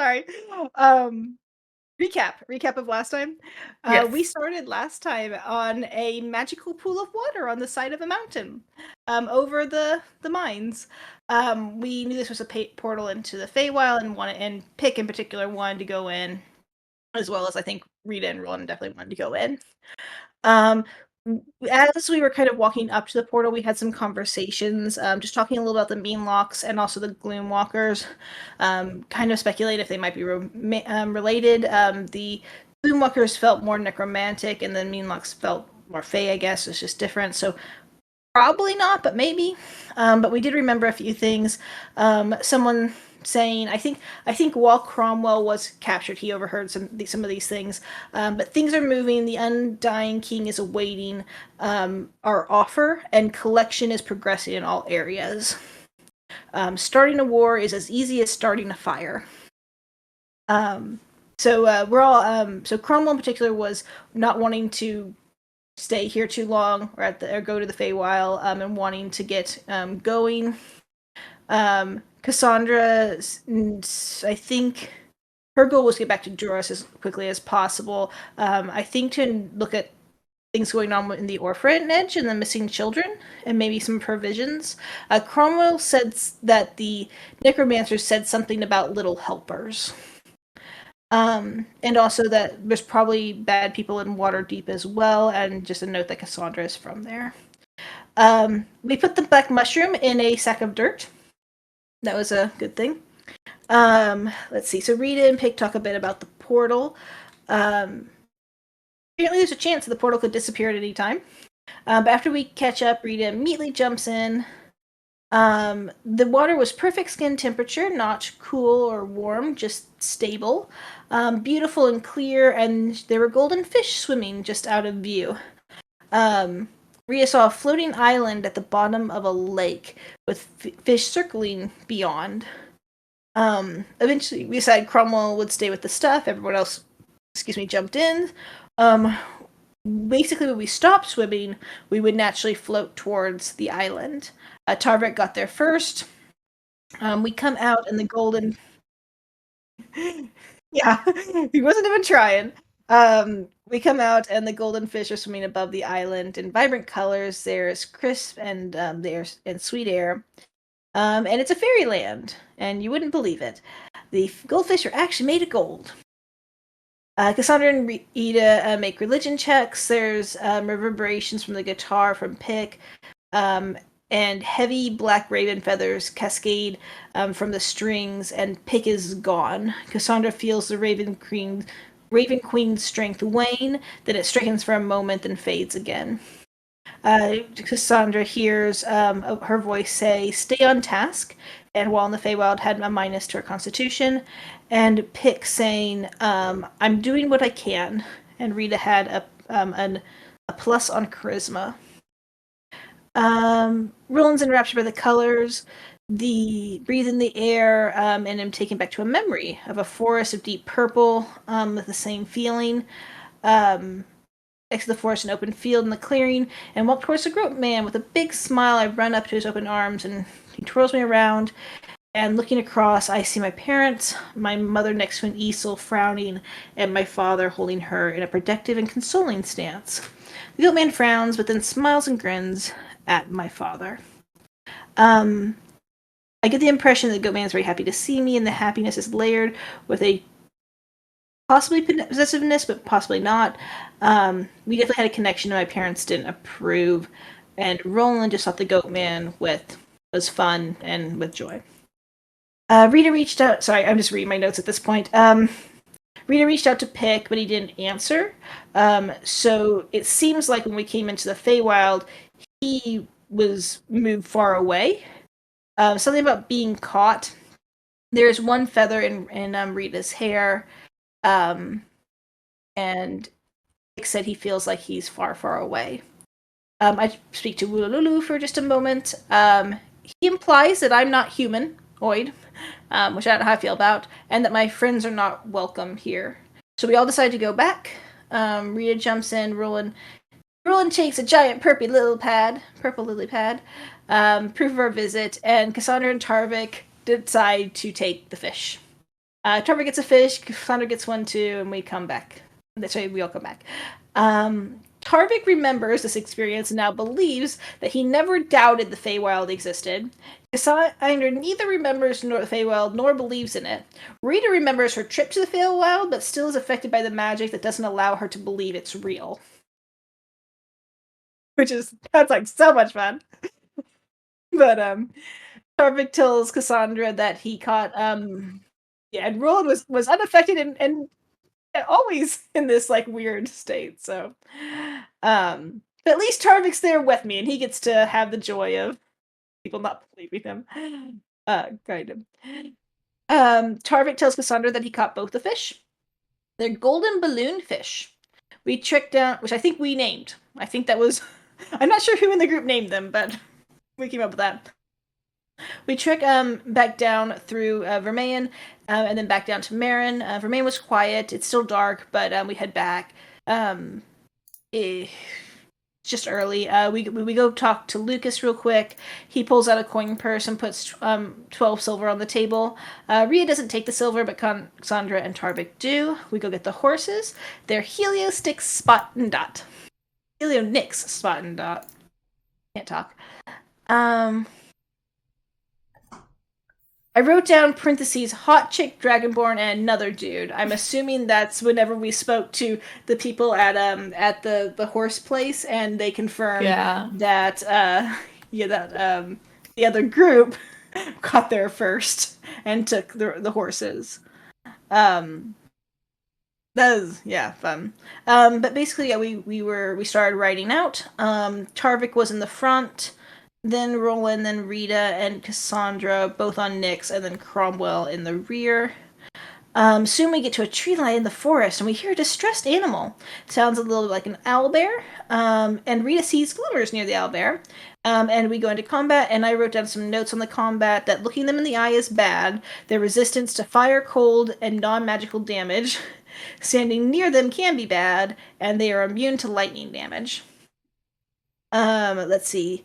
Sorry. Recap of last time. We Yes. started last time on a magical pool of water on the side of a mountain, over the mines. We knew this was a portal into the Feywild, and Pick in particular wanted to go in, as well as I think Rita and Roland definitely wanted to go in. Um, as we were kind of walking up to the portal, we had some conversations, just talking a little about the Meanlocks and also the Gloomwalkers. Kind of speculate if they might be related. The Gloomwalkers felt more necromantic, and the Meanlocks felt more fey, I guess. It's just different. So probably not, but maybe. But we did remember a few things. Someone saying, I think while Cromwell was captured, he overheard some of these things. But things are moving. The Undying King is awaiting our offer, and collection is progressing in all areas. Starting a war is as easy as starting a fire. We're all so Cromwell in particular was not wanting to stay here too long or go to the Feywild, and wanting to get going. Cassandra, I think her goal was to get back to Duras as quickly as possible. I think to look at things going on in the orphanage and the missing children, and maybe some provisions. Cromwell said that the necromancer said something about little helpers. And also that there's probably bad people in Waterdeep as well, and just a note that Cassandra is from there. We put the black mushroom in a sack of dirt. That was a good thing. Let's see. So Rita and Pig talk a bit about the portal. Apparently there's a chance that the portal could disappear at any time. But after we catch up, Rita immediately jumps in. The water was perfect skin temperature, not cool or warm, just stable. Beautiful and clear, and there were golden fish swimming just out of view. Rhea saw a floating island at the bottom of a lake with fish circling beyond. Eventually, we decided Cromwell would stay with the stuff. Everyone else, jumped in. Basically, when we stopped swimming, we would naturally float towards the island. Tarvik got there first. We come out and the golden... Yeah, he wasn't even trying. We come out and the golden fish are swimming above the island in vibrant colors. There's crisp and sweet air. And it's a fairyland, and you wouldn't believe it. The goldfish are actually made of gold. Cassandra and Rita make religion checks. There's reverberations from the guitar from Pick, and heavy black raven feathers cascade from the strings, and Pick is gone. Cassandra feels the Raven Queen's strength wane, then it strengthens for a moment, then fades again. Cassandra hears her voice say, "Stay on task," and while in the Feywild had a minus to her constitution, and Pick saying, "I'm doing what I can," and Rita had a plus on charisma. Roland's enraptured by the colors, the breathe in the air, and am taken back to a memory of a forest of deep purple, with the same feeling. Exit the forest, an open field in the clearing, and walk towards the goat man with a big smile. I run up to his open arms, and he twirls me around. And looking across, I see my parents, my mother next to an easel, frowning, and my father holding her in a protective and consoling stance. The goat man frowns, but then smiles and grins at my father. I get the impression that the goat man is very happy to see me, and the happiness is layered with a possibly possessiveness, but possibly not. We definitely had a connection, and my parents didn't approve. And Roland just thought the goat man was fun and with joy. Rita reached out. Sorry, I'm just reading my notes at this point. Rita reached out to Pick, but he didn't answer. So it seems like when we came into the Feywild, he was moved far away. Something about being caught. There's one feather in Rita's hair. And Pick said he feels like he's far, far away. I speak to Woolululu for just a moment. He implies that I'm not humanoid, which I don't know how I feel about, and that my friends are not welcome here. So we all decide to go back. Rita jumps in. Roland takes a giant purple lily pad, proof of our visit, and Cassandra and Tarvik decide to take the fish. Trevor gets a fish, Cassandra gets one too, and we come back. That's why we all come back. Tarvik remembers this experience and now believes that he never doubted the Feywild existed. Cassandra neither remembers the Feywild nor believes in it. Rita remembers her trip to the Feywild, but still is affected by the magic that doesn't allow her to believe it's real. That's like so much fun. But Tarvik tells Cassandra that he caught and Roland was unaffected and always in this like weird state. So but at least Tarvik's there with me and he gets to have the joy of people not believing him. Kind of. Tarvik tells Cassandra that he caught both the fish. They're golden balloon fish. We tricked down, which I think we named. I think that was I'm not sure who in the group named them, but we came up with that. We trick back down through Vermain, and then back down to Marin. Vermain was quiet. It's still dark, but we head back. It's just early. We go talk to Lucas real quick. He pulls out a coin purse and puts 12 silver on the table. Rhea doesn't take the silver, but Cassandra and Tarvik do. We go get the horses. They're Heliostix, Spot, and Dot. Helionix, Spot, and Dot. Can't talk. I wrote down parentheses hot chick dragonborn and another dude. I'm assuming that's whenever we spoke to the people at the horse place and they confirmed that the other group got there first and took the horses. That was fun. But basically we started writing out. Tarvik was in the front. Then Roland, then Rita, and Cassandra, both on Nyx, and then Cromwell in the rear. Soon we get to a tree line in the forest, and we hear a distressed animal. Sounds a little like an owlbear. And Rita sees glimmers near the owlbear. And we go into combat, and I wrote down some notes on the combat that looking them in the eye is bad. Their resistance to fire, cold, and non-magical damage. Standing near them can be bad, and they are immune to lightning damage. Let's see.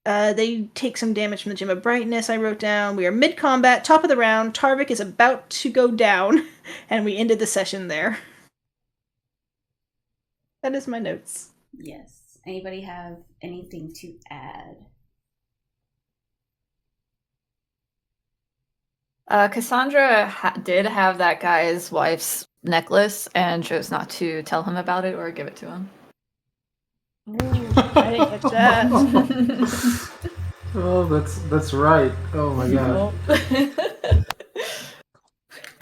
They take some damage from the Gem of Brightness, I wrote down. We are mid-combat, top of the round. Tarvik is about to go down, and we ended the session there. That is my notes. Yes. Anybody have anything to add? Cassandra did have that guy's wife's necklace and chose not to tell him about it or give it to him. Ooh, I didn't catch that. Oh, that's right. Oh my god.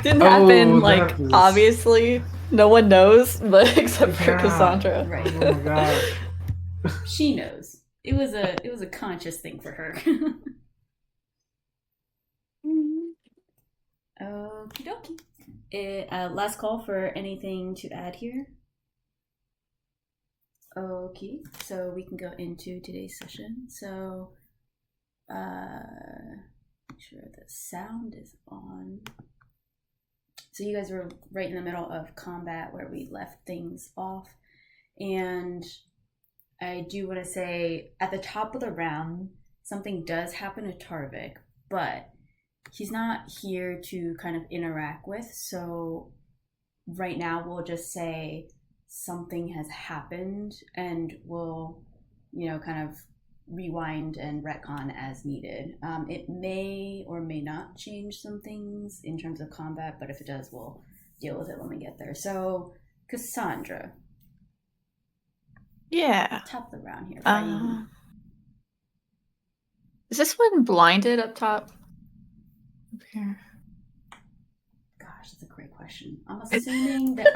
Didn't happen, obviously. No one knows, but except for Cassandra. Right. Oh my god. She knows. It was a conscious thing for her. Okie dokie. Last call for anything to add here. Okay, so we can go into today's session. So, make sure the sound is on. So you guys were right in the middle of combat where we left things off. And I do want to say, at the top of the round, something does happen to Tarvik, but he's not here to kind of interact with. So right now we'll just say something has happened and we'll, kind of rewind and retcon as needed. It may or may not change some things in terms of combat, but if it does, we'll deal with it when we get there. So, Cassandra. Yeah. Top of the round here. Is this one blinded up top? Up here. Gosh, that's a great question. I'm assuming that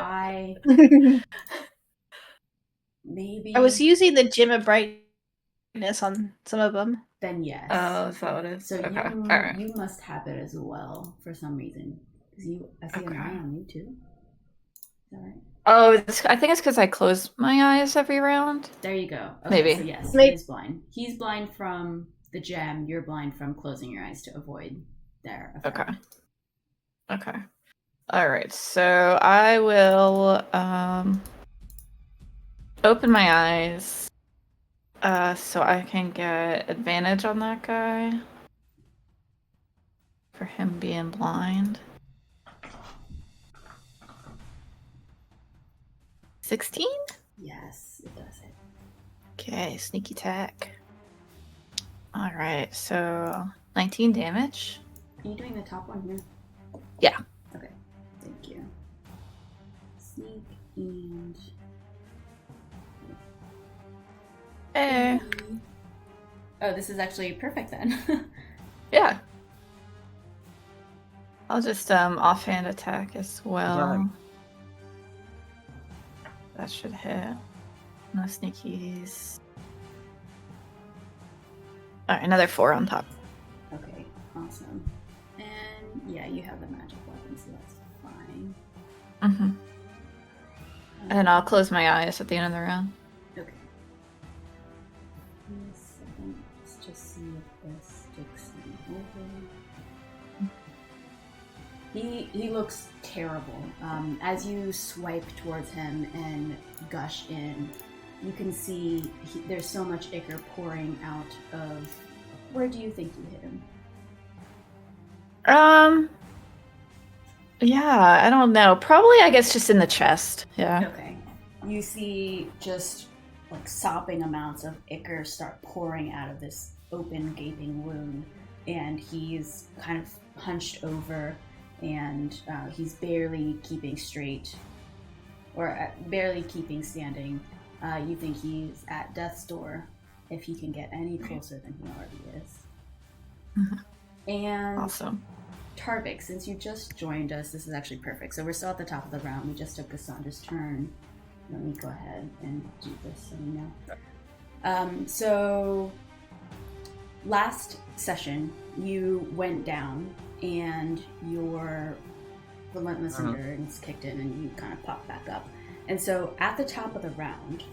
maybe I was using the Gem of Brightness on some of them. Then yes. Oh, is that what it is? So okay. You must have it as well for some reason. Because I see an eye on you too. Is that right? Oh, I think it's because I close my eyes every round. There you go. Okay, maybe. So yes, he is blind. He's blind from the gem. You're blind from closing your eyes to avoid their effect. Okay. All right. So I will open my eyes so I can get advantage on that guy for him being blind. 16? Yes, it does it. Okay, sneak attack. Alright, so 19 damage. Are you doing the top one here? Yeah. Okay, thank you. Sneak and... Hey. Oh, this is actually perfect then. Yeah. I'll just offhand attack as well. Right. That should hit. No sneakies. Alright, another 4 on top. Okay, awesome. And yeah, you have the magic weapon, so that's fine. Mm-hmm. And I'll close my eyes at the end of the round. Okay. Give me a second. Let's just see if this sticks him over. He looks terrible. As you swipe towards him and gush in, you can see there's so much ichor pouring out of... Where do you think you hit him? Yeah, I don't know. Probably, I guess, just in the chest. Yeah. Okay. You see just like sopping amounts of ichor start pouring out of this open, gaping wound, and he's kind of hunched over, and he's barely keeping straight, or barely keeping standing. You think he's at death's door if he can get any closer than he already is. And Awesome. Tarvik, since you just joined us, this is actually perfect. So we're still at the top of the round. We just took Cassandra's turn. Let me go ahead and do this so we know. So last session, you went down and your relentless endurance kicked in and you kind of popped back up. And so at the top of the round,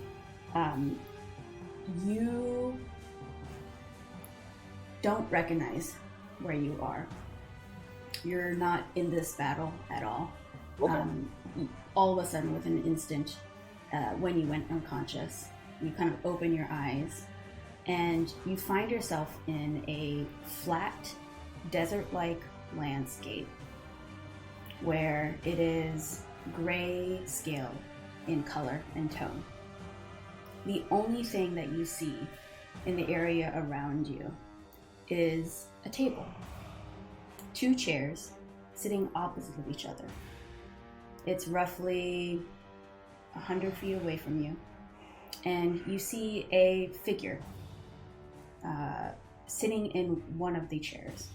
you don't recognize where you are. You're not in this battle at all. Okay. All of a sudden, within an instant, when you went unconscious, you kind of open your eyes and you find yourself in a flat, desert-like landscape where it is gray scale in color and tone. The only thing that you see in the area around you is a table. 2 chairs sitting opposite of each other. It's roughly 100 feet away from you, and you see a figure sitting in one of the chairs,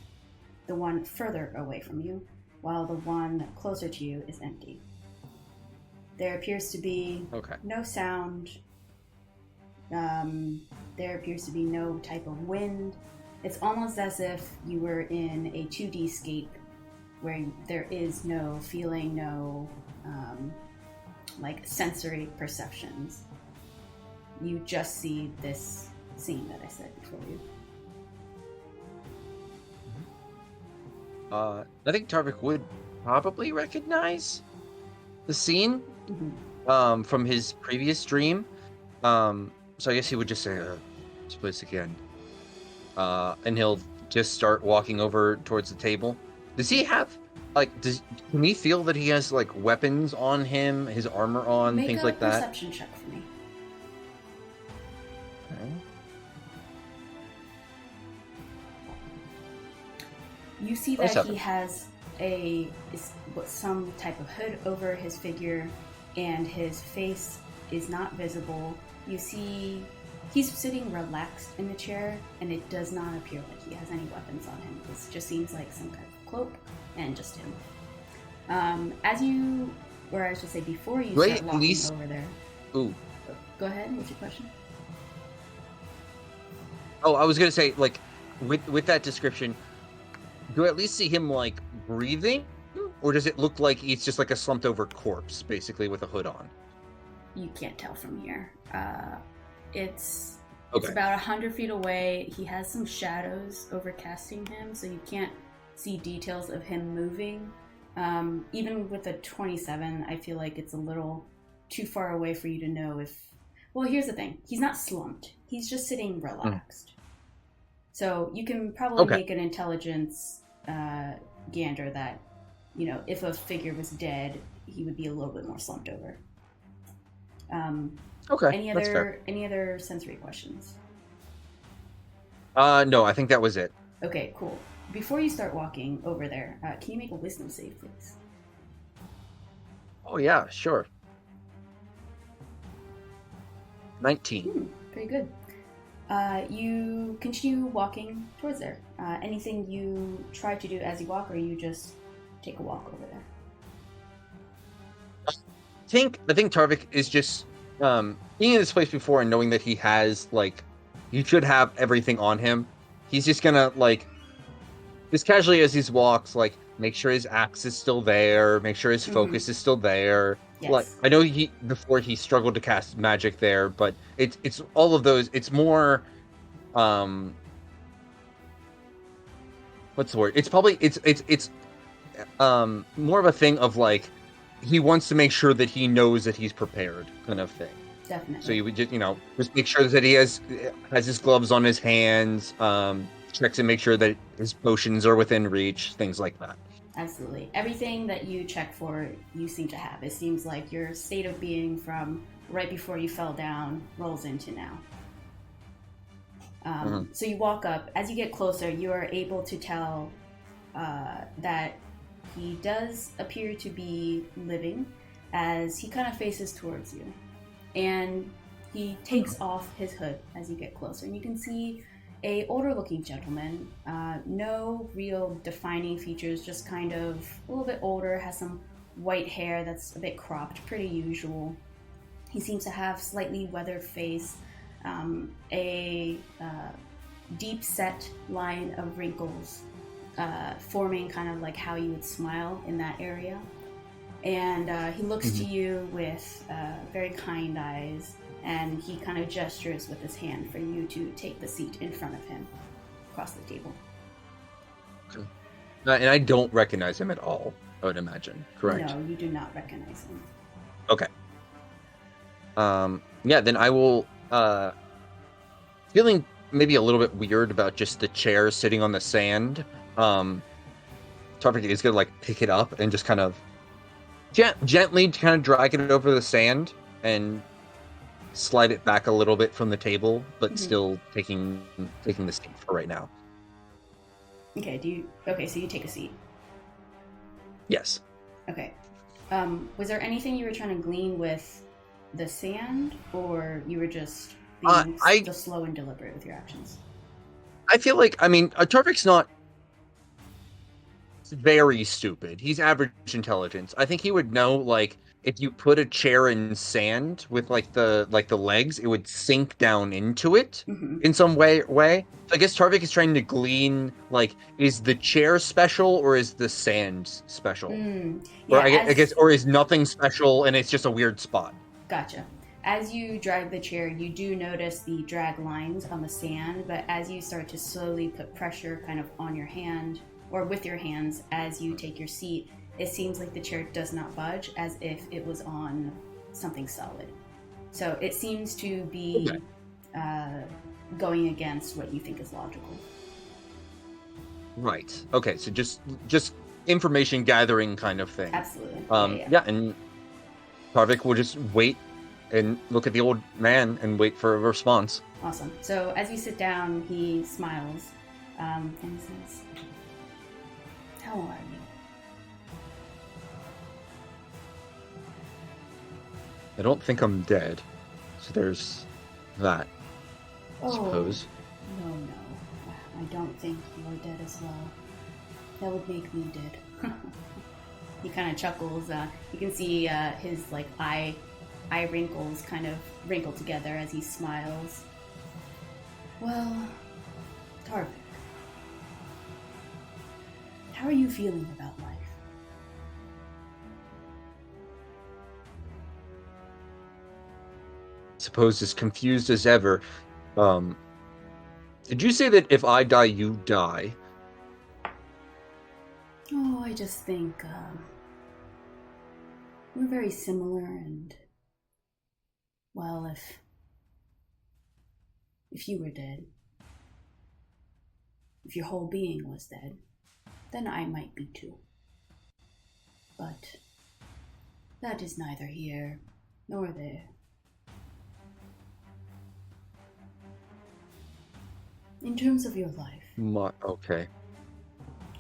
the one further away from you, while the one closer to you is empty. There appears to be no sound. There appears to be no type of wind. It's almost as if you were in a 2D scape where there is no feeling, no like sensory perceptions. You just see this scene that I said before you. I think Tarvik would probably recognize the scene from his previous dream. So I guess he would just say, this place again. And he'll just start walking over towards the table. Does he have, like, can we feel that he has, like, weapons on him, his armor on, things like that? Make a perception check for me. Okay. You see that he has some type of hood over his figure, and his face is not visible. You see he's sitting relaxed in the chair, and it does not appear like he has any weapons on him. This just seems like some kind of cloak and just him. Before you start walking over there. Ooh. Go ahead, what's your question? Oh, I was gonna say, like, with that description, do I at least see him, like, breathing? Or does it look like he's just like a slumped over corpse, basically, with a hood on? You can't tell from here. It's about 100 feet away. He has some shadows overcasting him, so you can't see details of him moving. Even with a 27, I feel like it's a little too far away for you to know if... Well, here's the thing. He's not slumped. He's just sitting relaxed. So you can probably make an intelligence gander that, you know, if a figure was dead, he would be a little bit more slumped over. Okay, Any that's fair. other sensory questions? No, I think that was it. Okay, cool. Before you start walking over there, can you make a wisdom save, please? Oh yeah, sure. 19. Very good. You continue walking towards there. Anything you try to do as you walk, or you just take a walk over there? I think Tarvik is just being in this place before and knowing that he has like he should have everything on him. He's just gonna like just casually as he walks, like make sure his axe is still there, make sure his focus is still there. Like Yes. I know he before he struggled to cast magic there, but it's all of those. It's more what's the word? It's probably it's more of a thing of like he wants to make sure that he knows that he's prepared kind of thing. Definitely. So you would just just make sure that he has his gloves on his hands, checks and make sure that his potions are within reach, things like that. Absolutely. Everything that you check for, you seem to have. It seems like your state of being from right before you fell down rolls into now. So you walk up. As you get closer, you are able to tell that he does appear to be living as he kind of faces towards you. And he takes off his hood as you get closer. And you can see a older looking gentleman. No real defining features, just kind of a little bit older, has some white hair that's a bit cropped, pretty usual. He seems to have slightly weathered face, a deep set line of wrinkles forming kind of like how you would smile in that area. And he looks to you with very kind eyes, and he kind of gestures with his hand for you to take the seat in front of him across the table. Okay. And I don't recognize him at all, I would imagine. Correct? No, you do not recognize him. Okay. Yeah, then I will feeling maybe a little bit weird about just the chair sitting on the sand. Tarvik is gonna like pick it up and just kind of gently kind of drag it over the sand and slide it back a little bit from the table, but still taking the seat for right now. Okay, so you take a seat. Yes. Okay. Was there anything you were trying to glean with the sand, or you were just being just slow and deliberate with your actions? I feel like, I mean, Tarvik's not very stupid. He's average intelligence. I think he would know, like, if you put a chair in sand with like the legs, it would sink down into it in some way. So I guess Tarvik is trying to glean, like, is the chair special or is the sand special? Yeah, I guess, or is nothing special and it's just a weird spot? Gotcha. As you drag the chair, you do notice the drag lines on the sand, but as you start to slowly put pressure kind of on your hand, or with your hands as you take your seat, it seems like the chair does not budge, as if it was on something solid. So it seems to be going against what you think is logical. Right. Okay, so just information gathering kind of thing. Absolutely. Yeah, and Tarvik will just wait and look at the old man and wait for a response. Awesome. So as you sit down, he smiles and says, "How are you?" I don't think I'm dead, so there's that, I suppose. No. I don't think you're dead as well. That would make me dead. He kind of chuckles. You can see his like eye wrinkles kind of wrinkle together as he smiles. Well, Tarvik, how are you feeling about life? Suppose as confused as ever. Did you say that if I die, you die? Oh, I just think we're very similar, and well, if you were dead, if your whole being was dead, then I might be too. But that is neither here nor there. In terms of your life, Okay.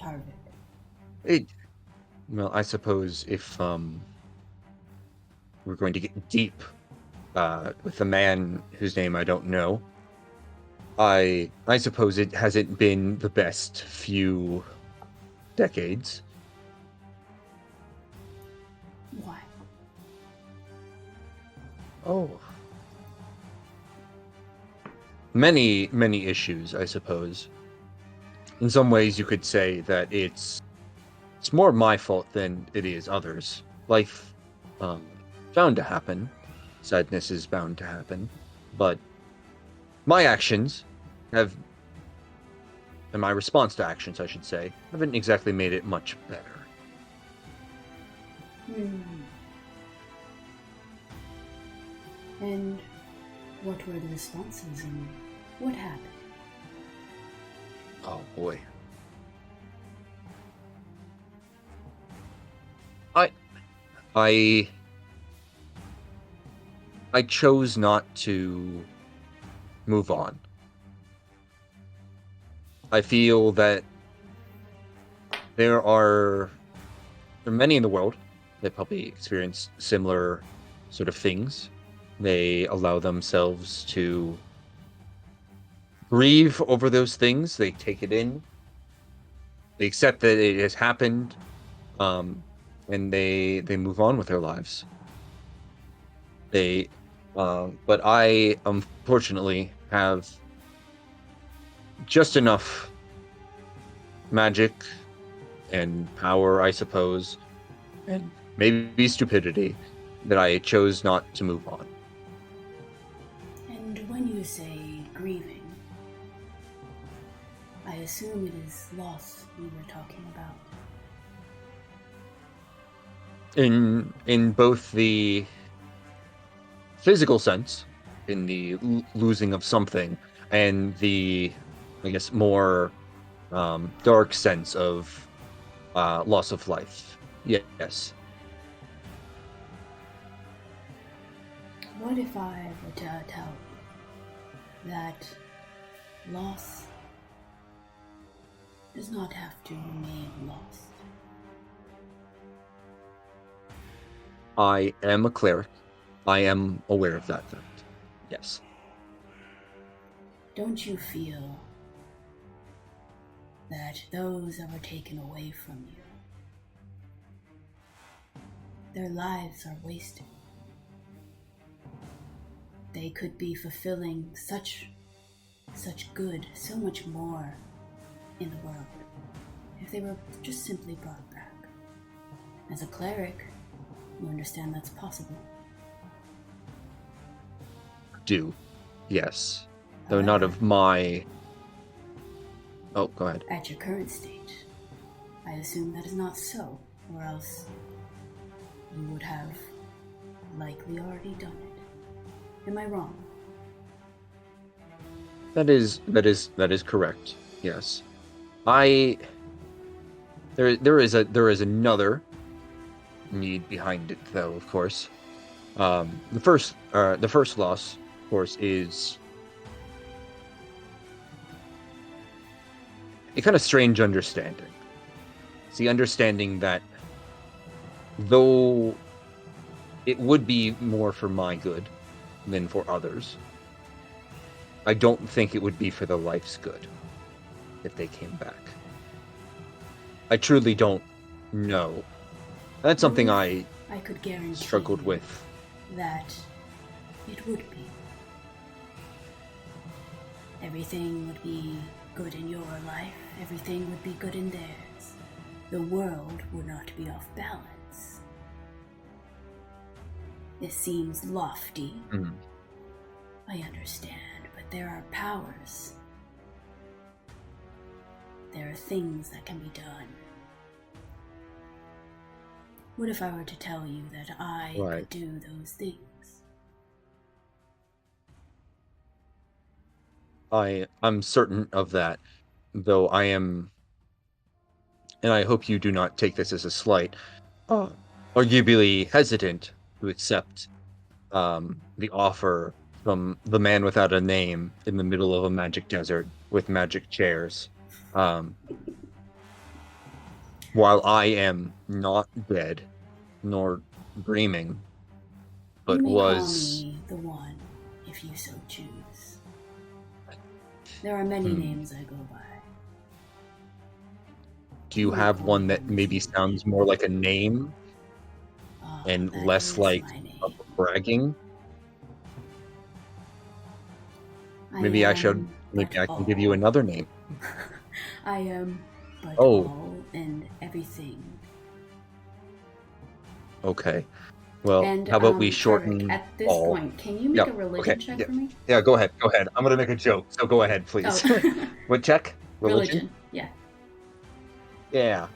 Tarvik, Well, I suppose if we're going to get deep with a man whose name I don't know, I suppose it hasn't been the best few decades. why? Oh. Many issues, I suppose. In some ways, you could say that it's more my fault than it is others. Life, bound to happen. Sadness is bound to happen. But my actions have, and my response to actions, I should say, haven't exactly made it much better. And what were the responses and what happened? Oh boy. I chose not to move on. I feel that there are many in the world that probably experience similar sort of things. They allow themselves to grieve over those things. They take it in. They accept that it has happened, and they move on with their lives. But I unfortunately have just enough magic and power, I suppose, and maybe stupidity that I chose not to move on. And when you say grieving, I assume it is loss we were talking about. In both the physical sense, in the losing of something, and the, I guess, more dark sense of loss of life. Yes. What if I were to tell you that loss does not have to remain lost? I am a cleric. I am aware of that fact. Yes. Don't you feel that those that were taken away from you, their lives are wasted? They could be fulfilling such good, so much more in the world if they were just simply brought back. As a cleric, you understand that's possible. Do. Yes. Though not of my... Oh, go ahead. At your current state, I assume that is not so, or else you would have likely already done it. Am I wrong? That is correct. Yes. There is another need behind it, though. Of course, the first loss, of course, is a kind of strange understanding. It's the understanding that though it would be more for my good than for others, I don't think it would be for the life's good if they came back. I truly don't know. That's something I could guarantee struggled with. That it would be. Everything would be good in your life. Everything would be good in theirs. The world would not be off balance. It seems lofty. Mm. I understand, but there are powers. There are things that can be done. What if I were to tell you that I could do those things? I'm certain of that, though I am, and I hope you do not take this as a slight, arguably hesitant to accept the offer from the man without a name in the middle of a magic desert with magic chairs. While I am not dead, nor dreaming, but you may was... call me the One, if you so choose. There are many names I go by. Do you have one that maybe sounds more like a name and That less is like my name. bragging? Maybe I can give you another name. I am but Oh. all and everything. Okay. Well, And how about we Trevik, shorten at this all? point, can you make a religion check for me? Yeah, go ahead. I'm gonna make a joke, so go ahead, please. Oh. What check? Religion. Yeah. Yeah.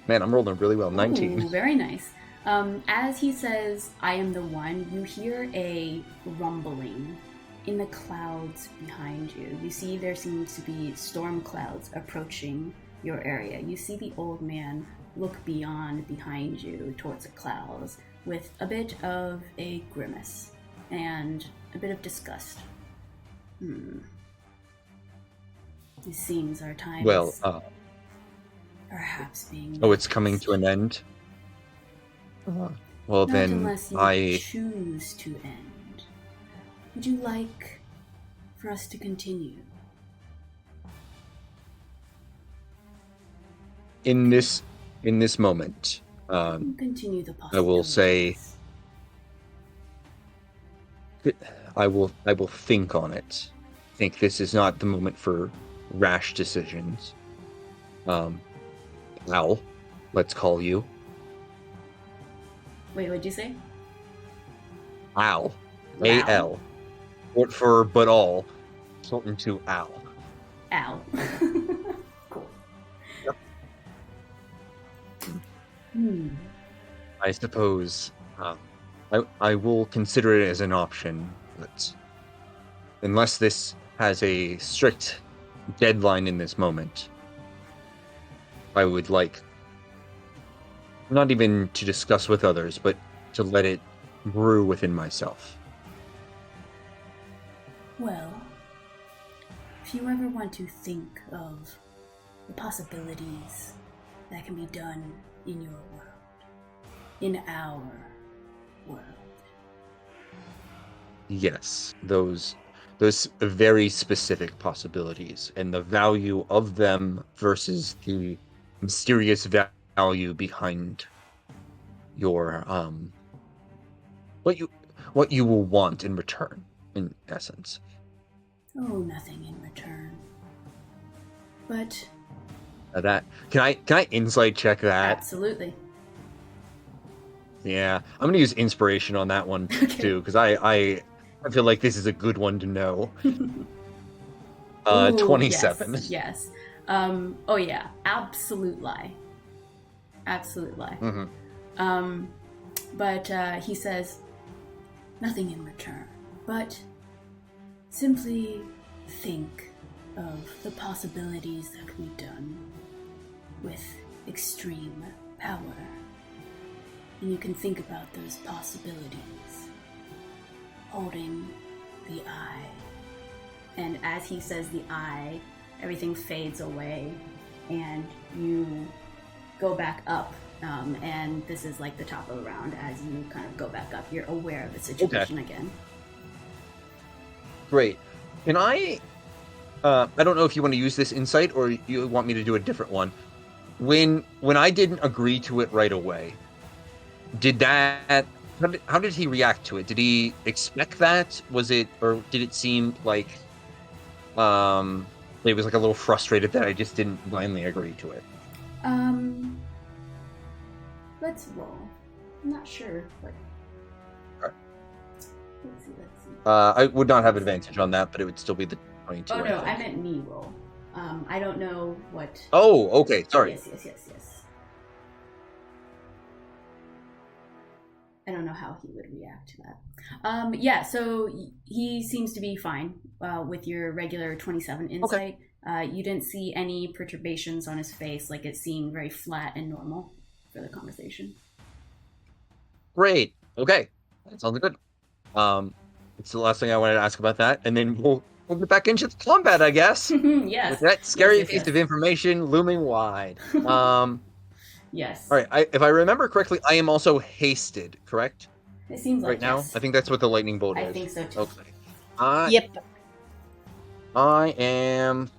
Man, I'm rolling really well. 19. Ooh, very nice. As he says, I am the One, you hear a rumbling in the clouds behind you. You see there seems to be storm clouds approaching your area. You see the old man look behind you towards the clouds with a bit of a grimace and a bit of disgust. It seems our time Well, is perhaps being... oh, it's coming to an end? Well, Not then unless you choose to end. Would you like for us to continue? In this moment, Continue the I will say possibilities. I will think on it. I think this is not the moment for rash decisions. Al, let's call you Wait, what'd you say? Al. Wow. A-L. Short for but all. Shortened to Al. Ow. Cool. Yep. I suppose I will consider it as an option, but unless this has a strict deadline in this moment, I would like not even to discuss with others, but to let it brew within myself. Well, if you ever want to think of the possibilities that can be done in your world, in our world. Yes, those very specific possibilities and the value of them versus the mysterious value behind your what you will want in return, in essence. Oh, nothing in return. But That can I insight check that? absolutely. Yeah, I'm gonna use inspiration on that one too, because I feel like this is a good one to know. Ooh, 27. Yes. Oh yeah, absolute lie. Absolute lie. Mm-hmm. But he says, nothing in return, but simply think of the possibilities that can be done with extreme power. And you can think about those possibilities, holding the eye. And as he says the eye, everything fades away, and you go back up. And this is like the top of the round. As you kind of go back up, you're aware of the situation again. Great. Can I don't know if you want to use this insight or you want me to do a different one. When I didn't agree to it right away, how did he react to it? Did he expect that? Was it, or did it seem like he was like a little frustrated that I just didn't blindly agree to it? Let's roll. I'm not sure, but Alright. let's see. I would not have advantage on that, but it would still be the 22. Oh no, I meant me roll. I don't know what. Oh, okay. Sorry. Yes. I don't know how he would react to that. Yeah, so he seems to be fine with your regular 27 insight. Okay. You didn't see any perturbations on his face, like it seemed very flat and normal for the conversation. Great. Okay. That sounds good. It's the last thing I wanted to ask about that, and then we'll we'll get back into the combat, I guess. Yes. With that scary Yes, yes, piece yes. of information looming wide. Yes. All right. If I remember correctly, I am also hasted, correct? It seems like Right now, yes. I think that's what the lightning bolt I is. think so too. Okay. I Yep. am.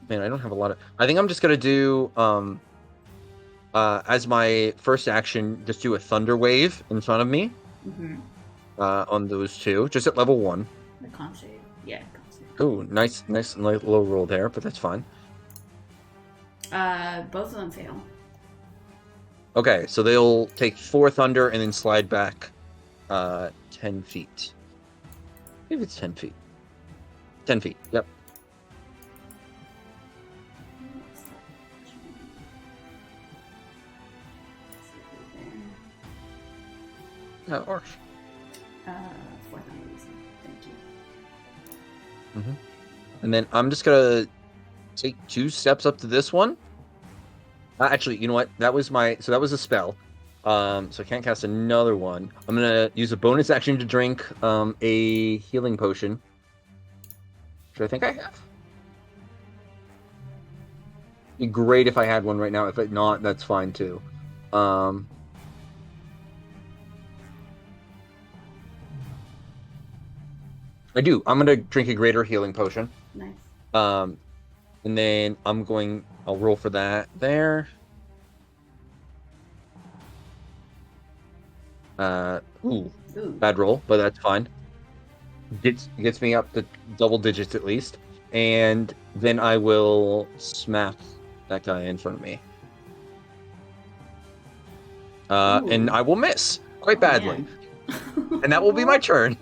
Man, I don't have a lot of. I think I'm just gonna do as my first action, just do a thunder wave in front of me. Mm-hmm. On those two, just at level 1. The con save. Yeah, con save. Oh, nice low roll there, but that's fine. Both of them fail. Okay, so they'll take 4 thunder and then slide back 10 feet. Maybe it's 10 feet. 10 feet, yep. That works. Fourth on the reason. Thank you. Mm-hmm. And then I'm just gonna take 2 steps up to this one. Actually, you know what? That was a spell. So I can't cast another one. I'm gonna use a bonus action to drink a healing potion. Which I think I have. Be great if I had one right now. If not, that's fine too. I do. I'm gonna drink a greater healing potion. Nice. And then I'll roll for that there. Ooh, bad roll, but that's fine. Gets me up to double digits at least. And then I will smack that guy in front of me. And I will miss quite badly. And that will be my turn.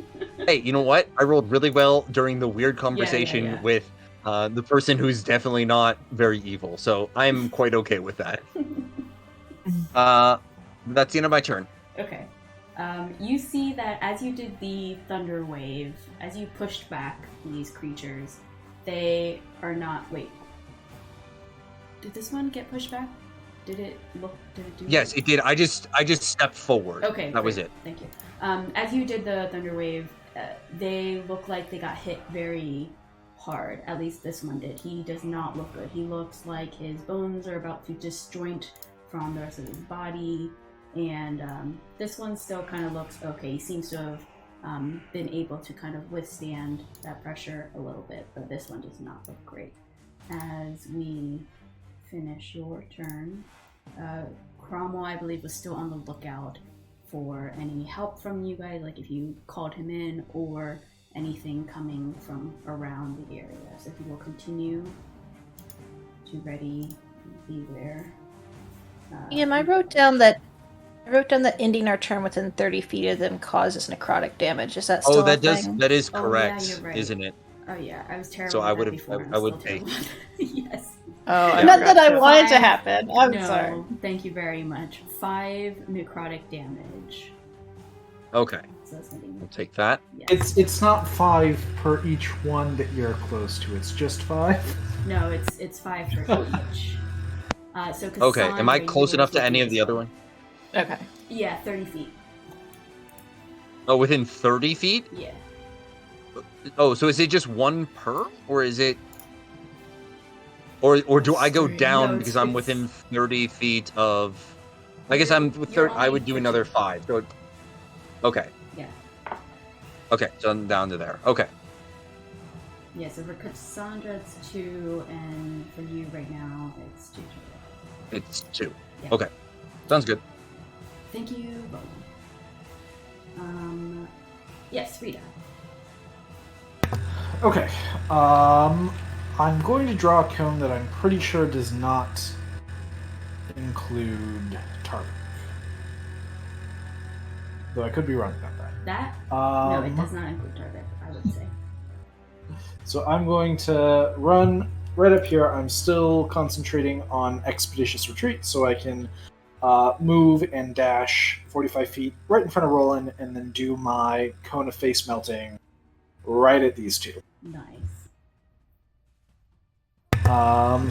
Hey, you know what? I rolled really well during the weird conversation with the person who's definitely not very evil. So I'm quite okay with that. That's the end of my turn. Okay. You see that as you did the thunder wave, as you pushed back these creatures, they are not. Wait. Did this one get pushed back? Did it do? Yes, it did. I just stepped forward. Okay. That was it. Thank you. As you did the thunder wave, they look like they got hit very hard. At least this one did. He does not look good. He looks like his bones are about to disjoint from the rest of his body. And this one still kind of looks okay. He seems to have been able to kind of withstand that pressure a little bit, but this one does not look great. As we finish your turn, Cromwell, I believe, was still on the lookout for any help from you guys, like if you called him in or anything coming from around the area. So he will continue to ready and beware. I wrote down that ending our turn within 30 feet of them causes necrotic damage. Is that still a thing? That is Oh, correct, yeah, you're right. isn't it? Oh yeah, I was terrible. So at I that would have before, and I I'm would still take terrible. Yes. Oh, I Not forgot that I to- wanted to Five- happen. I'm no, sorry. thank you very much. 5 necrotic damage. Okay, So that's gonna be I'll take that. yes. It's not 5 per each one that you're close to. It's just 5. No, it's 5 for each. So Okay, am I Cassandra, close enough yours to would any be of the as other well. one? Okay. Yeah, 30 feet. Oh, within 30 feet? Yeah. Oh, so is it just 1 per, or is it, or do I go down No, because I'm it's- within 30 feet of? I guess I'm with You're 30. I would only do 30 another feet. 5. So, okay. Yeah. Okay, so I'm down to there. Okay. Yeah, so for Cassandra it's 2, and for you right now it's 2 total. It's 2. Yeah. Okay. Sounds good. Thank you both. Yes, Rita. Okay. I'm going to draw a cone that I'm pretty sure does not include Tarvik. Though I could be wrong about that. That? No, it Um, does not include Tarvik, I would say. So I'm going to run right up here. I'm still concentrating on Expeditious Retreat, so I can move and dash 45 feet right in front of Roland, and then do my Cone of Face Melting right at these two. Nice.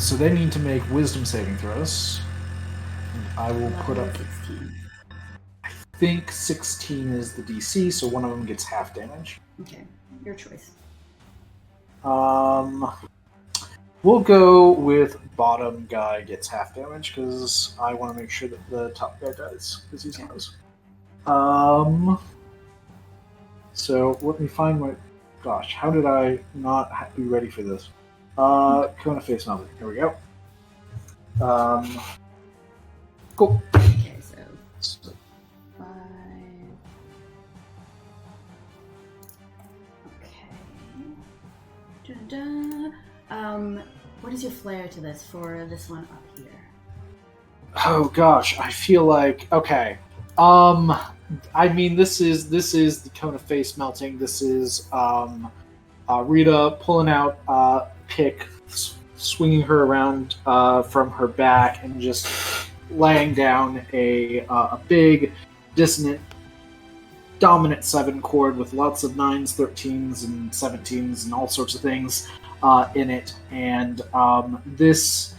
So they need to make Wisdom saving throws. And I will put up, 16. I think 16 is the DC, so one of them gets half damage. Okay, your choice. We'll go with bottom guy gets half damage because I want to make sure that the top guy dies because he's close. So let me find my. Gosh, how did I not be ready for this? Kona face melting. Here we go. Cool. Okay, so 5. Okay. Da-da. What is your flair to this for this one up here? Oh gosh, I feel like okay. I mean, this is the Kona face melting. This is Rita pulling out pick, swinging her around from her back, and just laying down a big dissonant dominant 7 chord with lots of 9s, 13s, and 17s, and all sorts of things in it. And this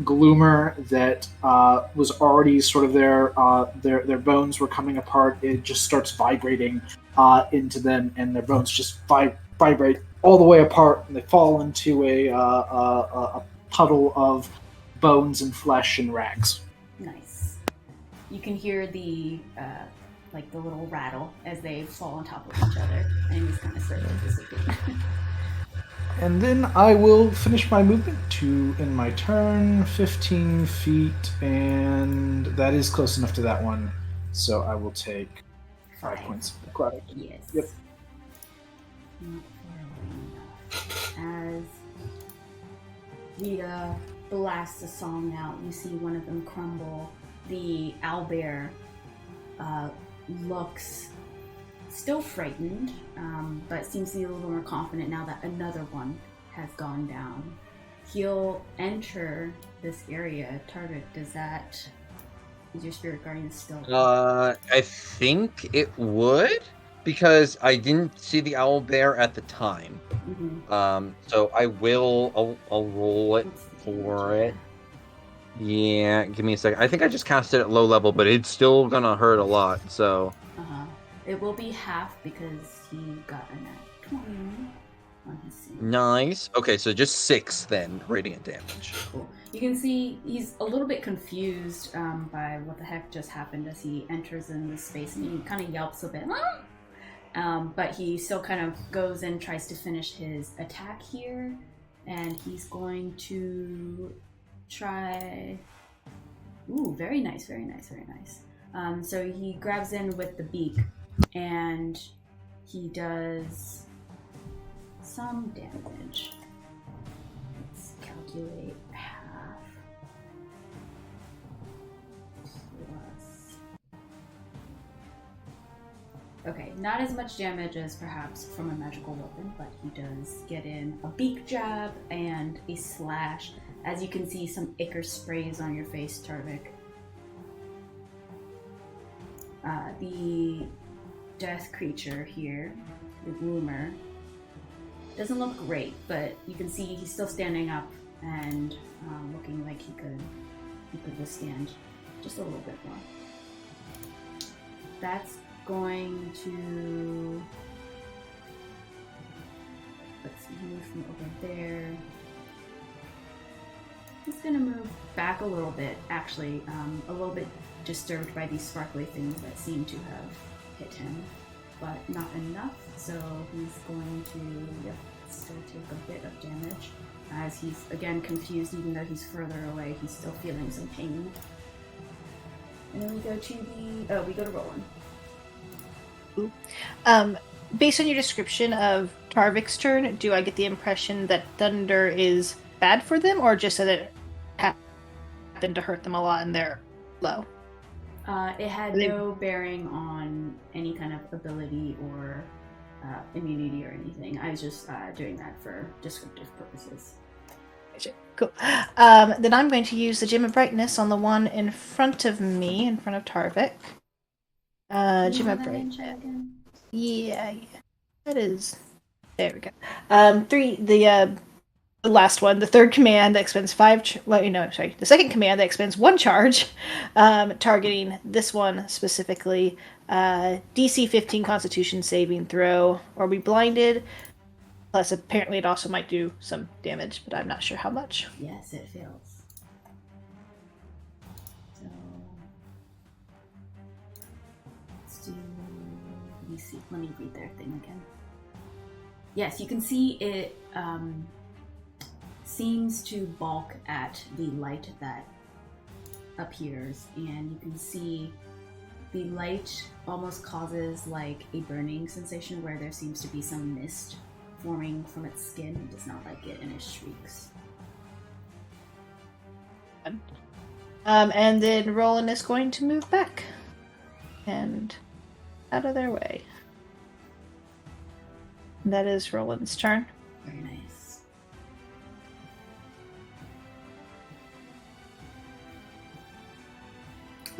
gloomer that was already sort of their bones were coming apart. It just starts vibrating into them, and their bones just vibrate all the way apart, and they fall into a puddle of bones and flesh and rags. Nice. You can hear the the little rattle as they fall on top of each other, and just kind of start to disappear. And then I will finish my movement to in my turn, 15 feet, and that is close enough to that one. So I will take 5 points of necrotic. Yes. Yep. Not far away enough. As Vita blasts a song out, you see one of them crumble. The owlbear looks still frightened, but seems to be a little more confident now that another one has gone down. He'll enter this area. Tarvik, is your spirit guardian still? I think it would, because I didn't see the owlbear at the time. Mm-hmm. So I'll roll it for it. Yeah, give me a second. I think I just cast it at low level, but it's still gonna hurt a lot, so. It will be half because he got a nat 20 on his save. Nice. Okay, so just 6 then, radiant damage. Cool. You can see he's a little bit confused by what the heck just happened as he enters in this space, and he kind of yelps a bit. But he still kind of goes and tries to finish his attack here, and he's going to try. Ooh, very nice, very nice, very nice. So he grabs in with the beak, and he does some damage. Let's calculate half plus. Okay, not as much damage as perhaps from a magical weapon, but he does get in a beak jab and a slash. As you can see, some ichor sprays on your face, Tarvik. The death creature here, the gloomer, doesn't look great, but you can see he's still standing up and looking like he could withstand just a little bit more. That's going to, let's move from over there. He's gonna move back a little bit, actually, a little bit disturbed by these sparkly things that seem to have hit him, but not enough, so he's going to, still take a bit of damage, as he's, again, confused. Even though he's further away, he's still feeling some pain. And then we go to Roland. Based on your description of Tarvik's turn, do I get the impression that thunder is bad for them, or just that it happened to hurt them a lot and they're low? It had no bearing on any kind of ability or immunity or anything. I was just doing that for descriptive purposes. Cool. Then I'm going to use the Gem of Brightness on the one in front of me, in front of Tarvik. Gem of Brightness. Yeah. That is. There we go. 3. The last one, the third command that expends 5. The second command that expends 1 charge, targeting this one specifically. DC 15 Constitution saving throw, or be blinded. Plus, apparently, it also might do some damage, but I'm not sure how much. Yes, it fails. So let's do. Let me see. Let me read their thing again. Yes, you can see it seems to balk at the light that appears, and you can see the light almost causes like a burning sensation where there seems to be some mist forming from its skin. It does not like it, and it shrieks. And then Roland is going to move back and out of their way. And that is Roland's turn. Very nice.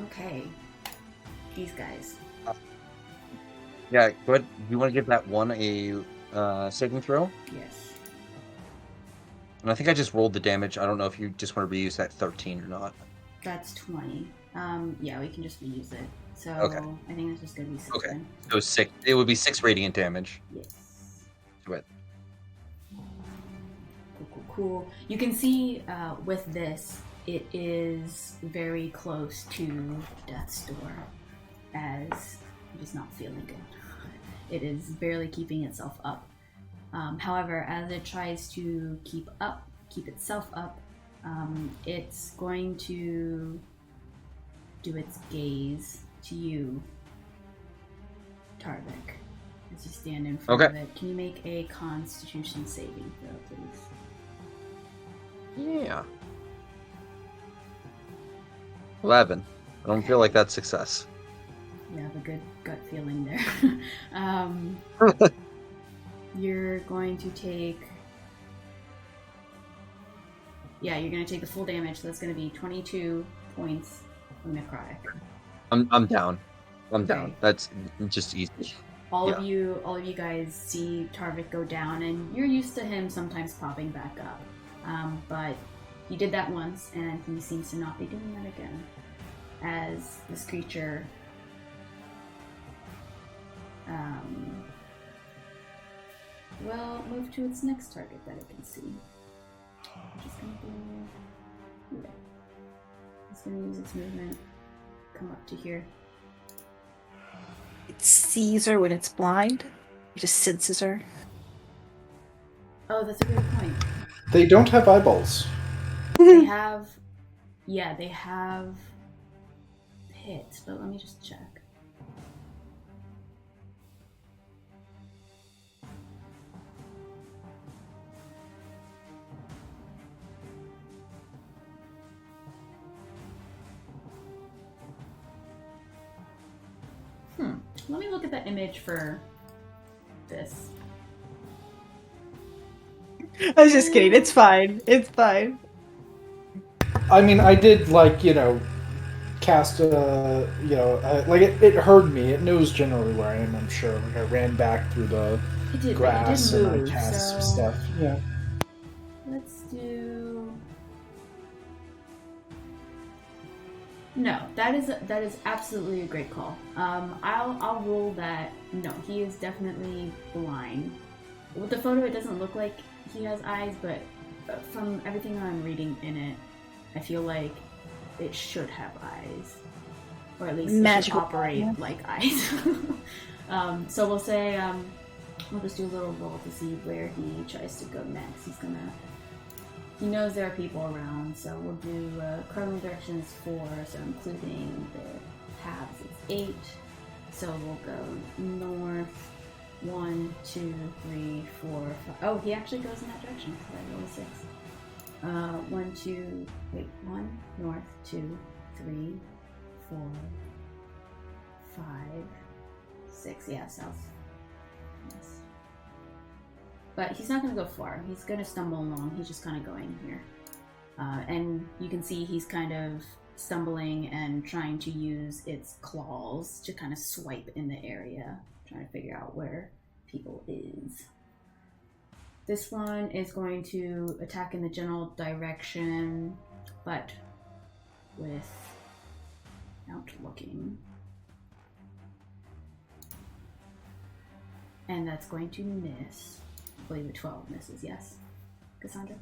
Okay. These guys. Yeah, go ahead. You want to give that one a saving throw? Yes. And I think I just rolled the damage. I don't know if you just want to reuse that 13 or not. That's 20. Yeah, we can just reuse it. So Okay. I think it's just gonna be 6 Okay. then. So 6. It would be 6 radiant damage. Yes. To it. Cool. You can see with this, it is very close to death's door, as it is not feeling good. It is barely keeping itself up. However, as it tries to keep itself up, it's going to do its gaze to you, Tarvik, as you stand in front of it. Can you make a Constitution saving throw, please? Yeah. 11. I don't feel like that's success. You have a good gut feeling there. You're going to take... Yeah, you're going to take the full damage, so that's going to be 22 points of necrotic. I'm down. I'm Okay. down. That's just easy. All of you guys see Tarvik go down, and you're used to him sometimes popping back up. But he did that once, and he seems to not be doing that again. As this creature will move to its next target that it can see. Which is going to be here. It's going to use its movement, come up to here. It sees her when it's blind. It just senses her. Oh, that's a good point. They don't have eyeballs. They have hits, but let me just check. Let me look at the image for this. I was just kidding. It's fine. It's fine. I mean, I did, cast it heard me. It knows generally where I am, I'm sure. Like, I ran back through the It did grass and move, I cast some so stuff. Yeah. let's do. No, that is absolutely a great call. I'll roll that. No, he is definitely blind. With the photo, it doesn't look like he has eyes, but from everything I'm reading in it, I feel like it should have eyes, or at least it should operate like eyes. So we'll say we'll just do a little roll to see where he tries to go next. He knows there are people around, so we'll do cardinal directions 4, so including the paths it's 8. So we'll go north, 1, 2, 3, 4, 5. Oh, he actually goes in that direction, so I roll a 6. 1 north, 2, 3, 4, 5, 6. Yeah, south. Yes. But he's not going to go far. He's going to stumble along. He's just kind of going here. And you can see he's kind of stumbling and trying to use its claws to kind of swipe in the area, trying to figure out where people is. This one is going to attack in the general direction, but without looking. And that's going to miss. I believe the 12 misses, yes? Cassandra?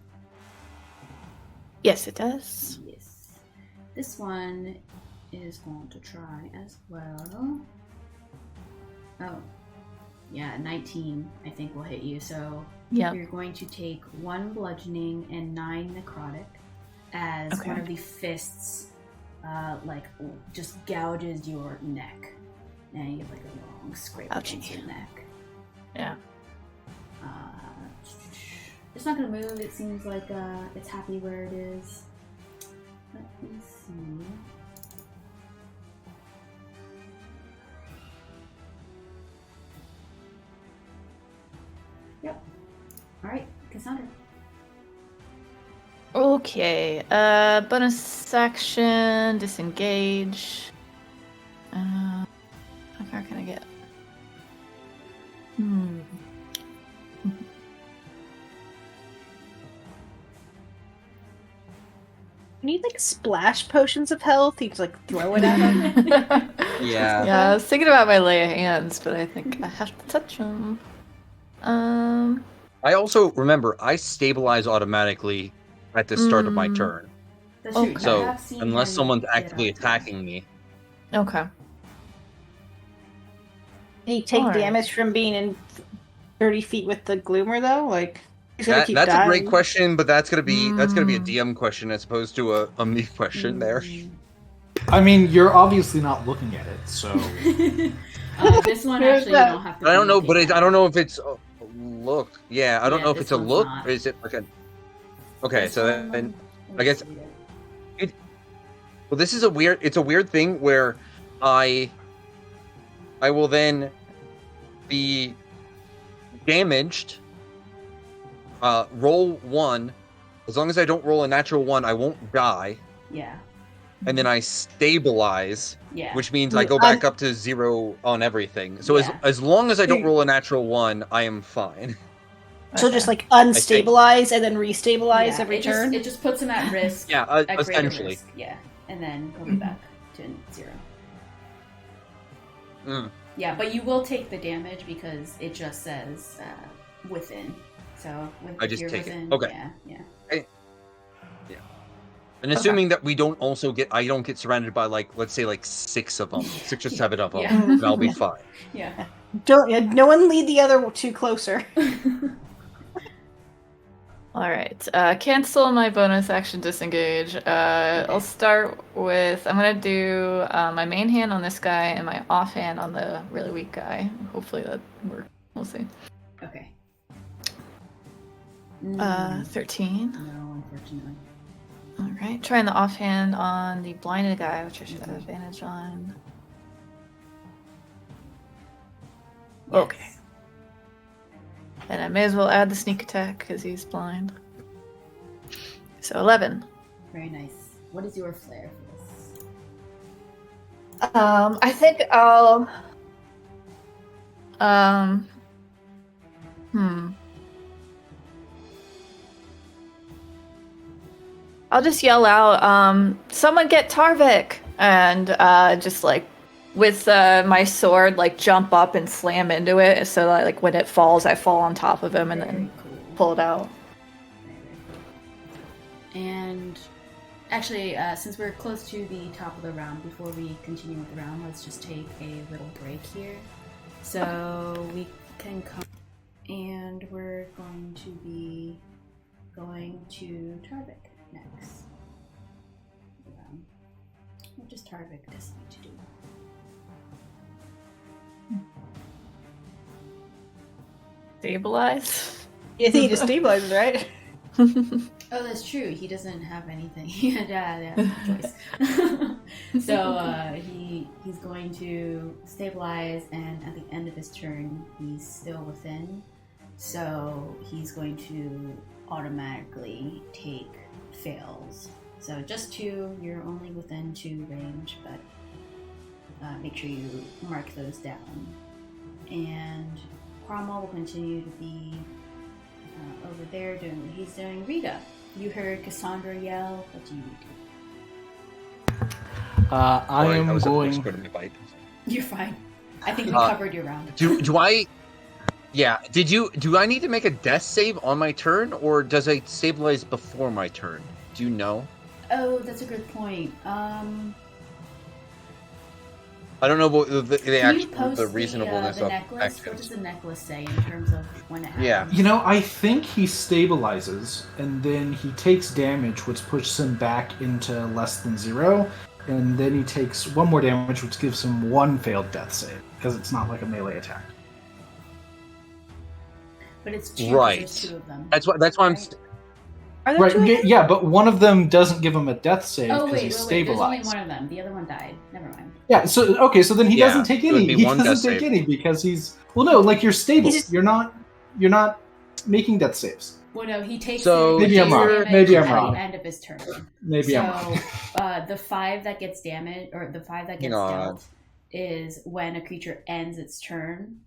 Yes, it does. Yes. This one is going to try as well. Oh. Yeah, 19 I think will hit you. So Yep. you're going to take 1 bludgeoning and 9 necrotic as Okay. one of the fists just gouges your neck. And you have like a long scrape Ouchie. against your neck. Yeah. It's not gonna move. It seems like it's happy where it is. Let me see. Yep. All right, Cassandra. Okay. Bonus action, disengage. How far can I get? You need like splash potions of health. You just like throw it at them. Yeah. Yeah, I was thinking about my lay of hands, but I think I have to touch them. I also remember I stabilize automatically at the start of my turn. That's true. Okay. You So have seen unless him someone's get actively up there. attacking me, Okay. Can you take Alright. damage from being in 30 feet with the gloomer though? Like he's gonna keep that's dying. a great question. But that's gonna be a Mm. DM question as opposed to a me question. There. I mean, you're obviously not looking at it, so This one actually you don't have to. I don't be know, looking but at I don't know if it's a look. Yeah, I don't Yeah, know if this it's a one's look not. or is it like a. Okay, This so one, then let I me guess see it. well, this is a weird. It's a weird thing where I will then be damaged. Roll 1. As long as I don't roll a natural 1, I won't die. Yeah. And then I stabilize, Yeah. which means I Wait, go back up to 0 on everything. So Yeah. as long as I don't Wait. roll a natural 1, I am fine. So just like unstabilize and then restabilize Yeah, every it turn. just puts him at risk. Yeah, at greater essentially. risk. Yeah, and then he'll be back to 0. Mm. Yeah, but you will take the damage because it just says within. So I if just you're take it. within, Okay. Yeah. And assuming that we don't also I don't get surrounded by like, let's say like 6 of them, 6 or 7 of them, Yeah. then I'll be fine. Yeah. No one lead the other two closer. All right. Cancel my bonus action disengage. I'll start with. I'm gonna do my main hand on this guy and my offhand on the really weak guy. Hopefully that works. We'll see. Okay. 13. No, unfortunately. All right. Trying the offhand on the blinded guy, which I should have advantage on. Okay. Yes. And I may as well add the sneak attack because he's blind. So 11. Very nice. What is your flair for this? I think I'll. I'll just yell out, someone get Tarvik! And just like with my sword, like jump up and slam into it so that like when it falls, I fall on top of him and then Cool. pull it out. And actually, since we're close to the top of the round, before we continue with the round, let's just take a little break here. So we can come, and we're going to be going to Tarvik next. What does Tarvik decide to do? Stabilize? You think he just stabilizes, right? Oh, that's true. He doesn't have anything. yeah, choice. So he's going to stabilize, and at the end of his turn, he's still within. So he's going to automatically take fails. So just 2. You're only within 2 range, but make sure you mark those down. And Cromwell will continue to be over there doing what he's doing. Rita, you heard Cassandra yell. What do you do? I Sorry, am was going. going to bite. You're fine. I think we covered your round. Do I Yeah. Do I need to make a death save on my turn, or does it stabilize before my turn? Do you know? Oh, that's a good point. I don't know what Can you post the the reasonableness the of necklace? What actions. does the necklace say in terms of when it happens? Yeah. You know, I think he stabilizes, and then he takes damage, which pushes him back into less than 0, and then he takes 1 more damage, which gives him 1 failed death save, because it's not like a melee attack. But it's 2 'cause Right. there's 2 of them. That's why I'm. Right? Are there Right, two of them? yeah, but one of them doesn't give him a death save Oh because wait, he's wait. There's only stabilized. one of them. The other one died. Never mind. Yeah, so okay, so then he Yeah, doesn't take it would any. be He one doesn't death take save. any because he's no, like you're stable. He's just- You're not making death saves. Well, no, he takes So Maybe I'm wrong. damage Maybe I'm at wrong. the end of his turn. Maybe I'm wrong. So the 5 that gets damaged, or the 5 that gets Hang on. dealt, is when a creature ends its turn.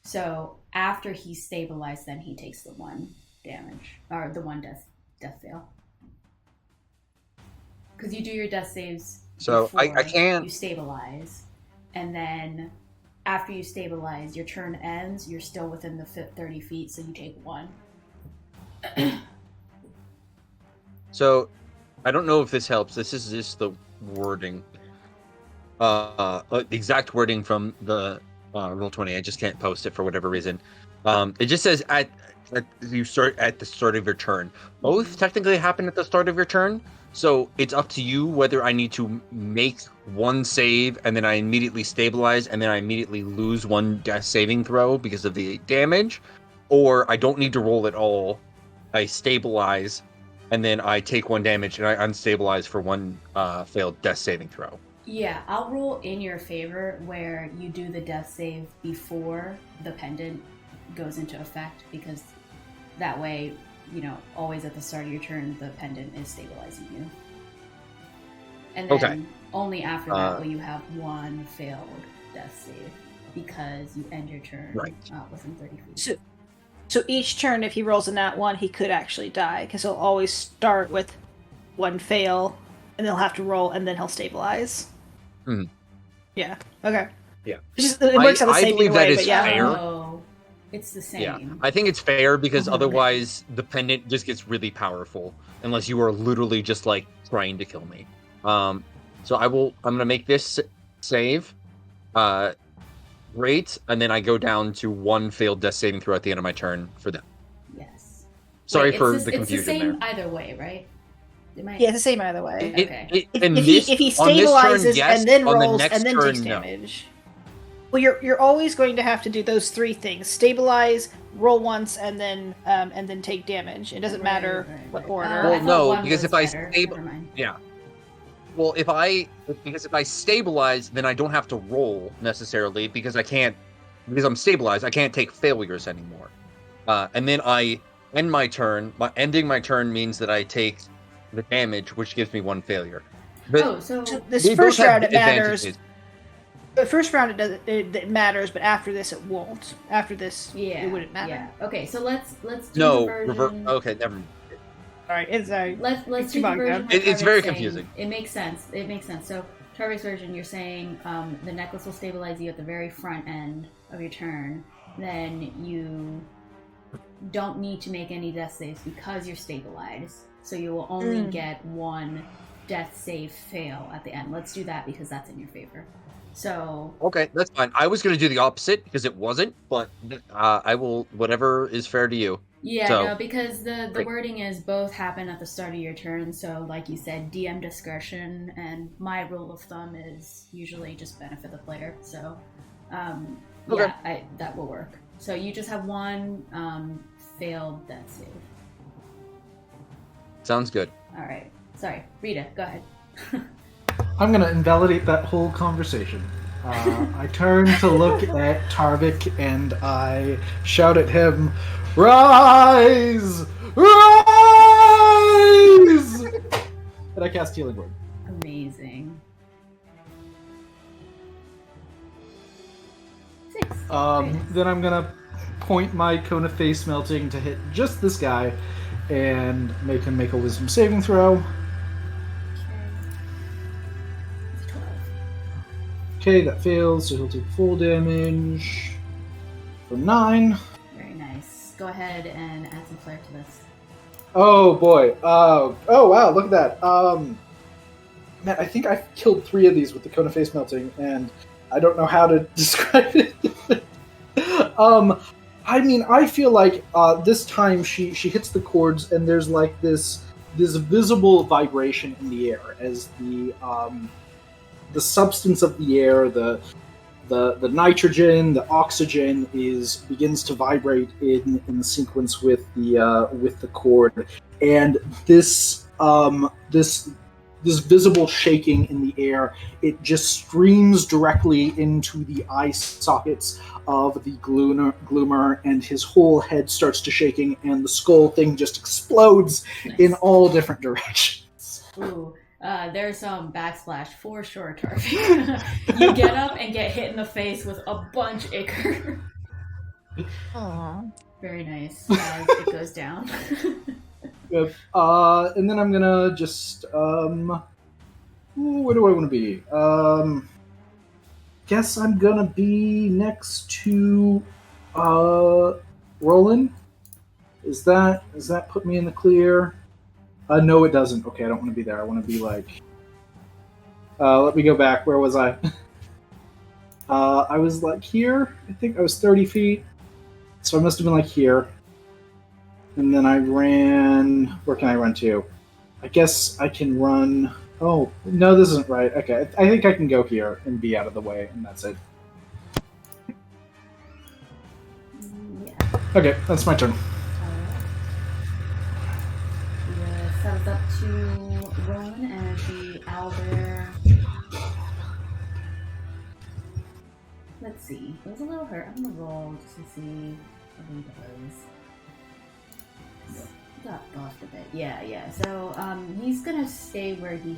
So after he's stabilized, then he takes the 1 damage, or the 1 death fail. Because you do your death saves So I before can't. you stabilize, and then after you stabilize, your turn ends. You're still within the 30 feet, so you take 1. So I don't know if this helps. This is just the wording. Exact wording from the Roll20. I just can't post it for whatever reason. It just says you start at the start of your turn. Both technically happen at the start of your turn, so it's up to you whether I need to make 1 save and then I immediately stabilize and then I immediately lose 1 death saving throw because of the damage, or I don't need to roll at all. I stabilize and then I take 1 damage and I unstabilize for 1 failed death saving throw. Yeah, I'll roll in your favor where you do the death save before the pendant goes into effect, because that way, always at the start of your turn, the pendant is stabilizing you. And then Okay. only after that will you have 1 failed death save, because you end your turn Right. within 30 feet. So each turn, if he rolls a nat 1, he could actually die, because he'll always start with 1 fail, and he'll have to roll, and then he'll stabilize. Mhm. Yeah. Okay. Yeah. It works out the I same believe either that way, is but yeah. fair. Oh, it's the same. Yeah, I think it's fair because Mhm. otherwise the pendant just gets really powerful unless you are literally just like trying to kill me. So I'm gonna make this save, great, and then I go down to 1 failed death saving throw at the end of my turn for them. Yes. Sorry Wait, for it's the confusion It's the same there. either way, right? Yeah, it's the same either way. Okay. If If he stabilizes yes, and then on the rolls next and then turn, takes no. damage. Well, you're always going to have to do those 3 things: stabilize, roll once, and then take damage. It doesn't matter what Right. order. I Well, thought no, 1 because was if I better. stable, Never mind. yeah. Well, if I stabilize, then I don't have to roll necessarily because I'm stabilized. I can't take failures anymore. And then I end my turn. Ending my turn means that I take the damage, which gives me 1 failure. But So So this they first both have round it matters. advantages. The first round it matters, but after this it won't. After this, yeah, it wouldn't matter. Yeah. Okay, so let's do No, the version. okay, never mind. All right, it's Let's too do the bogged version. down. where It's very Tarvik's saying- confusing. It makes sense. So Tarvik's version, you're saying the necklace will stabilize you at the very front end of your turn. Then you don't need to make any death saves because you're stabilized. So you will only get 1 death save fail at the end. Let's do that because that's in your favor. So Okay, that's fine. I was going to do the opposite because it wasn't, but I will, whatever is fair to you. yeah, So- no, because the Great. wording is both happen at the start of your turn. So like you said, DM discretion, and my rule of thumb is usually just benefit the player. So Okay. yeah, that will work. So you just have 1 failed death save. Sounds good. All right. Sorry, Rita, go ahead. I'm gonna invalidate that whole conversation. I turn to look at Tarvik and I shout at him, "Rise! Rise!" And I cast Healing Word. Amazing. 6. Great. Then I'm gonna point my cone of face melting to hit just this guy and make him make a wisdom saving throw. Okay. It's 12. Okay, that fails, so he'll take full damage for 9. just go ahead and add some flair to this. Oh boy. Oh wow, look at that. Man, I think I've killed 3 of these with the cone of face melting, and I don't know how to describe it. I mean, I feel like this time she hits the chords, and there's like this visible vibration in the air as the substance of the air, the nitrogen, the oxygen begins to vibrate in sequence with the chord, and this visible shaking in the air, it just streams directly into the eye sockets of the gloomer, and his whole head starts to shaking, and the skull thing just explodes in all different directions. Ooh. There's some backsplash for sure, Tarvik. You get up and get hit in the face with a bunch ichor. Aww. Very nice as it goes down. Yep. And then I'm gonna just where do I want to be? Guess I'm gonna be next to Roland. Is that put me in the clear? No, it doesn't. Okay, I don't want to be there. I want to be like. Let me go back. Where was I? I was like here. I think I was 30 feet. So I must have been like here. And then I ran. Where can I run to? I guess I can run. Oh, no, this isn't right. Okay, I think I can go here and be out of the way, and that's it. Yeah. Okay, that's my turn. Settles up to Rowan and the owlbear. Let's see. It was a little hurt. I'm gonna roll just to see what he does. Got buffed a bit. Yeah. So he's gonna stay where he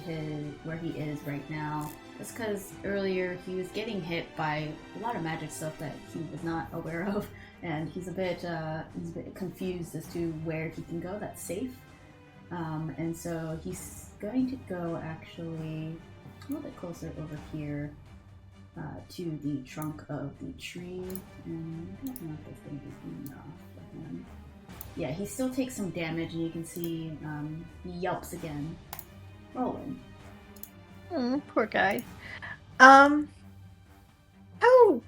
is right now. That's because earlier he was getting hit by a lot of magic stuff that he was not aware of, and he's a bit confused as to where he can go that's safe. And so he's going to go actually a little bit closer over here to the trunk of the tree. And I don't know if that's going to be enough for him. Yeah, he still takes some damage, and you can see he yelps again. Roland. Poor guy. How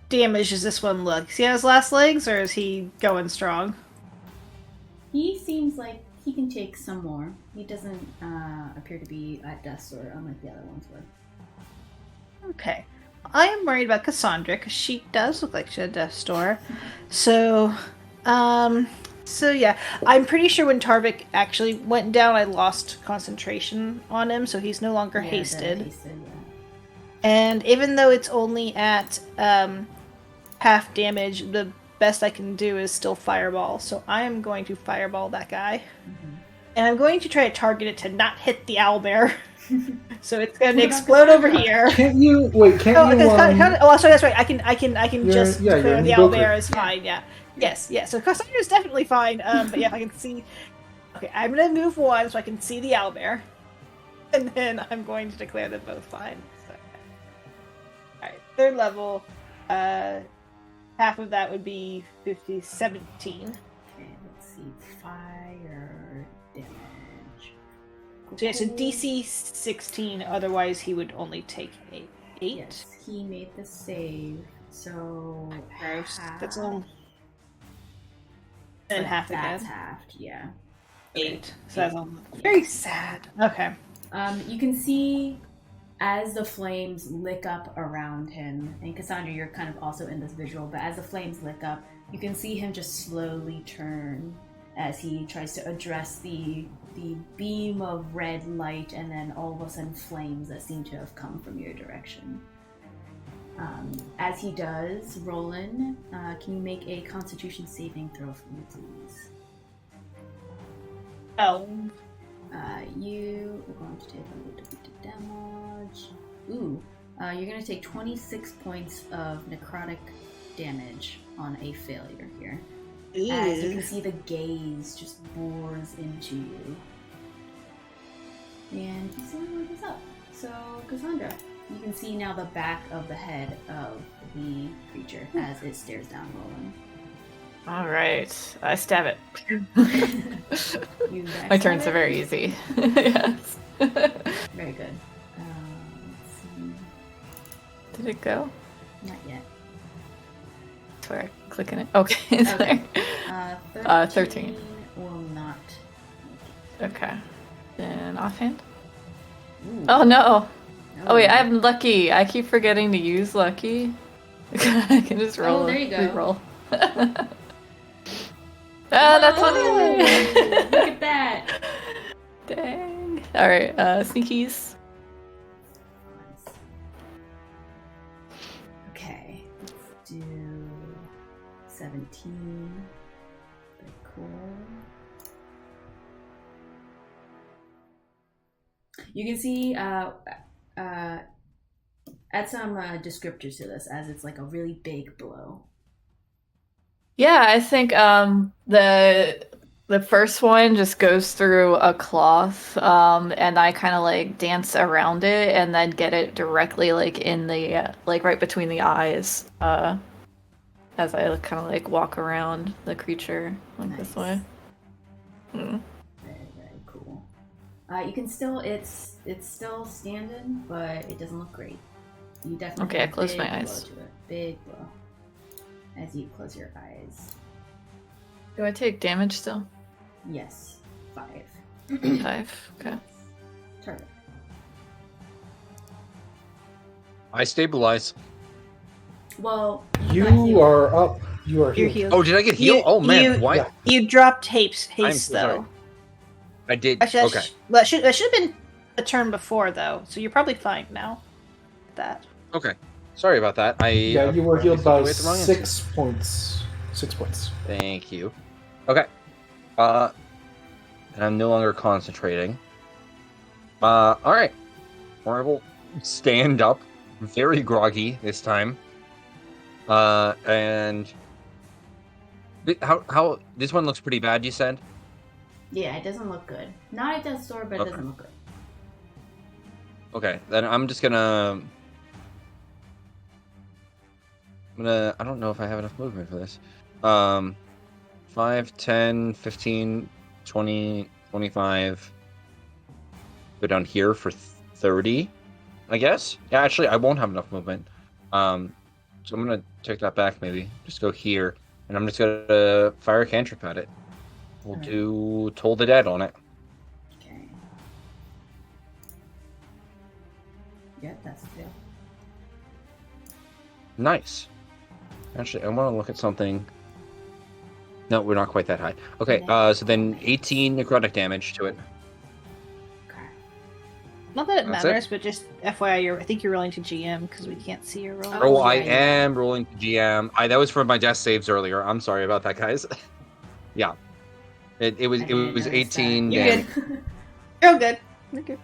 damaged does this one look? Is he on his last legs, or is he going strong? He seems like he can take some more. He doesn't appear to be at death's door, unlike the other ones were. Okay. I am worried about Cassandra, because she does look like she had death's door. So yeah, I'm pretty sure when Tarvik actually went down, I lost concentration on him, so he's no longer hasted. And even though it's only at half damage, the best I can do is still fireball. So I am going to fireball that guy. Mm-hmm. And I'm going to try to target it to not hit the owlbear. So it's going to explode over here. Can't you? Wait, can't you? Oh, sorry, that's right. I can just declare the owlbear is fine. Yeah. Yes. So Cassandra is definitely fine. But yeah, if I can see. Okay, I'm going to move one so I can see the owlbear, and then I'm going to declare them both fine. So, all right, third level. Half of that would be 17. Okay, let's see. Fire damage. So yeah, so DC 16, otherwise he would only take 8. Yes, he made the save, so gross. Half. That's a little... And half that's again. halved, yeah. 8. So that's very sad. Okay. You can see as the flames lick up around him, and Cassandra, you're kind of also in this visual, but as the flames lick up, you can see him just slowly turn as he tries to address the beam of red light, and then all of a sudden flames that seem to have come from your direction. As he does, Roland, can you make a Constitution saving throw for me, please? Oh. You are going to take a little bit of damage. Ooh, you're going to take 26 points of necrotic damage on a failure here. Ew. As you can see, the gaze just bores into you. And he's going to move this up. So, Cassandra, you can see now the back of the head of the creature as it stares down Roland. All right, I stab it. You My backstab turns it? are very easy. Yes. Very good. Let's see. Did it go? Not yet. Swear, clicking it. Okay. It's Okay. there. 13 13. will not. Okay. Then offhand. Ooh. Oh no. Oh wait, no. I'm lucky. I keep forgetting to use lucky. I can just roll. there you go. Re-roll. That's Whoa! funny. Look at that. Dang. All right. Sneakies. Okay, let's do 17. Very cool. You can see, add some descriptors to this, as it's like a really big blow. Yeah, I think the first one just goes through a cloth, and I kind of like dance around it and then get it directly like in the like right between the eyes, as I kind of like walk around the creature like this way. Mm. Very, very cool. You can still, it's still standing, but it doesn't look great. You definitely Okay, get I a close big my eyes. blow to it. Big blow. As you close your eyes. Do I take damage still? Yes. 5. 5. Okay. Target. I stabilize. Well, You are up. You are You're healed. healed. Oh, did I get healed? Oh man, you- what? Yeah. You dropped haste I'm so sorry. though. I did. Actually, Okay. that should have been a turn before though, so you're probably fine now. With that. Okay. Sorry about that. Yeah, you were apparently healed stepped by away at the wrong instant. 6 points. 6 points. Thank you. Okay. And I'm no longer concentrating. All right. I will stand up, very groggy this time. And how this one looks pretty bad, you said? yeah, it doesn't look good. Not at death's door, but it Okay. doesn't look good. Okay, then I'm just gonna. I don't know if I have enough movement for this. 5, 10, 15, 20, 25. Go down here for 30, I guess. Yeah, actually, I won't have enough movement. So I'm gonna take that back maybe. Just go here, and I'm just gonna fire a cantrip at it. We'll Alright. do Toll the Dead on it. Okay. Yep, that's a fail. Nice. Actually, I want to look at something. No, we're not quite that high. Okay, so then 18 necrotic damage to it. Okay. Not that it That's matters, but just FYI, I think you're rolling to GM because we can't see your roll. Oh, Oh, I yeah, yeah. am rolling to GM. That was for my death saves earlier. I'm sorry about that, guys. Yeah, it was I didn't notice 18 that. You're damage. good. You're all good. You're good.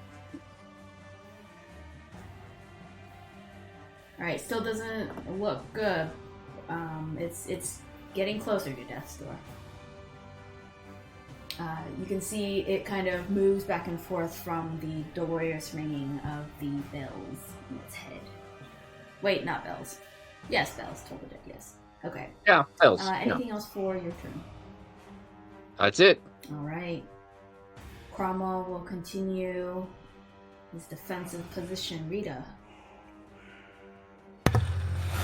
Alright, still doesn't look good. It's getting closer to death's door. You can see it kind of moves back and forth from the dolorous ringing of the bells in its head. Wait, not bells. Yes, bells. Told it. Yes. Okay. Yeah, fails. Anything else for your turn? That's it. All right. Cromwell will continue his defensive position. Rita.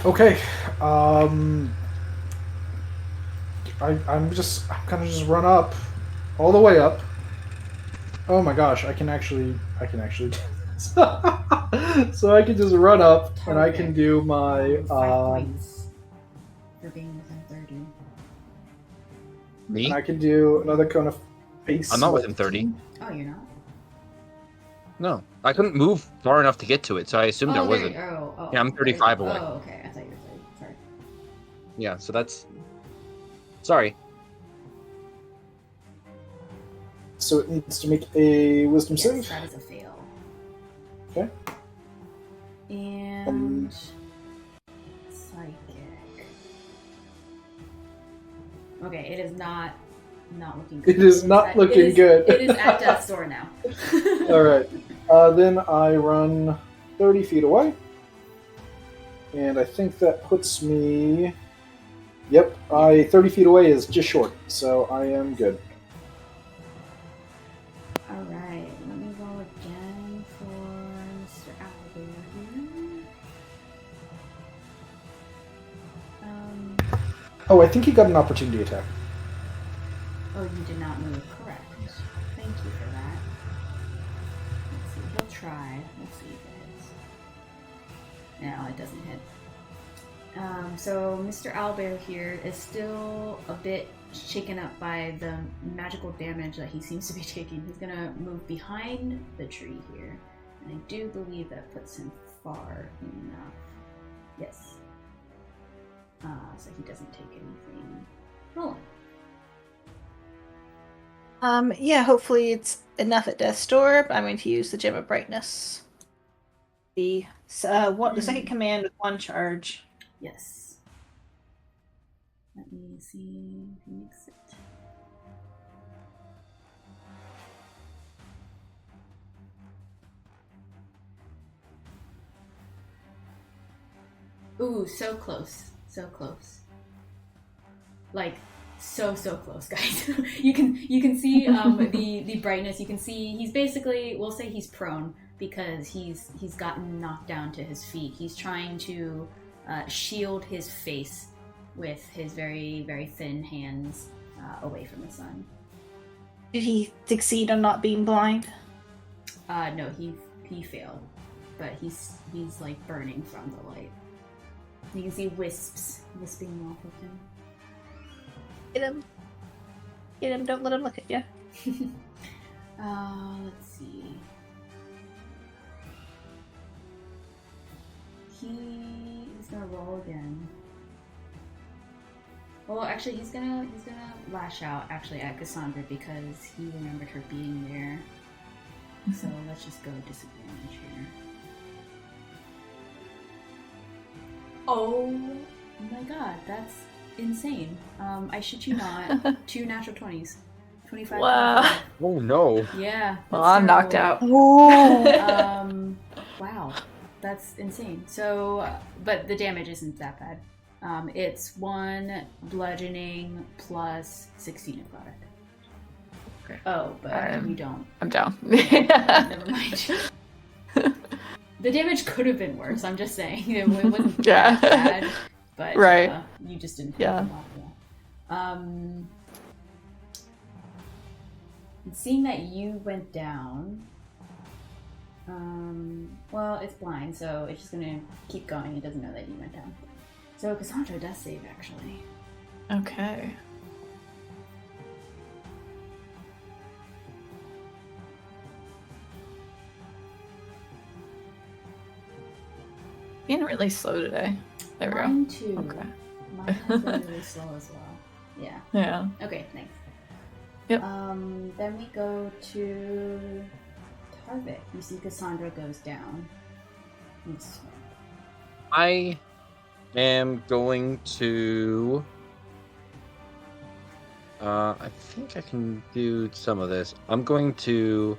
Okay. I'm kind of just run up, all the way up. Oh my gosh, I can actually do this. So I can just run up and I can do my 5 points for being within 30. Me? and I can do another cone of face. I'm not within 30. Oh, you're not? No, I couldn't move far enough to get to it, so I assumed I there wasn't. you- oh, Yeah, I'm 35 away. Oh, okay. I thought you were 30. Sorry. Yeah, so that's. Sorry. So it needs to make a wisdom Yes, save. that is a fail. Okay. And psychic. Okay, it is not looking good. It is not looking good. It is at death's door now. All right. Then I run 30 feet away, and I think that puts me Yep, 30 feet away is just short, so I am good. Alright, let me roll again for Mr. Owlbear here. Oh, I think he got an opportunity attack. Oh, you did not move. Correct. Thank you for that. Let's see. He'll try. We'll see, guys. No, it doesn't hit. So Mr. Owlbear here is still a bit shaken up by the magical damage that he seems to be taking. He's gonna move behind the tree here. And I do believe that puts him far enough. Yes. So he doesn't take anything. Roll. Yeah, hopefully it's enough at Death's Door. I'm going to use the Gem of Brightness. The second command with 1 charge. Yes. Let me see if he makes it. Ooh, so close. So close. Like so close, guys. you can see the brightness. You can see he's basically, we'll say he's prone because he's gotten knocked down to his feet. He's trying to shield his face with his very, very thin hands away from the sun. Did he succeed on not being blind? No, he failed, but he's like burning from the light. You can see wisps wisping off of him. Get him. Get him, don't let him look at you. Let's see. He's gonna roll again. Well, actually, he's gonna lash out actually at Cassandra because he remembered her being there. So let's just go disadvantage here. Oh my god, that's insane. I shit you not. 2 natural 20s. 25. Wow. Oh no. Yeah. Well, I'm knocked out. Wow. That's insane. So, but the damage isn't that bad. It's 1 bludgeoning plus 16 necrotic. Okay. Oh, but you don't. I'm down. Never mind. The damage could have been worse. I'm just saying it wasn't Yeah. that bad, but Right. You just didn't. Yeah. Seeing that you went down. Well, it's blind, so it's just gonna keep going. It doesn't know that you went down. So Cassandra does save, actually. Okay. Being really slow today. There we Mine go. too. Okay. Mine has been really slow as well. Yeah. Yeah. Okay, thanks. Yep. Then we go to Tarvik. You see Cassandra goes down. I am going to. I think I can do some of this. I'm going to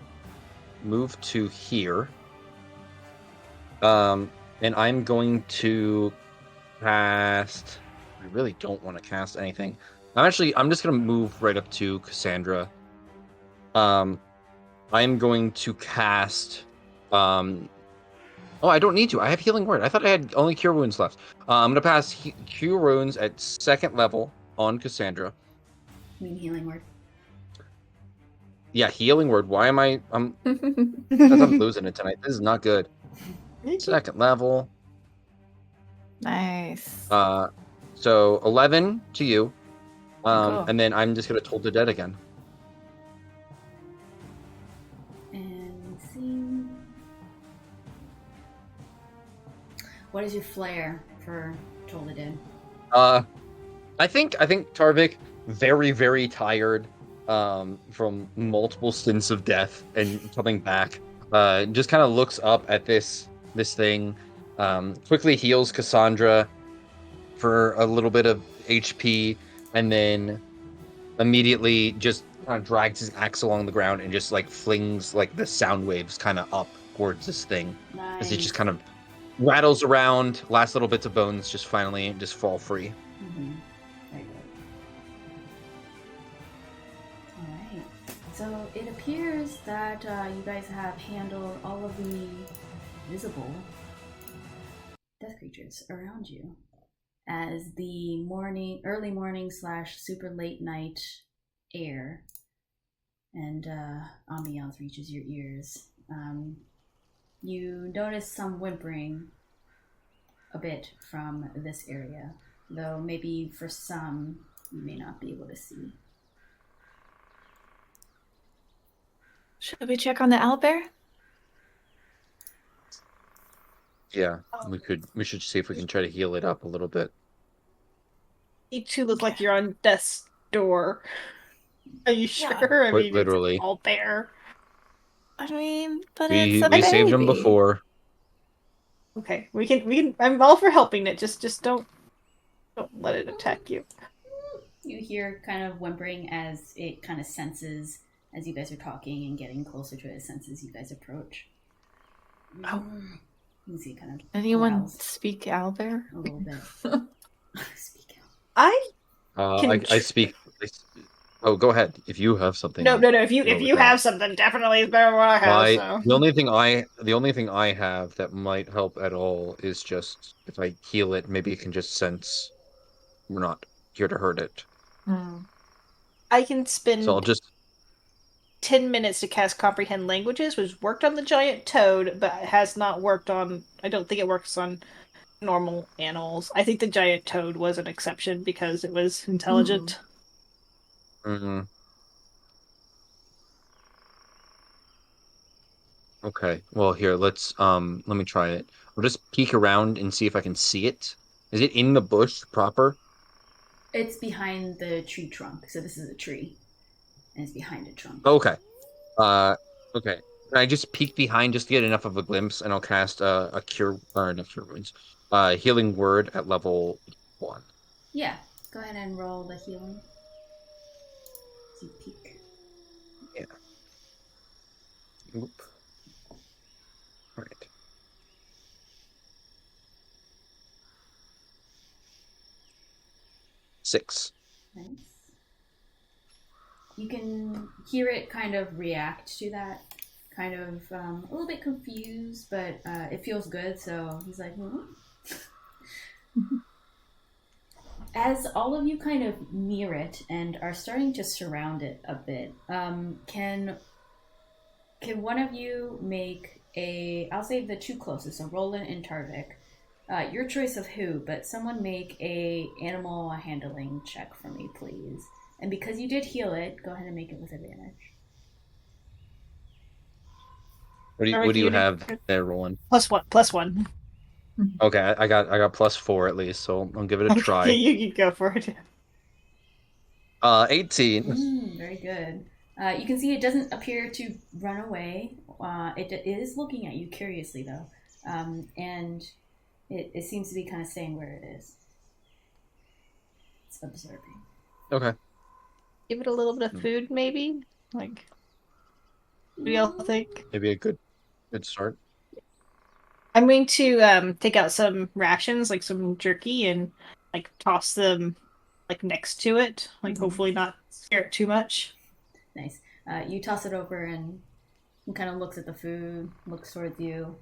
move to here. And I'm going to cast. I really don't want to cast anything. I'm just going to move right up to Cassandra. I'm going to cast. Oh, I don't need to. I have Healing Word. I thought I had only Cure Wounds left. I'm going to pass Cure Wounds at 2nd level on Cassandra. You mean Healing Word? Yeah, Healing Word. Why am I... because I'm losing it tonight. This is not good. 2nd level. Nice. So 11 to you. Cool. And then I'm just going to Toll the Dead again. And see. What is your flair for Toll the Dead? I think Tarvik, very, very tired from multiple stints of death and coming back, just kind of looks up at this thing, quickly heals Cassandra for a little bit of HP, and then immediately just kind of drags his axe along the ground and just like flings like the sound waves kind of up towards this thing. Nice. As he just kind of rattles around, last little bits of bones just finally just fall free. Mm-hmm. So it appears that you guys have handled all of the visible death creatures around you. As the early morning / super late night air and ambiance reaches your ears, you notice some whimpering a bit from this area, though maybe for some you may not be able to see. Should we check on the owlbear? Yeah, we should see if we can try to heal it up a little bit. You two look like you're on death's door. Are you sure? I Quite mean, literally. it's all there. I mean, but it's a We saved him baby. before. Okay, we can. I'm all for helping it. Just don't let it attack you. You hear kind of whimpering as it kind of senses, as you guys are talking and getting closer to it, it senses you guys approach. Oh. You see it kind of Anyone growls speak owlbear? a little bit. Speak out. I speak. Oh, go ahead. If you have something. No. If you have something, definitely is better than what I have. So. The only thing I have that might help at all is just if I heal it, maybe it can just sense we're not here to hurt it. I can spend So I'll just 10 minutes to cast Comprehend Languages, which worked on the giant toad, but has not worked on. I don't think it works on normal animals. I think the giant toad was an exception because it was intelligent. Okay. Well, here, let me try it. I'll just peek around and see if I can see it. Is it in the bush proper? It's behind the tree trunk. So this is a tree, and it's behind a trunk. Okay. Okay. Can I just peek behind just to get enough of a glimpse, and I'll cast a cure or enough cure wounds, healing word at level 1. Yeah. Go ahead and roll the healing. So you peek. Yeah. Oop. All right. Six. Nice. You can hear it kind of react to that, kind of a little bit confused, but it feels good. So he's like, As all of you kind of near it and are starting to surround it a bit, can one of you make I'll say the two closest, so Roland and Tarvik, your choice of who, but someone make a animal handling check for me, please. And because you did heal it, go ahead and make it with advantage. What do you have there, Roland? +1. Okay, I got +4 at least, so I'll give it a try. You go for it. 18. Very good. You can see it doesn't appear to run away. It is looking at you curiously, though. And it seems to be kind of staying where it is. It's observing. Okay. Give it a little bit of food, maybe? Like, what do y'all think? Maybe a good start. I'm going to take out some rations, like some jerky, and like toss them like next to it. Like hopefully not scare it too much. Nice. You toss it over and kind of looks at the food, looks towards you,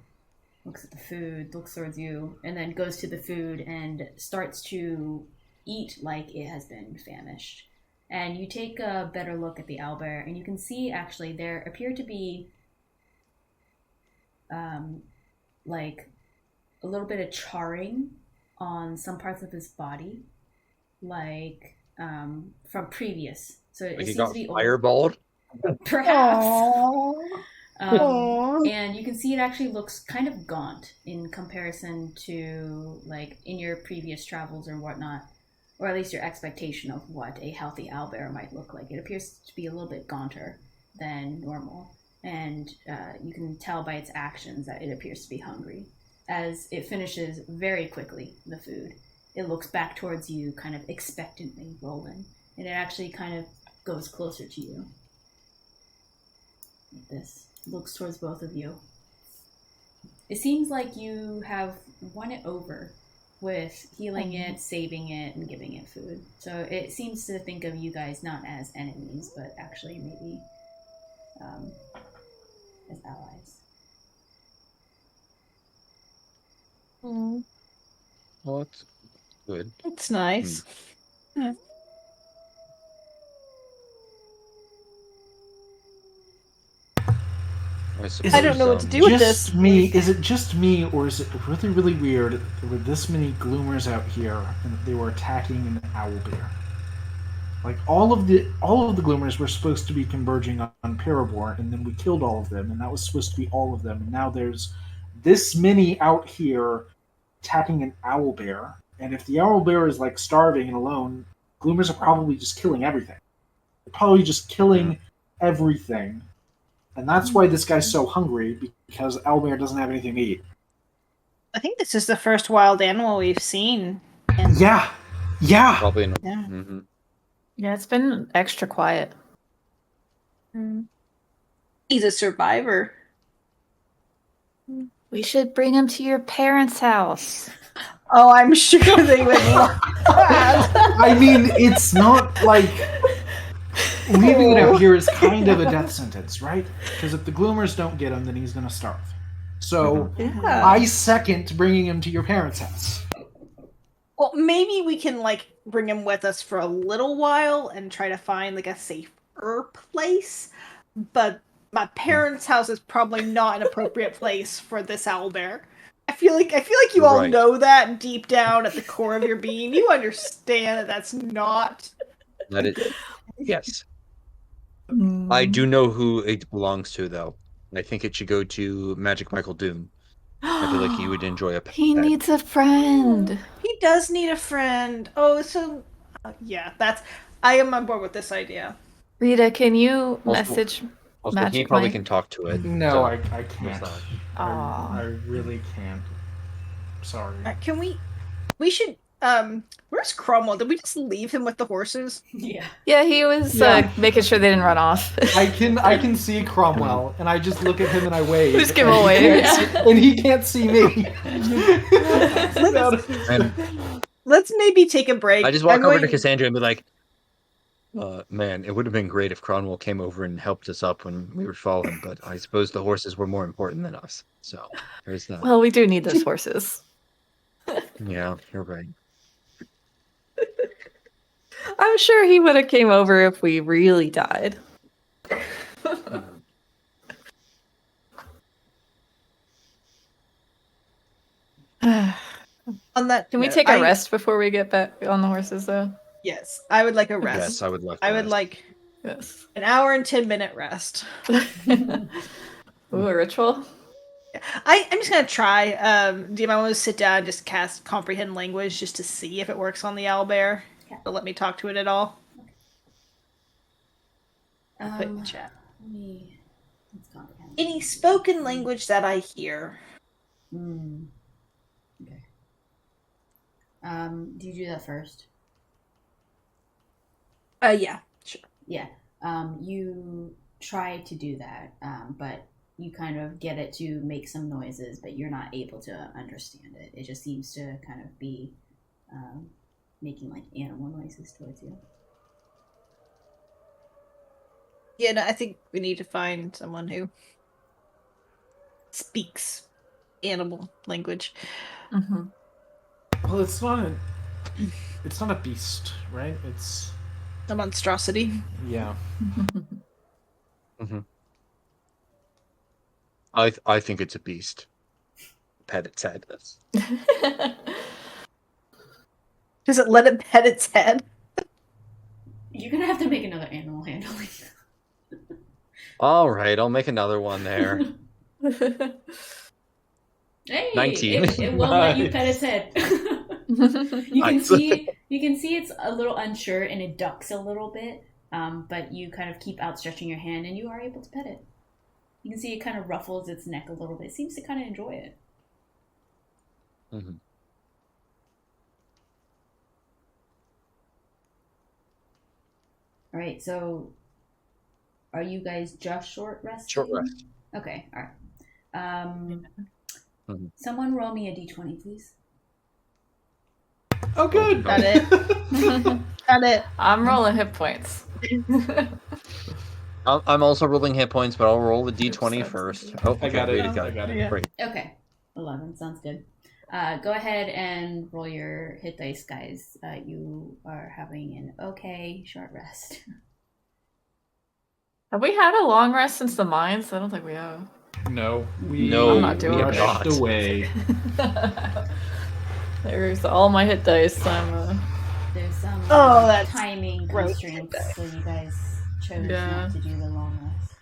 looks at the food, looks towards you, and then goes to the food and starts to eat like it has been famished. And you take a better look at the owlbear, and you can see actually there appear to be like a little bit of charring on some parts of his body, like from previous. So it seems to be fireballed. Perhaps. And you can see it actually looks kind of gaunt in comparison to like in your previous travels or whatnot, or at least your expectation of what a healthy owlbear might look like. It appears to be a little bit gaunter than normal, and you can tell by its actions that it appears to be hungry. As it finishes very quickly the food, it looks back towards you kind of expectantly, Roland, and it actually kind of goes closer to you. Like this. Looks towards both of you. It seems like you have won it over with healing it, saving it, and giving it food. So it seems to think of you guys not as enemies, but actually maybe as allies. Well, that's good. It's nice. Yeah. I don't know what to do with this. Just me? Is it just me, or is it really, really weird? There were this many gloomers out here, and they were attacking an owlbear. Like all of the gloomers were supposed to be converging on Parabor, and then we killed all of them, and that was supposed to be all of them. And now there's this many out here attacking an owlbear. And if the owlbear is like starving and alone, gloomers are probably just killing everything. They're probably just killing everything. And that's why this guy's so hungry, because owlbear doesn't have anything to eat. I think this is the first wild animal we've seen. And Yeah. Probably not. Yeah. Mm-hmm. Yeah, it's been extra quiet. He's a survivor. We should bring him to your parents' house. Oh, I'm sure they would love that. I mean, it's not like leaving it out here is kind of a death sentence, right? Because if the gloomers don't get him, then he's going to starve. So Yeah. I second bringing him to your parents' house. Well, maybe we can like bring him with us for a little while and try to find like a safer place. But my parents' house is probably not an appropriate place for this owlbear. I feel like you all Right. know that deep down at the core of your being. You understand that that's not. That is, yes. I do know who it belongs to, though. I think it should go to Magic Michael Doom. I feel like he would enjoy a pet. He needs a friend. He does need a friend. Oh, so yeah, I am on board with this idea. Rita, can you message Also, he Magic probably Mike? can talk to it. No, so- I can't. Aw. I really can't. Sorry. Can we should where's Cromwell? Did we just leave him with the horses? Yeah. Yeah, he was Yeah. making sure they didn't run off. I can see Cromwell, and I just look at him and I wave. Just give him and a he wave, can't see- and he can't see me. And Let's maybe take a break. I just walk I'm over to going- Cassandra and be like, man, it would have been great if Cronwell came over and helped us up when we were falling, but I suppose the horses were more important than us. So there's that. Well, we do need those horses. Yeah, you're right. I'm sure he would have came over if we really died. on that. Can we note, take a rest before we get back on the horses, though? Yes, I would like a rest. Yes, I would like. I would like Yes. an hour and 10-minute rest. Ooh, a ritual? I'm just gonna try. Do you mind to sit down and just cast comprehend language just to see if it works on the owlbear? Yeah. But let me talk to it at all. Put in Let's chat. comprehend. Any spoken language that I hear. Okay. Do you do that first? Yeah, sure. Yeah. You try to do that, but you kind of get it to make some noises, but you're not able to understand it. It just seems to kind of be making like animal noises towards you. Yeah, no, I think we need to find someone who speaks animal language. Mm-hmm. Well, it's not a beast, right? It's A monstrosity. yeah. I think it's a beast. Pet its head. Does it let it pet its head? You're gonna have to make another animal handling. All right, I'll make another one there. Hey, 19. It won't let you pet its head. You can Nice. see it's a little unsure and it ducks a little bit, but you kind of keep outstretching your hand and you are able to pet it. You can see it kind of ruffles its neck a little bit. It seems to kind of enjoy it. Mhm. All right, so are you guys just short resting? Short rest. Okay, all right. Mhm. Someone roll me a d20, please. Oh, good. Got it. Got it. I'm rolling hit points. I'm also rolling hit points, but I'll roll the Oops, d20 that's first. easy. Oh, okay, I got it. Rita I got it. Yeah. Great. Okay. 11 sounds good. Go ahead and roll your hit dice, guys. You are having an okay short rest. Have we had a long rest since the mines? I don't think we have. No, we No, I'm not doing we it. have rushed not. away. There's all my hit dice. There's some Oh, that's timing gross. constraints, so you guys chose Yeah. not to do the long rest.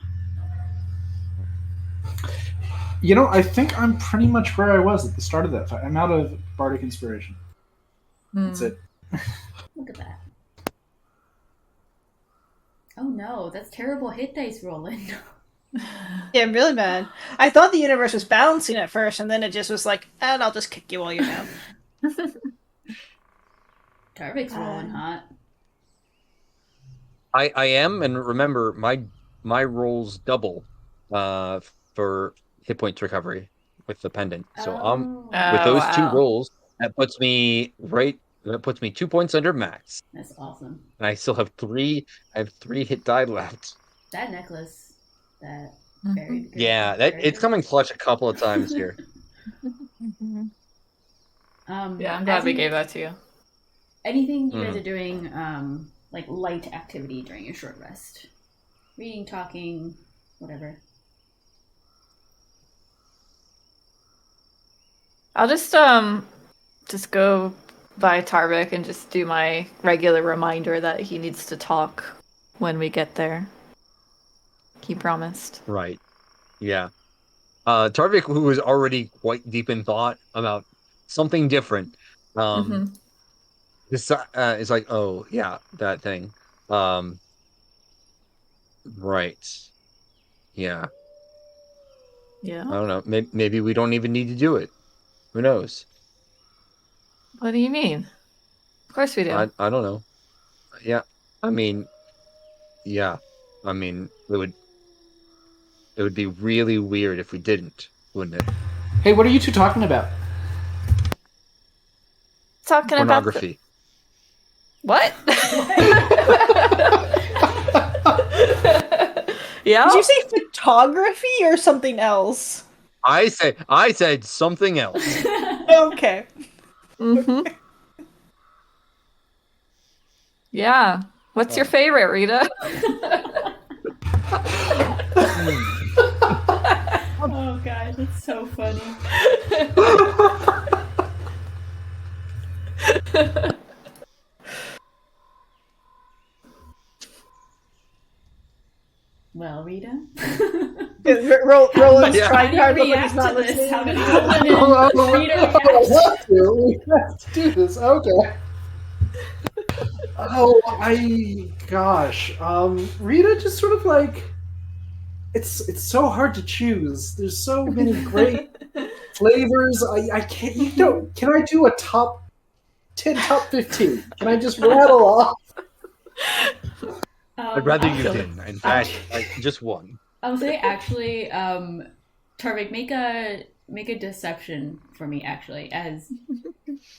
You know, I think I'm pretty much where I was at the start of that fight. I'm out of Bardic Inspiration. That's it. Look at that. Oh no, that's terrible hit dice rolling. Yeah, really bad. I thought the universe was balancing at first, and then it just was like, and I'll just kick you while you're down. Tarvik's rolling hot. I am, and remember my rolls double for hit points recovery with the pendant. So with those two wow. rolls, that puts me 2 points under max. That's awesome. And I still have three hit die left. That necklace, that Mhm. very good. Yeah, it's coming clutch a couple of times here. Yeah, I'm glad we gave that to you. Anything you guys are doing, like light activity during your short rest? Reading, talking, whatever. I'll just go by Tarvik and just do my regular reminder that he needs to talk when we get there. He promised. Right. Yeah. Tarvik, who was already quite deep in thought about something different, is like, oh yeah, that thing. Right. Yeah. Yeah. I don't know. Maybe we don't even need to do it. Who knows? What do you mean? Of course we do. I don't know. Yeah. I mean, yeah. I mean, it would be really weird if we didn't, wouldn't it? Hey, what are you two talking about? Talking Pornography. What? Yeah. Did you say photography or something else? I said something else. Okay. Yeah. What's your favorite, Rita? Oh god, that's so funny. Well, Rita? Roland's Yeah. trying hard, but react he's not to this? listening. How did Rita react? Let's do this. Okay. Oh, gosh. Rita just sort of like, it's so hard to choose. There's so many great flavors. I can't. You don't. Can I do a top 10, top 15? Can I just rattle off? I'd rather you Actually- didn't. In fact, just one. I would say actually, Tarvik, make a deception for me actually, as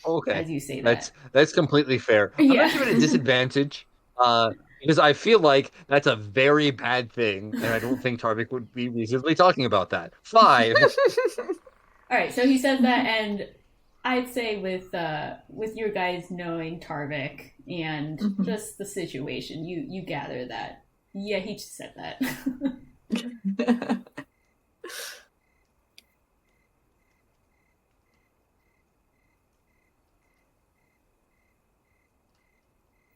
Okay. you say that. That's completely fair. I'm Yeah. not giving a disadvantage, because I feel like that's a very bad thing, and I don't think Tarvik would be reasonably talking about that. 5. All right, so he says that, and I'd say with your guys knowing Tarvik and just the situation, you gather that yeah, he just said that.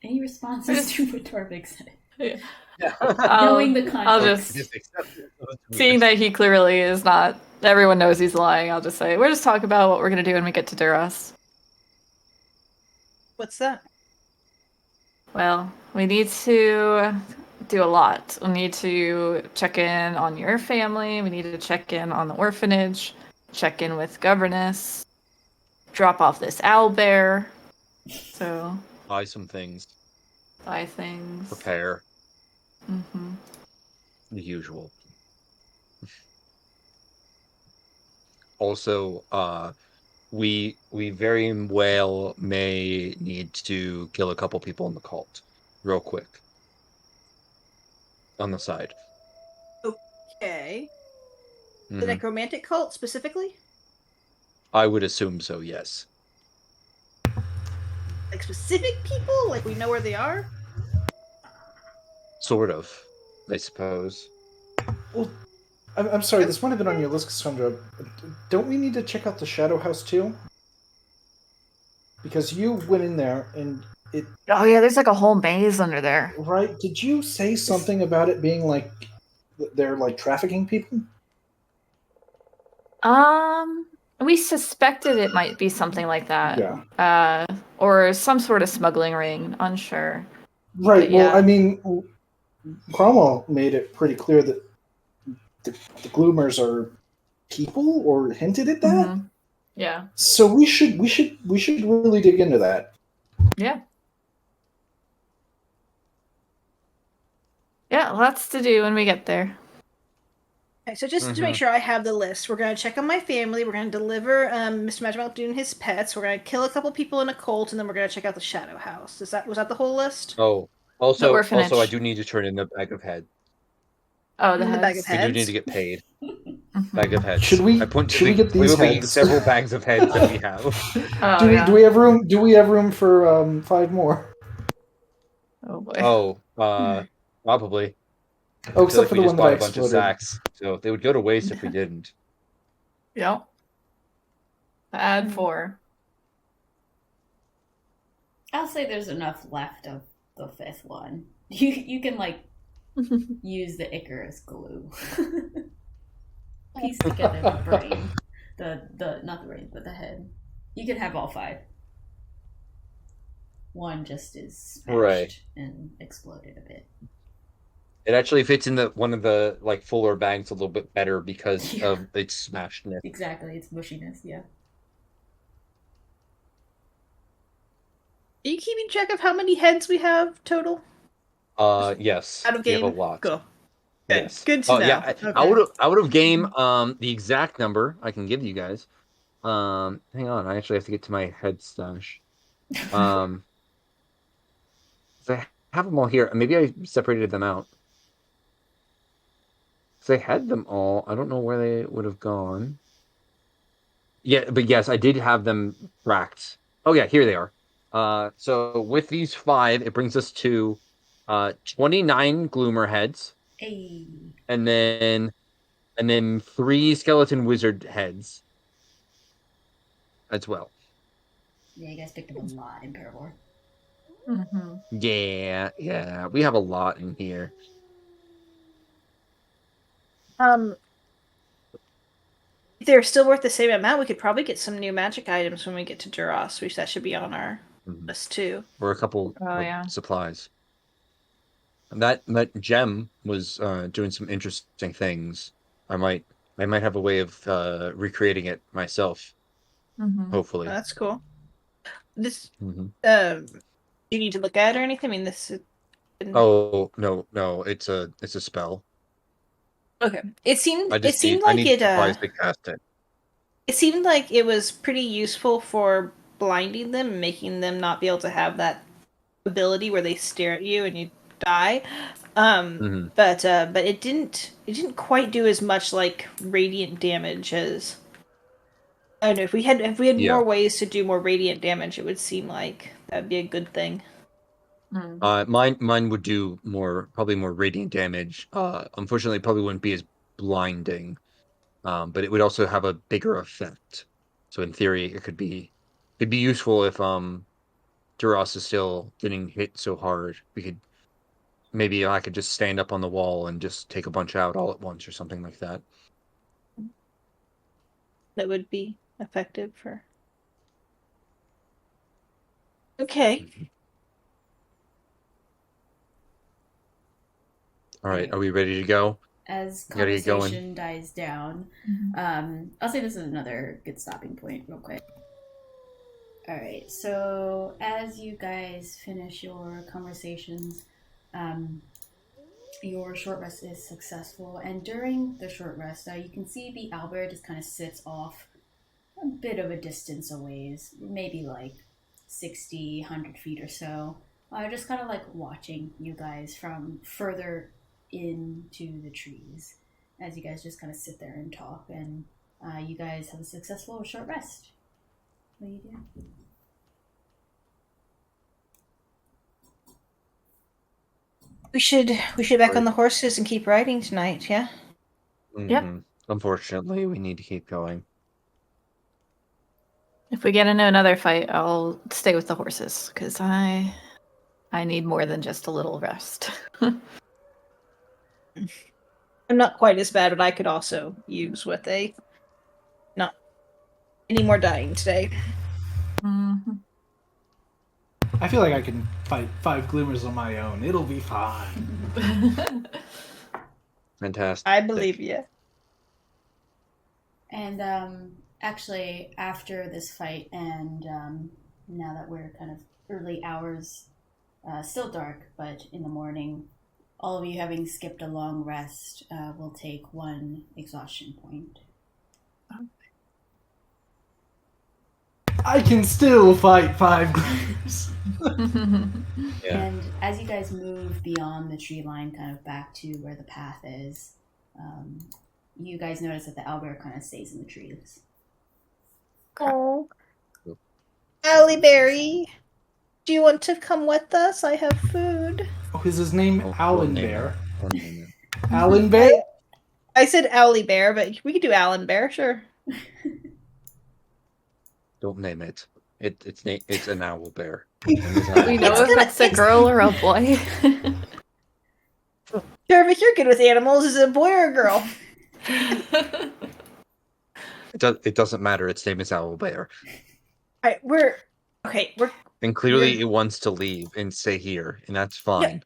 Any responses to what Tarvik said? Knowing the context. I'll just seeing that he clearly is not. Everyone knows he's lying. I'll just say we're just talking about what we're gonna do when we get to Duras. What's that? Well, we need to do a lot. We need to check in on your family. We need to check in on the orphanage. Check in with governess. Drop off this owlbear. So buy some things. buy things. Prepare. The usual. Also, we very well may need to kill a couple people in the cult, real quick. on the side. Okay. The Mhm. necromantic cult specifically? I would assume so. Yes. Like specific people? Like we know where they are? Sort of. I suppose. Well, I'm sorry, this might have been on your list, Cassandra. Don't we need to check out the Shadow House too? Because you went in there and it. Oh yeah, there's like a whole maze under there. Right? Did you say something about it being like they're like trafficking people? We suspected it might be something like that. Yeah. Or some sort of smuggling ring. Unsure. Right. But Well, yeah. I mean, Cromwell made it pretty clear that the Gloomers are people, or hinted at that. Mhm. Yeah. So we should really dig into that. Yeah. Yeah, lots to do when we get there. Okay, so just to Mhm. make sure I have the list, we're going to check on my family. We're going to deliver Mr. Magic and his pets. We're going to kill a couple people in a cult, and then we're going to check out the Shadow House. Was that the whole list? Oh, The also, orphanage. I do need to turn in the bag of head. Oh, the And the bag of heads. We do need heads. to get paid. Mhm. Bag of heads. Should we I point to should we the get these literally heads? several bags of heads that we have. Oh, do we yeah. do we have room? Do we have room for 5 more? Oh boy. Oh, probably. Oh, I feel except like for we the just one that I bought a bunch of exploded. sacks, so they would go to waste if we didn't. Yep. Add 4. I'll say there's enough left of the 5th one. You can like use the Icarus glue. Piece together the brain. The not the brain, but the head. You can have all 5. One just is smashed Right. and exploded a bit. It actually fits in one of the like fuller bags a little bit better because Yeah. of its smashedness. Exactly, it's mushiness, yeah. Are you keeping track of how many heads we have total? Yes, Out of we have a game? lot. Cool. Good. Yes. Good to Oh know. yeah, Okay. out of game. The exact number I can give you guys. Hang on, I actually have to get to my head stash. So I have them all here. Maybe I separated them out. So I had them all. I don't know where they would have gone. Yeah, but yes, I did have them tracked. Oh yeah, here they are. So with these 5, it brings us to 29 Gloomer heads, Hey. and then 3 skeleton wizard heads as well. Yeah, you guys picked up a lot in Paravor. Mhm. Yeah, we have a lot in here. If they're still worth the same amount, we could probably get some new magic items when we get to Duras, which that should be on our Mhm. list too. Or a couple Oh, of yeah. supplies. And that gem was doing some interesting things. I might have a way of recreating it myself, Mhm. hopefully. That's cool. This Mhm. do you need to look at it or anything? I mean, this is Oh no, it's a spell. okay. It seemed I like need supplies to cast it. it seemed like it was pretty useful for blinding them and making them not be able to have that ability where they stare at you and you die. Mhm. But it didn't quite do as much like radiant damage as I don't know, if we had Yeah. more ways to do more radiant damage, it would seem like that'd be a good thing. Mm. Mine would do probably more radiant damage. Unfortunately, it probably wouldn't be as blinding. But it would also have a bigger effect. So in theory, it'd be useful if Duras is still getting hit so hard. Maybe I could just stand up on the wall and just take a bunch out all at once or something like that. That would be effective for. Okay. All right, are we ready to go? As We gotta get going. conversation dies down, Mhm. I'll say this is another good stopping point, real quick. Alright, so as you guys finish your conversations, your short rest is successful, and during the short rest, you can see the owlbear just kind of sits off a bit of a distance away, maybe like 60, 100 feet or so, just kind of like watching you guys from further into the trees as you guys just kind of sit there and talk, and you guys have a successful short rest. What do you do? We should back on the horses and keep riding tonight, yeah? Mm-hmm. Unfortunately, we need to keep going. If we get into another fight, I'll stay with the horses because I need more than just a little rest. I'm not quite as bad, but I could also use with not any more dying today. Mm-hmm. I feel like I can fight 5 gloomers on my own. It'll be fine. Fantastic. I believe you. And actually, after this fight, and now that we're kind of early hours, still dark, but in the morning, all of you having skipped a long rest will take 1 exhaustion point. I can still fight 5 gloomers. Yeah. And as you guys move beyond the tree line, kind of back to where the path is, you guys notice that the owlbear kind of stays in the trees. Oh. Owlbear, do you want to come with us? I have food. Oh, is his name We'll name Owlbear? it. We'll name it. Owlbear? I said Owlbear, but we could do Owlbear, sure. Don't name it. It's an owl bear. We know if it's a girl or a boy. Jarvik, you're good with animals. Is it a boy or a girl? It doesn't matter. Its name is Owlbear. Alright, we're And clearly it wants to leave and stay here, and that's fine.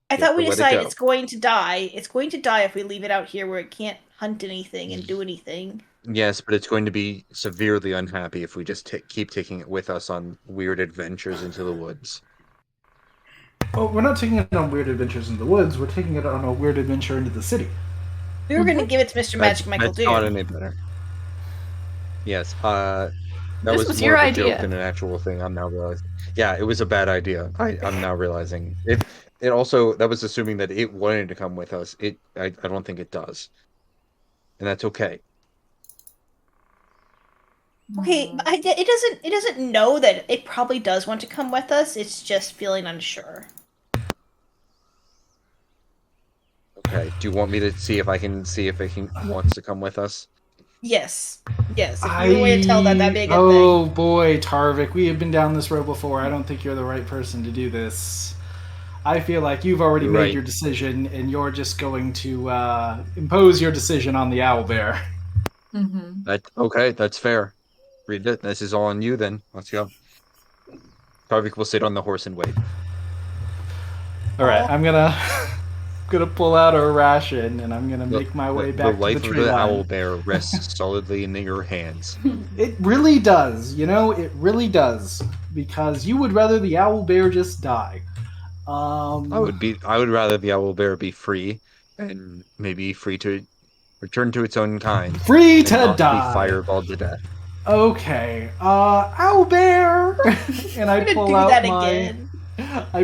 I thought we let it decided go. it's going to die. It's going to die if we leave it out here where it can't hunt anything and do anything. Yes, but it's going to be severely unhappy if we just keep taking it with us on weird adventures into the woods. Well, we're not taking it on weird adventures in the woods. We're taking it on a weird adventure into the city. We were going to give it to Mr. Magic Michael That's not too. any better. Yes, that This was your more of a idea. joke than an actual thing. I'm now realizing. Yeah, it was a bad idea. I'm now realizing it. It also, that was assuming that it wanted to come with us. I don't think it does, and that's okay. Okay, but it doesn't know that it probably does want to come with us. It's just feeling unsure. Okay. Do you want me to see if it wants to come with us? Yes. If you were to tell that, that'd be a good thing. Oh boy, Tarvik, we have been down this road before. I don't think you're the right person to do this. I feel like you've already made your decision, and you're just going to impose your decision on the owlbear. Mm-hmm. Okay, that's fair. Read it. This is all on you then. Let's go. Tarvik will sit on the horse and wait. All right, I'm gonna pull out a ration, and I'm gonna make my way back to the life tree of the line. owlbear rests solidly in your hands. It really does, it really does, because you would rather the owlbear just die. I would rather the owlbear be free and maybe free to return to its own kind. Free and to not die. Be fireballed to death. Okay, Owlbear, and I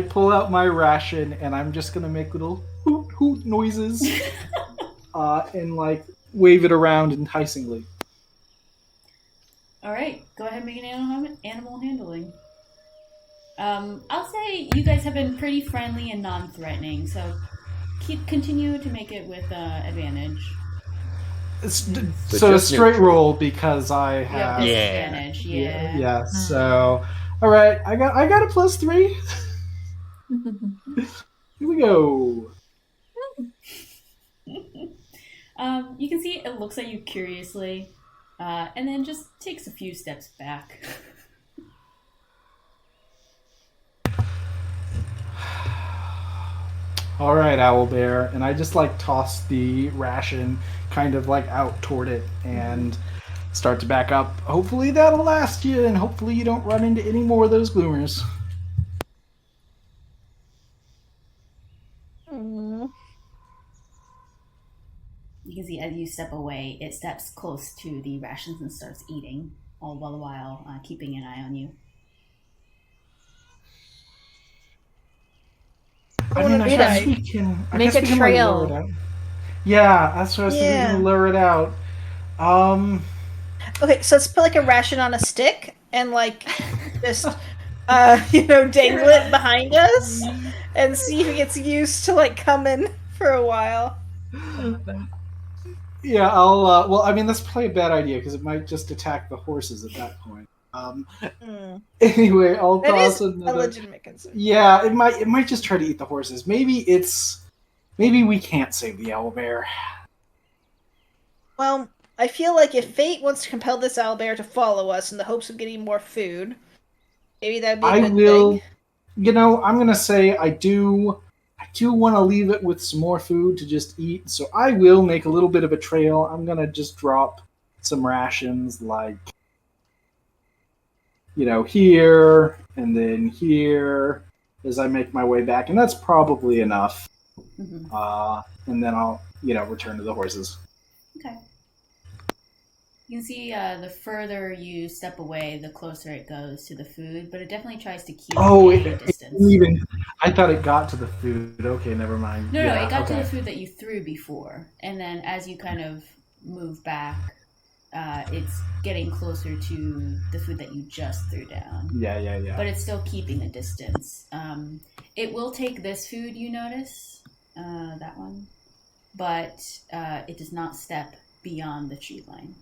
pull out my ration, and I'm just gonna make little hoot hoot noises, and like wave it around enticingly. All right, go ahead and make an animal handling. I'll say you guys have been pretty friendly and non-threatening, so continue to make it with advantage. So a straight roll because I have advantage. Yeah. Yeah. So, all right, I got a +3. Here we go. You can see it looks at you curiously, and then just takes a few steps back. All right, Owlbear, and I just like toss the ration kind of like out toward it and start to back up. Hopefully that'll last you, and hopefully you don't run into any more of those gloomers. You can see as you step away, it steps close to the rations and starts eating, all the while keeping an eye on you. I mean, I Rita, guess we can. I Make guess a we can like lure it trail. out. Yeah, that's what I was thinking. We Yeah. can lure it out. Um, Okay, so let's put like a ration on a stick and like just dangle it behind us and see if it gets used to like coming for a while. yeah, I'll. Well, I mean, that's probably a bad idea because it might just attack the horses at that point. Hmm. Anyway, I'll That toss is a another. legitimate concern. Yeah, it might. It might just try to eat the horses. Maybe we can't save the owlbear. Well, I feel like if fate wants to compel this owlbear to follow us in the hopes of getting more food, maybe that'd be a I good thing. will. I'm gonna say I do. I do want to leave it with some more food to just eat, so I will make a little bit of a trail. I'm gonna just drop some rations, like here and then here as I make my way back, and that's probably enough. Mhm. And then I'll return to the horses. Okay. You can see the further you step away, the closer it goes to the food, but it definitely tries to keep Oh, a it distance. didn't even. I thought it got to the food. Okay, never mind. No, Yeah, it got to okay. the food that you threw before, and then as you kind of move back, it's getting closer to the food that you just threw down. Yeah. But it's still keeping a distance. It will take this food, you notice, that one, but it does not step beyond the tree line.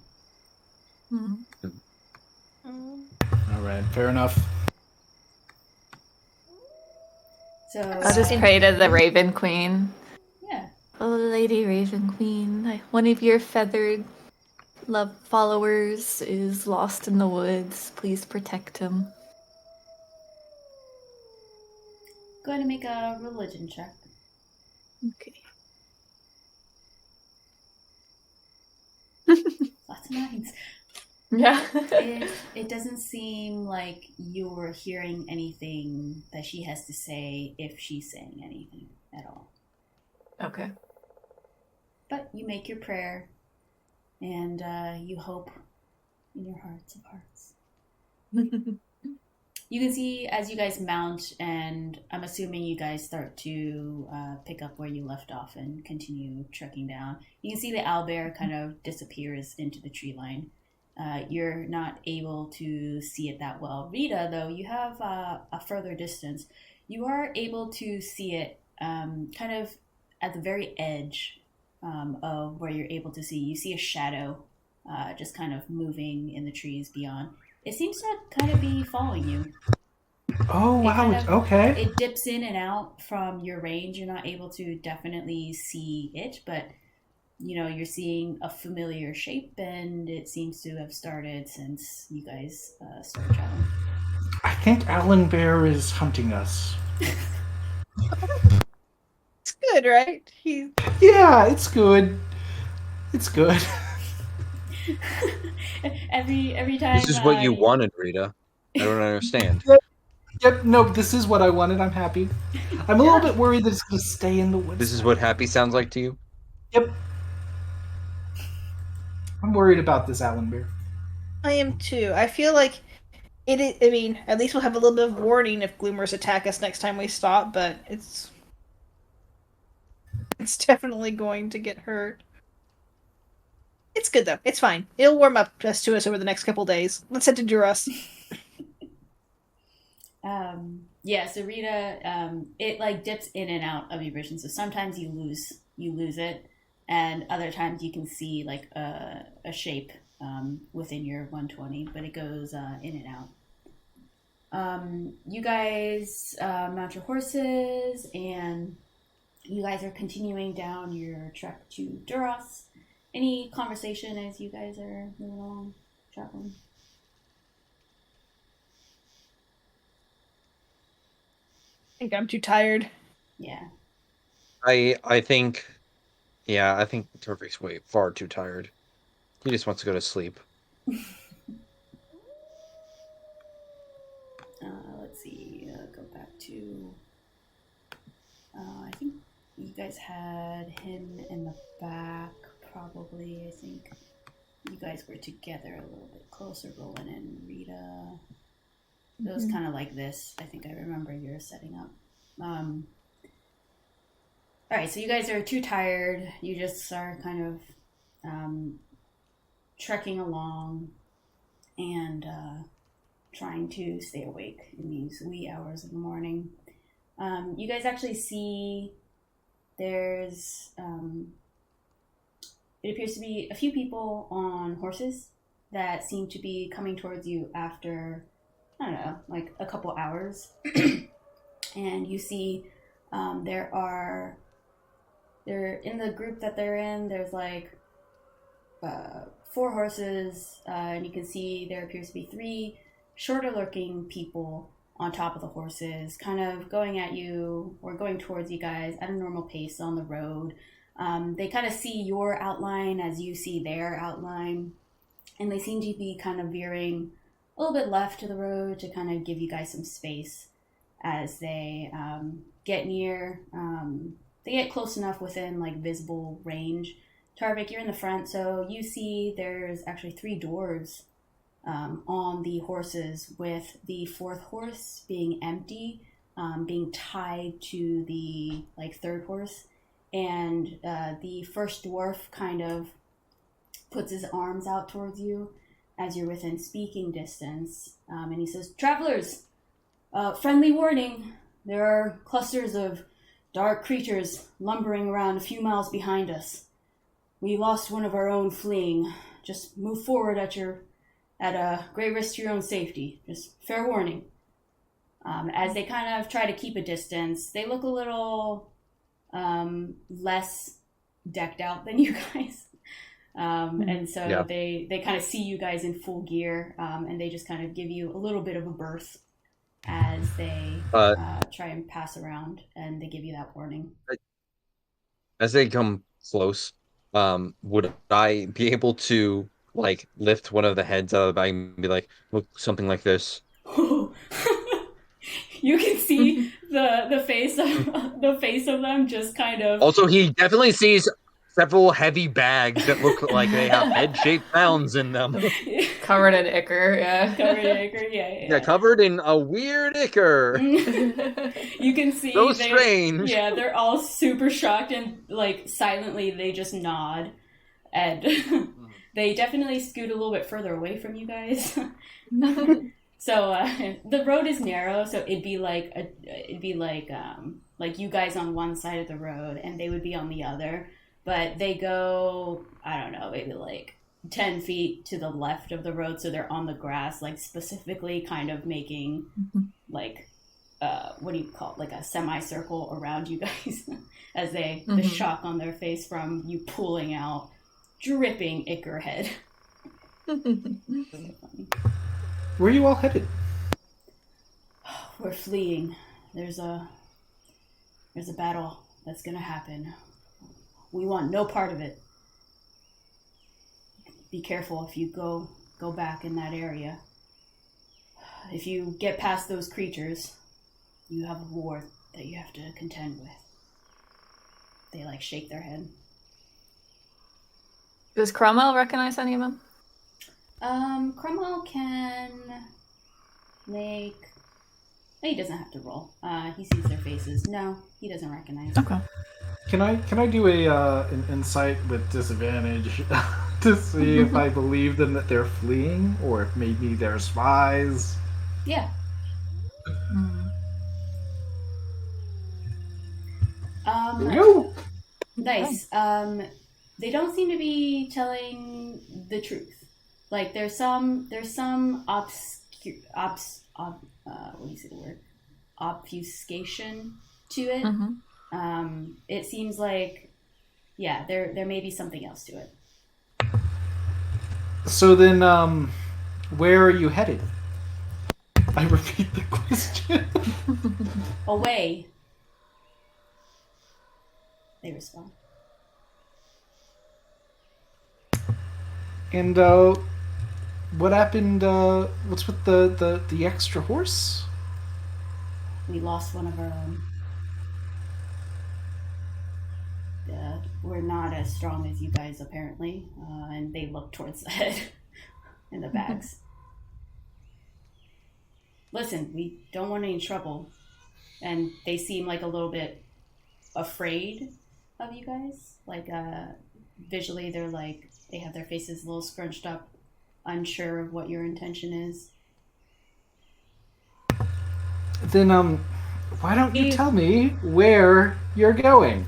All right, fair enough. So I'll just pray to the Raven Queen. yeah. Oh, Lady Raven Queen, one of your feathered love followers is lost in the woods. Please protect him. Go ahead and make a religion check. Okay. Lots of nines. Yeah. It doesn't seem like you're hearing anything that she has to say, if she's saying anything at all. Okay. But you make your prayer, and you hope in your hearts of hearts. You can see as you guys mount, and I'm assuming you guys start to pick up where you left off and continue trekking down. You can see the owlbear kind of disappears into the tree line. You're not able to see it that well. Rita, though, you have a further distance. You are able to see it kind of at the very edge of where you're able to see. You see a shadow just kind of moving in the trees beyond. It seems to kind of be following you. Oh wow! Okay. It dips in and out from your range. You're not able to definitely see it, but you're seeing a familiar shape, and it seems to have started since you guys started traveling. I think Owlbear is hunting us. It's good, right? Yeah, it's good. It's good. every time. This is what you wanted, Rita. I don't understand. Yep. No, this is what I wanted. I'm happy. I'm a little bit worried that it's going to stay in the woods. This is what happy sounds like to you? Yep. I'm worried about this Owlbear. I am too. I feel like I mean, at least we'll have a little bit of warning if gloomers attack us next time we stop, but it's definitely going to get hurt. It's good though. It's fine. It'll warm up us to us over the next couple days. Let's head to Duras. Yeah, so Rita, it like dips in and out of your vision. So sometimes you lose it, and other times you can see like a shape within your 120, but it goes in and out. You guys mount your horses, and you guys are continuing down your trek to Duras. Any conversation as you guys are moving along, traveling? I think I'm too tired. Yeah. I think Turvic's way far too tired. He just wants to go to sleep. Let's see. Go back to. I think you guys had him in the back, probably. I think you guys were together a little bit closer, Roland and Rita. It was kind of like this. I think I remember your setting up. All right, so you guys are too tired. You just are kind of trekking along and trying to stay awake in these wee hours of the morning. You guys actually see there's it appears to be a few people on horses that seem to be coming towards you after, I don't know, like a couple hours. And you see they're in the group that they're in, there's like 4 horses, and you can see there appears to be 3 shorter looking people on top of the horses, kind of going at you or going towards you guys at a normal pace on the road. They kind of see your outline as you see their outline, and they seem to be kind of veering a little bit left to the road to kind of give you guys some space as they get near. They get close enough within like visible range. Tarvik, you're in the front, so you see there's actually 3 doors on the horses, with the 4th horse being empty, being tied to the like 3rd horse, and the first dwarf kind of puts his arms out towards you as you're within speaking distance, and he says, "Travelers, friendly warning, there are clusters of dark creatures lumbering around a few miles behind us. We lost one of our own fleeing. Just move forward at a great risk to your own safety. Just fair warning." As they kind of try to keep a distance, they look a little less decked out than you guys. And so they kind of see you guys in full gear, and they just kind of give you a little bit of a berth as they try and pass around, and they give you that warning. As they come close, would I be able to like lift one of the heads out of the bag and be like, look, something like this? You can see the face of them just kind of. Also, he definitely sees several heavy bags that look like they have head-shaped mounds in them. Covered in ichor, yeah. Covered in ichor, yeah. Covered in a weird ichor. You can see so strange. Yeah, they're all super shocked, and like silently they just nod, and they definitely scoot a little bit further away from you guys. So the road is narrow, so it'd be like you guys on one side of the road and they would be on the other. But they go, I don't know, maybe like 10 feet to the left of the road, so they're on the grass, like specifically kind of making like what do you call it, like a semicircle around you guys as they the shock on their face from you pulling out dripping ichor head. Where are you all headed? We're fleeing. There's a battle that's gonna happen. We want no part of it. Be careful if you go back in that area. If you get past those creatures, you have a war that you have to contend with. They like shake their head. Does Cromwell recognize any of them? Cromwell can make. He doesn't have to roll. He sees their faces. No, he doesn't recognize. Okay. Can I do an insight with disadvantage to see if I believe them that they're fleeing, or if maybe they're spies? Yeah. No. Nice. They don't seem to be telling the truth. Like there's some what do you say the word? Obfuscation to it. It seems like, yeah, there may be something else to it. So then, where are you headed? I repeat the question. Away. They respond. And what happened? What's with the extra horse? We lost one of our own. We're not as strong as you guys, apparently. And they look towards the head in the bags. Listen, we don't want any trouble. And they seem like a little bit afraid of you guys. Like, visually, they're like, they have their faces a little scrunched up, unsure of what your intention is. Then, why don't you tell me where you're going?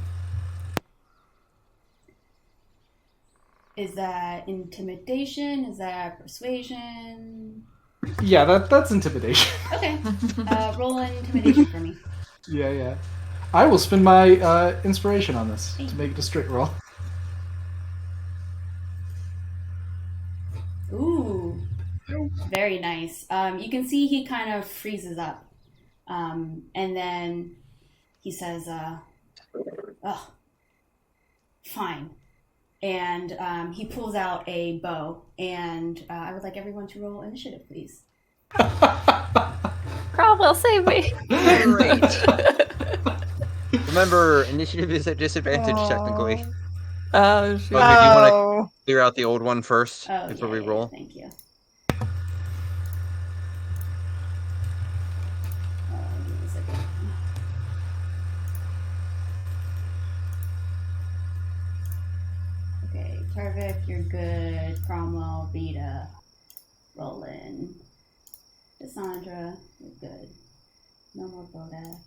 Is that intimidation? Is that persuasion? Yeah, that's intimidation. Okay. Roll an intimidation for me. Yeah. I will spend my inspiration on this to make it a straight roll. Ooh. Very nice. You can see he kind of freezes up. And then he says, oh, fine. And he pulls out a bow. And I would like everyone to roll initiative, please. Cromwell, save me. Great. Remember, initiative is at disadvantage technically. Oh, shoot. But do you want to clear out the old one first before we roll? Yeah, thank you. Give me a second. Okay, Tarvik, you're good. Cromwell, Vita, Roland, Cassandra, you're good. No more Bodax.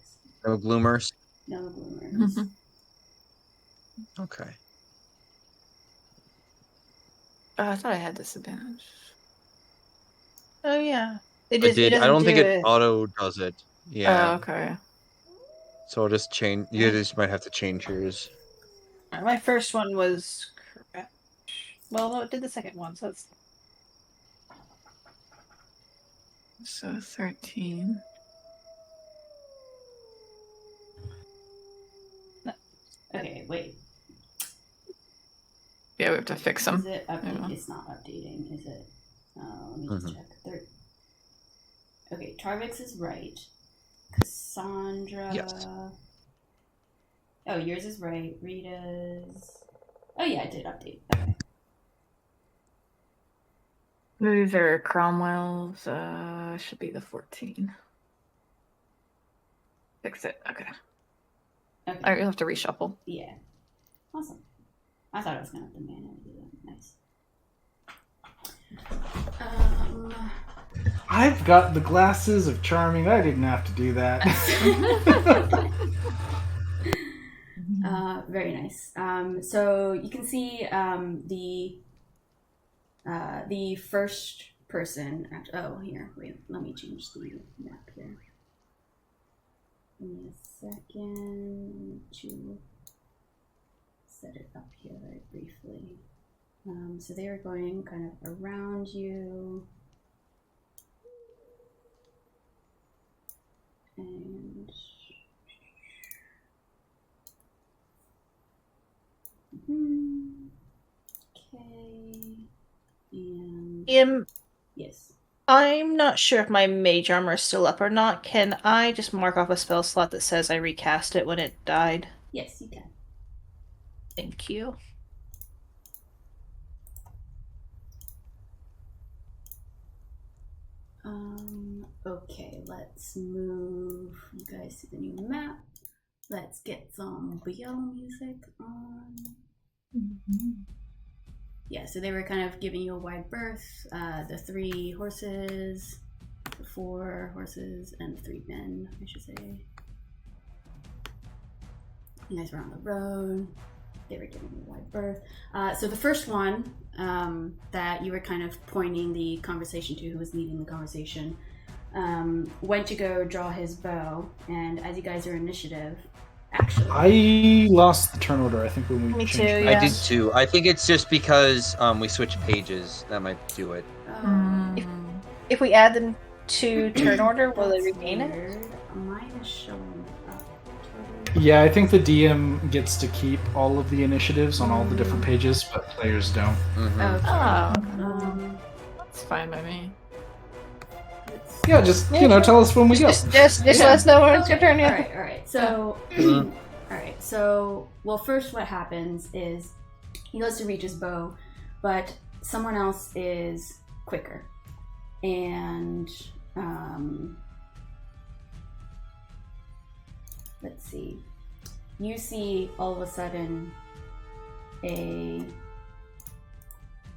No gloomers. No gloomers. Okay. I thought I had disadvantage. Oh yeah, it I just did. it I doesn't don't do think it. it auto does it. Yeah. Oh, okay. So I'll just change. You just might have to change yours. My first one was correct. Well, no, it did the second one, so it's So 13. Okay, wait. Yeah, we have to fix them. Is it update? Yeah. It's not updating, is it? Let me just check. Okay, Tarvix is right. Cassandra. Yes. Oh, yours is right. Rita's. Oh yeah, I did update. Okay. These are Cromwell's. Should be the 14. Fix it. Okay. Okay. All right, you'll have to reshuffle. Yeah. Awesome. I thought I was gonna have to manually do that. Nice. I've got the glasses of charming. I didn't have to do that. Very nice. So you can see the first person. Oh, here. Wait. Let me change the map here. Give me a second to set it up here very briefly. So they are going kind of around you. And okay. And yes. I'm not sure if my mage armor is still up or not. Can I just mark off a spell slot that says I recast it when it died? Yes, you can. Thank you. Okay, let's move you guys to the new map. Let's get some BL music on. Yeah, so they were kind of giving you a wide berth. The 3 horses, the 4 horses, and the 3 men, I should say. You guys were on the road. They were giving you a wide berth. So the first one that you were kind of pointing the conversation to, who was leading the conversation, went to go draw his bow. And as you guys are initiative, actually, I lost the turn order, I think, when we Me changed too, it. yeah. I did too. I think it's just because we switched pages. That might do it. If we add them to turn order, will they regain it? weird. Mine is showing up. Yeah, I think the DM gets to keep all of the initiatives on all the different pages, but players don't. Mm-hmm. Okay. Oh, that's fine by me. Yeah, just, tell us when we go. Just let us know when it's your turn. All Yeah. right. So, all right. So, well, first, what happens is he goes to reach his bow, but someone else is quicker, and let's see. you see all of a sudden a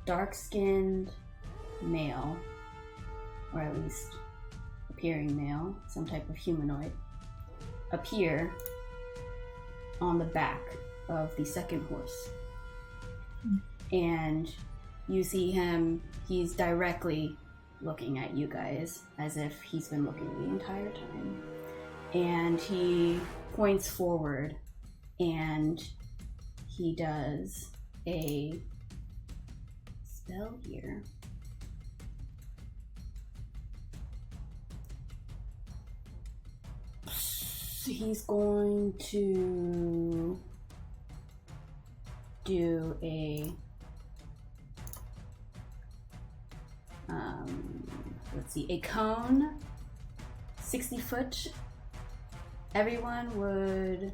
dark-skinned male, or at least appearing male, some type of humanoid, appear on the back of the second horse. And you see him, he's directly looking at you guys as if he's been looking the entire time. And he points forward and he does a spell here. He's going to do a let's see, a cone, 60 foot. Everyone would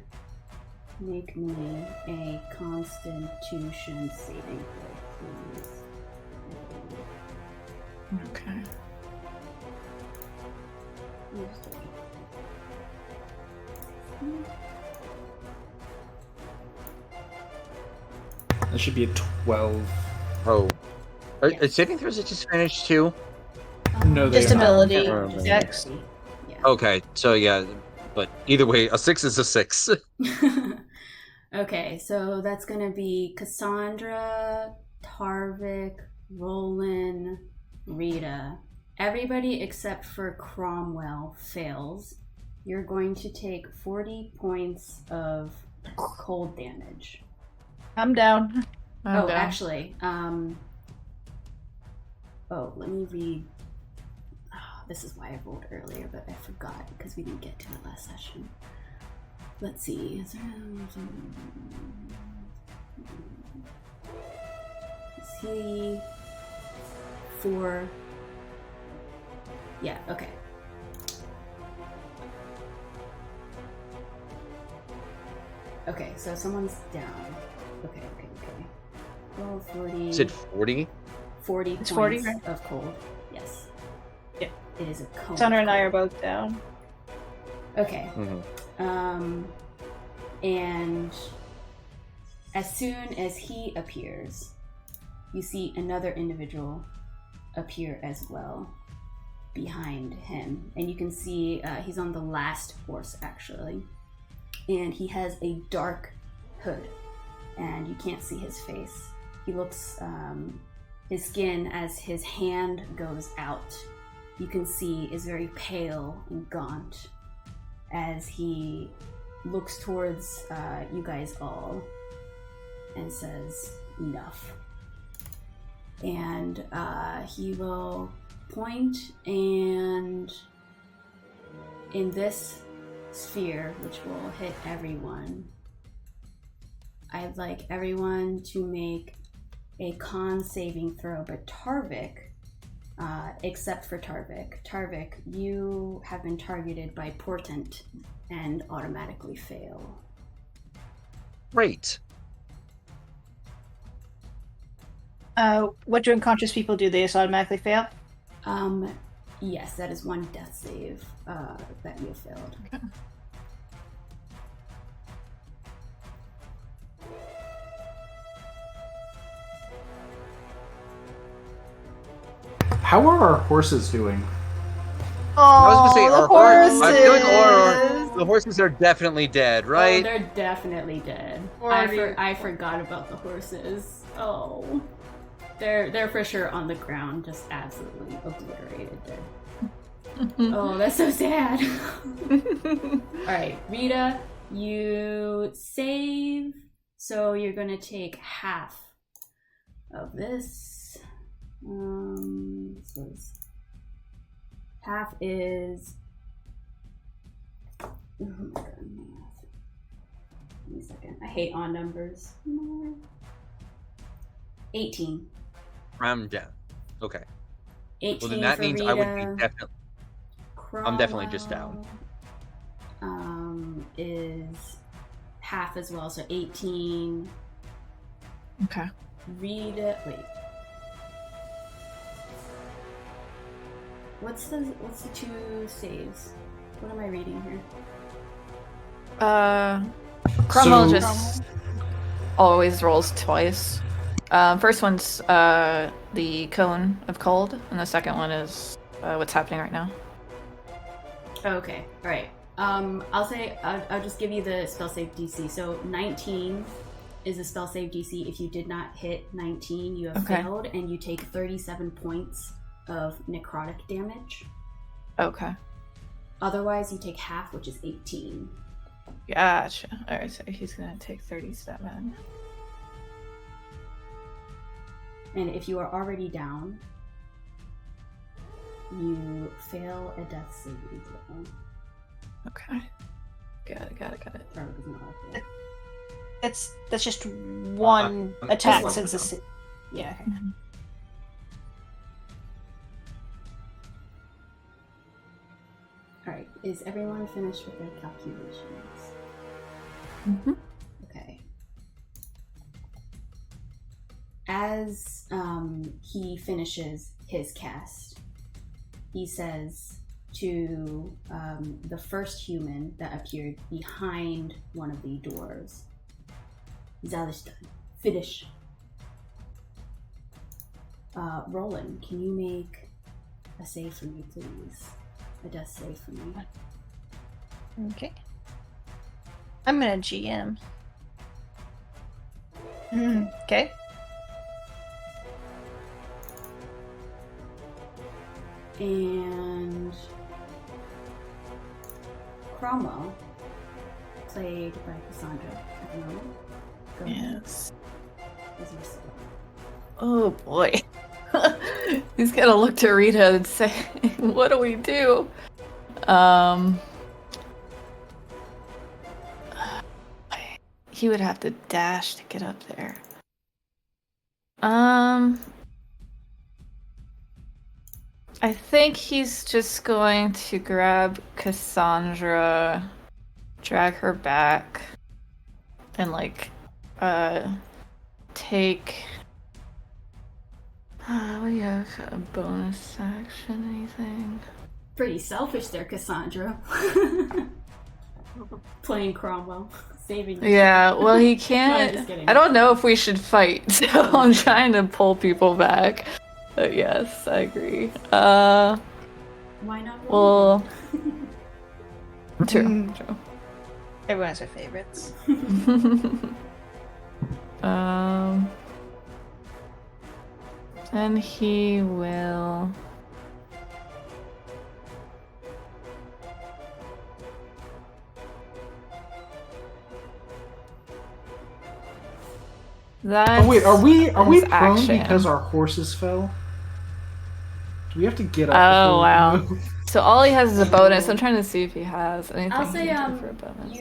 make me a Constitution saving throw, please. Okay. That should be a 12. Oh. Are saving throws at disadvantage too? No, they Just are not. ability. Yeah. Dex. Yeah. Okay, so yeah, but either way, a 6 is a 6. Okay, so that's gonna be Cassandra, Tarvik, Roland, Rita. Everybody except for Cromwell fails. You're going to take 40 points of cold damage. I'm down. I'm down. Actually, let me read. Oh, this is why I rolled earlier, but I forgot because we didn't get to it last session. Let's see. Is he 4? Yeah, okay. Okay, so someone's down. Okay. Roll 40. You said 40? 40 It's points 40, right? of cold. Yes. Yeah. It is a cone. Sandra of and I are cold. both down. Okay. Mm-hmm. And as soon as he appears, you see another individual appear as well behind him. And you can see he's on the last horse, actually. And he has a dark hood, and you can't see his face. He looks, his skin, as his hand goes out, you can see is very pale and gaunt as he looks towards you guys all and says, "Enough." And he will point, and in this sphere, which will hit everyone, I'd like everyone to make a con saving throw, but Tarvik, except for Tarvik. Tarvik, you have been targeted by Portent and automatically fail. Great. What do unconscious people do? They just automatically fail? Yes, that is one death save that you failed. Okay. How are our horses doing? Oh, I was gonna say, the our horses! I feel like the horses are definitely dead, Oh, right? they're definitely dead. I forgot about the horses. Oh. They're for sure on the ground, just absolutely obliterated dead. Oh, that's so sad. Alright, Rita, you save, so you're gonna take half of this. Half is. Oh my god, math. Give me a second. I hate odd numbers. 18. I'm down. Okay. 18 Well, then that for means Rita. I would be definitely. I'm definitely just down. Is half as well, so 18. Okay. Rita, wait. What's the 2 saves? What am I reading here? Cromwell So- just always rolls twice. First one's the cone of cold, and the second one is what's happening right now. Okay, all right. I'll just give you the spell save DC. So 19 is a spell save DC. If you did not hit 19, you have failed, and you take 37 points of necrotic damage. Okay. Otherwise, you take half, which is 18. Gotcha. Alright, so he's gonna take 37. And if you are already down, you fail a death saving throw. Okay. Got it. Or it was not like that. That's just one attack one. since it's yeah. Okay. All right, is everyone finished with their calculations? Mm-hmm. Okay. As he finishes his cast, he says to the first human that appeared behind one of the doors, Zalistan, finish. Roland, can you make a save for me, please? A death save for me. Okay. I'm gonna GM. Okay. And Cromwell, played by Cassandra at the moment. Go ahead. Yes. As you say. Oh boy. He's gonna look to Rita and say, what do we do? He would have to dash to get up there. I think he's just going to grab Cassandra, drag her back, and take. We have a bonus action, anything? Pretty selfish there, Cassandra. Playing Cromwell, saving you. Yeah, well, he No, I'm can't. just kidding. I don't know if we should fight, so I'm trying to pull people back. But yes, I agree. Why not? Well, Roland? true. Everyone has their favorites. And he will. That's Oh wait, are we his prone action. because our horses fell? Do we have to get up? Oh, before we wow. move? So all he has is a bonus. I'm trying to see if he has anything I'll he say can do for a bonus.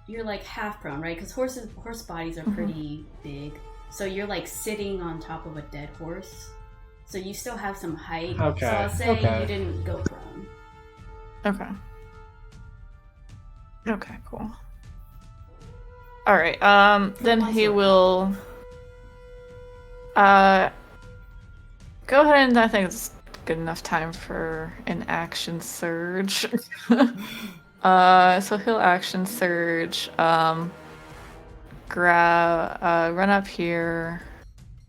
you're like half prone, right? Because horse bodies are pretty big, so you're like sitting on top of a dead horse, so you still have some height. Okay, So I'll say okay. you didn't go prone. Okay. Okay, cool. Alright, then my he sword. will go ahead, and I think it's good enough time for an action surge. So he'll action surge, run up here.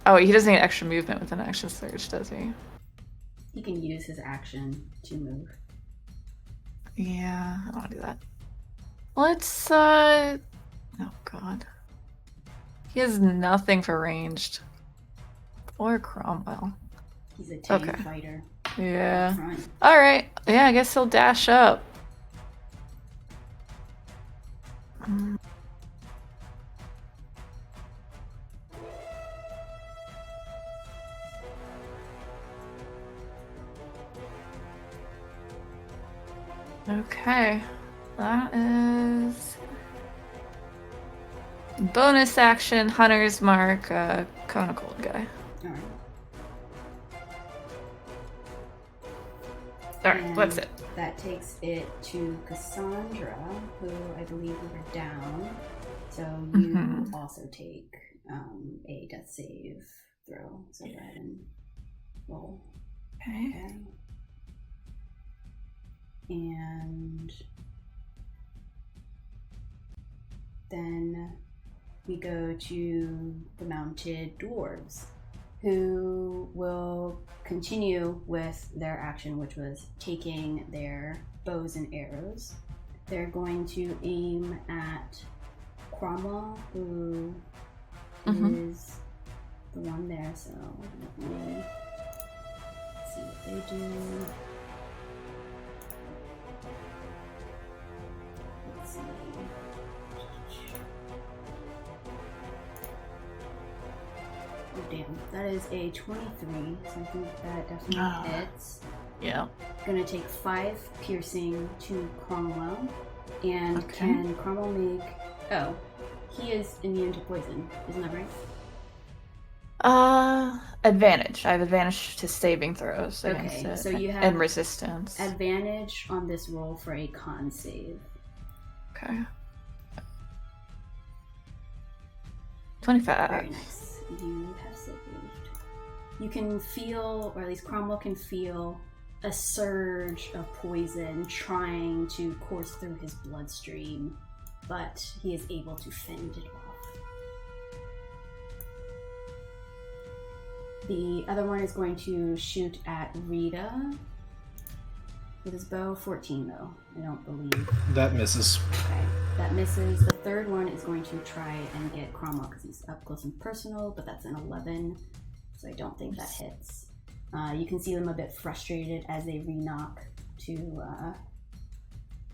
Oh, he doesn't get extra movement with an action surge, does he? He can use his action to move. Yeah, I want to do that. Let's, oh god. He has nothing for ranged. Or Cromwell. He's a tank Okay. fighter. Yeah. Front. Alright. Yeah, I guess he'll dash up. Okay. That is bonus action, Hunter's Mark, Cone of Cold guy. All right. Alright, And what's it? That takes it to Cassandra, who I believe we were down. So you Mhm. also take a death save throw. So go ahead and roll. Okay. Okay. And then we go to the mounted dwarves, who will continue with their action, which was taking their bows and arrows. They're going to aim at Cromwell, who is the one there, so let me see what they do. Let's see. Oh damn, that is a 23, so I think that definitely hits. Yeah. Gonna take 5 piercing to Cromwell. And Okay. can Cromwell make... Oh, he is immune to poison, isn't that right? Advantage. I have advantage to saving throws against Okay, it. so you have and resistance. advantage on this roll for a con save. Okay. 25. Very nice. You have saved. You can feel, or at least Cromwell can feel, a surge of poison trying to course through his bloodstream, but he is able to fend it off. The other one is going to shoot at Rita with his bow. 14 though, I don't believe. That misses. Okay, that misses. The third one is going to try and get Cromwell because he's up close and personal, but that's an 11, so I don't think that hits. You can see them a bit frustrated as they re-knock to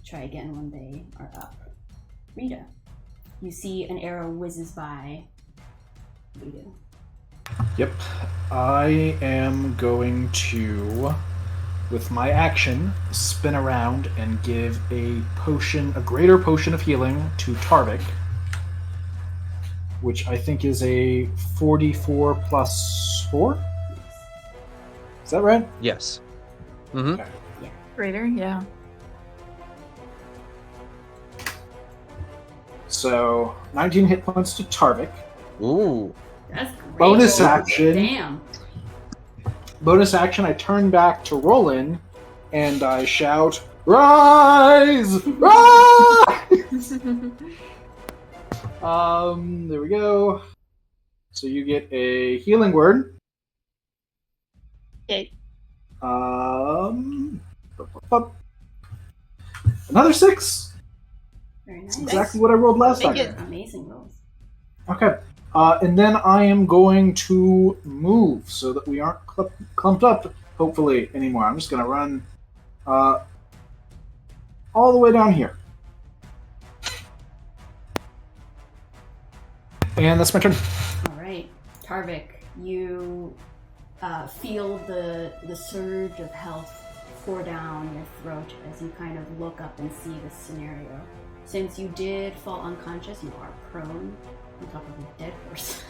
try again when they are up. Rita, you see an arrow whizzes by. What do you do? Yep. I am going to, with my action, spin around and give a greater potion of healing to Tarvik, which I think is a 44 plus 4? Is that right? Yes. Mm-hmm. Okay. Greater, yeah. So, 19 hit points to Tarvik. Ooh. That's great. Bonus action. Damn. Bonus action, I turn back to Roland and I shout, "Rise! Rise!" There we go. So you get a healing word. Okay. Another 6. Very nice. That's exactly what I rolled last Thank time. you. Amazing rolls. Okay. And then I am going to move so that we aren't clumped up, hopefully, anymore. I'm just going to run all the way down here. And that's my turn. All right, Tarvik, you feel the surge of health pour down your throat as you kind of look up and see this scenario. Since you did fall unconscious, you are prone on top of a dead horse.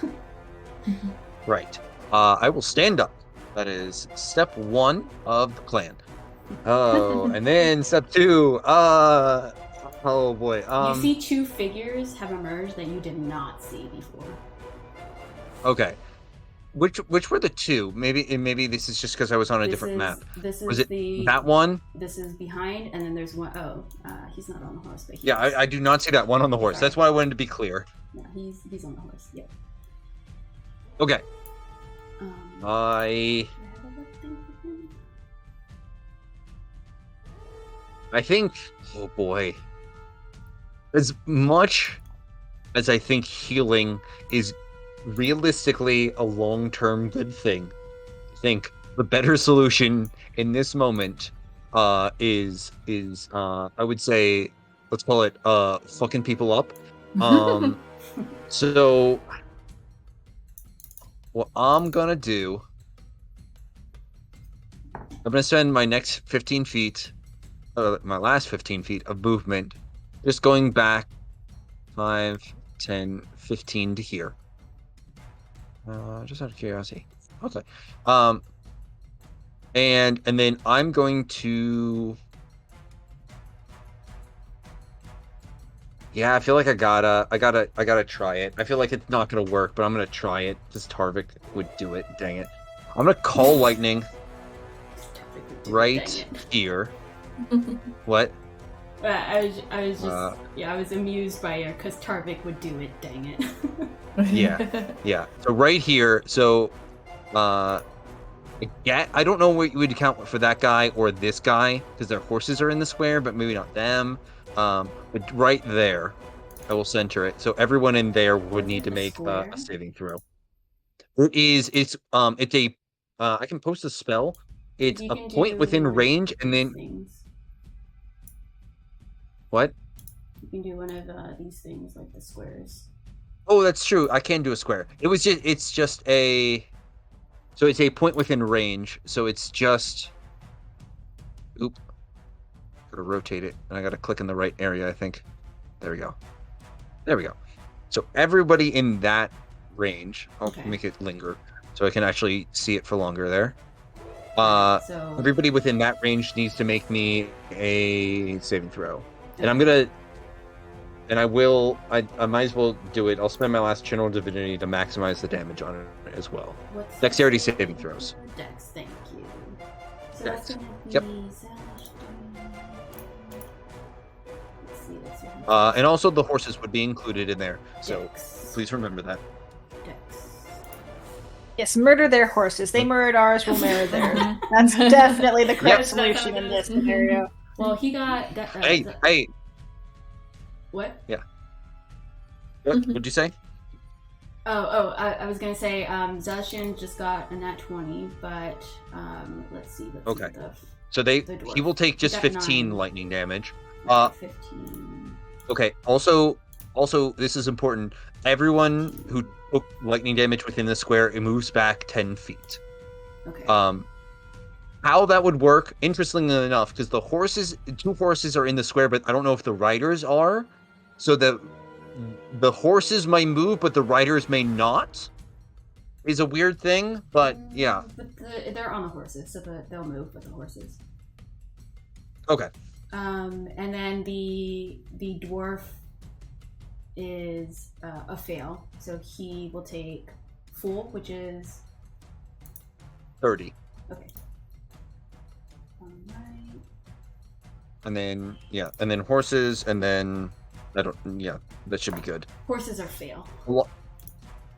Right. I will stand up. That is step 1 of the plan. Oh, and then step 2. Oh boy. You see 2 figures have emerged that you did not see before. Okay. Which were the 2? Maybe this is just because I was on a different map. This is Was it the that one? This is behind, and then there's one. Oh, he's not on the horse, but Yeah, I do not see that one on the horse. Sorry. That's why I wanted to be clear. No, he's on the horse. Yep. Okay. Do I I have a luck thing for him? think. Oh boy. As much as I think healing is realistically a long-term good thing, I think the better solution in this moment is I would say, let's call it fucking people up. So what I'm gonna do, I'm gonna spend my next 15 feet, my last 15 feet of movement, just going back 5, 10, 15 to here. Just out of curiosity. Okay. And then I'm going to. Yeah, I feel like I gotta try it. I feel like it's not gonna work, but I'm gonna try it. Just Tarvik would do it. Dang it! I'm gonna call lightning right here. What? I was just I was amused by her because Tarvik would do it. Dang it. Yeah. So right here, I don't know what you would count for that guy or this guy because their horses are in the square, but maybe not them. But right there, I will center it. So everyone in there would need to make a saving throw. It's a I can post a spell. It's a point within range, and then what? You can do one of these things, like the squares. Oh, that's true. I can do a square. It's just a. So it's a point within range. So it's just. Oop. Gotta rotate it, and I gotta click in the right area. I think. There we go. There we go. So everybody in that range. I'll make it linger, so I can actually see it for longer there. So everybody within that range needs to make me a saving throw, and I'm gonna. And I will. I might as well do it. I'll spend my last Channel Divinity to maximize the damage on it as well. What's Dexterity saving throws. Dex, thank you. So Dex. that's gonna be Yep. Let's see. And also the horses would be included in there. So Dex. please remember that. Dex. Yes, murder their horses. They murdered ours, we'll murder theirs. That's definitely the correct solution in this scenario. Well, he got. Hey. What? Yeah. What'd you say? I was gonna say, Zacian just got a nat 20, but let's see. Okay. So the he will take just 15 9. lightning damage. 15. Okay. Also, this is important. Everyone who took lightning damage within the square, it moves back 10 feet. Okay. How that would work, interestingly enough, because the two horses are in the square, but I don't know if the riders are. So the horses might move, but the riders may not. Is a weird thing, but yeah. But they're on the horses, so they'll move with the horses. Okay. And then the dwarf is a fail, so he will take Fool, which is 30. Okay. Alright. And then horses, and then that should be good. Horses are fail.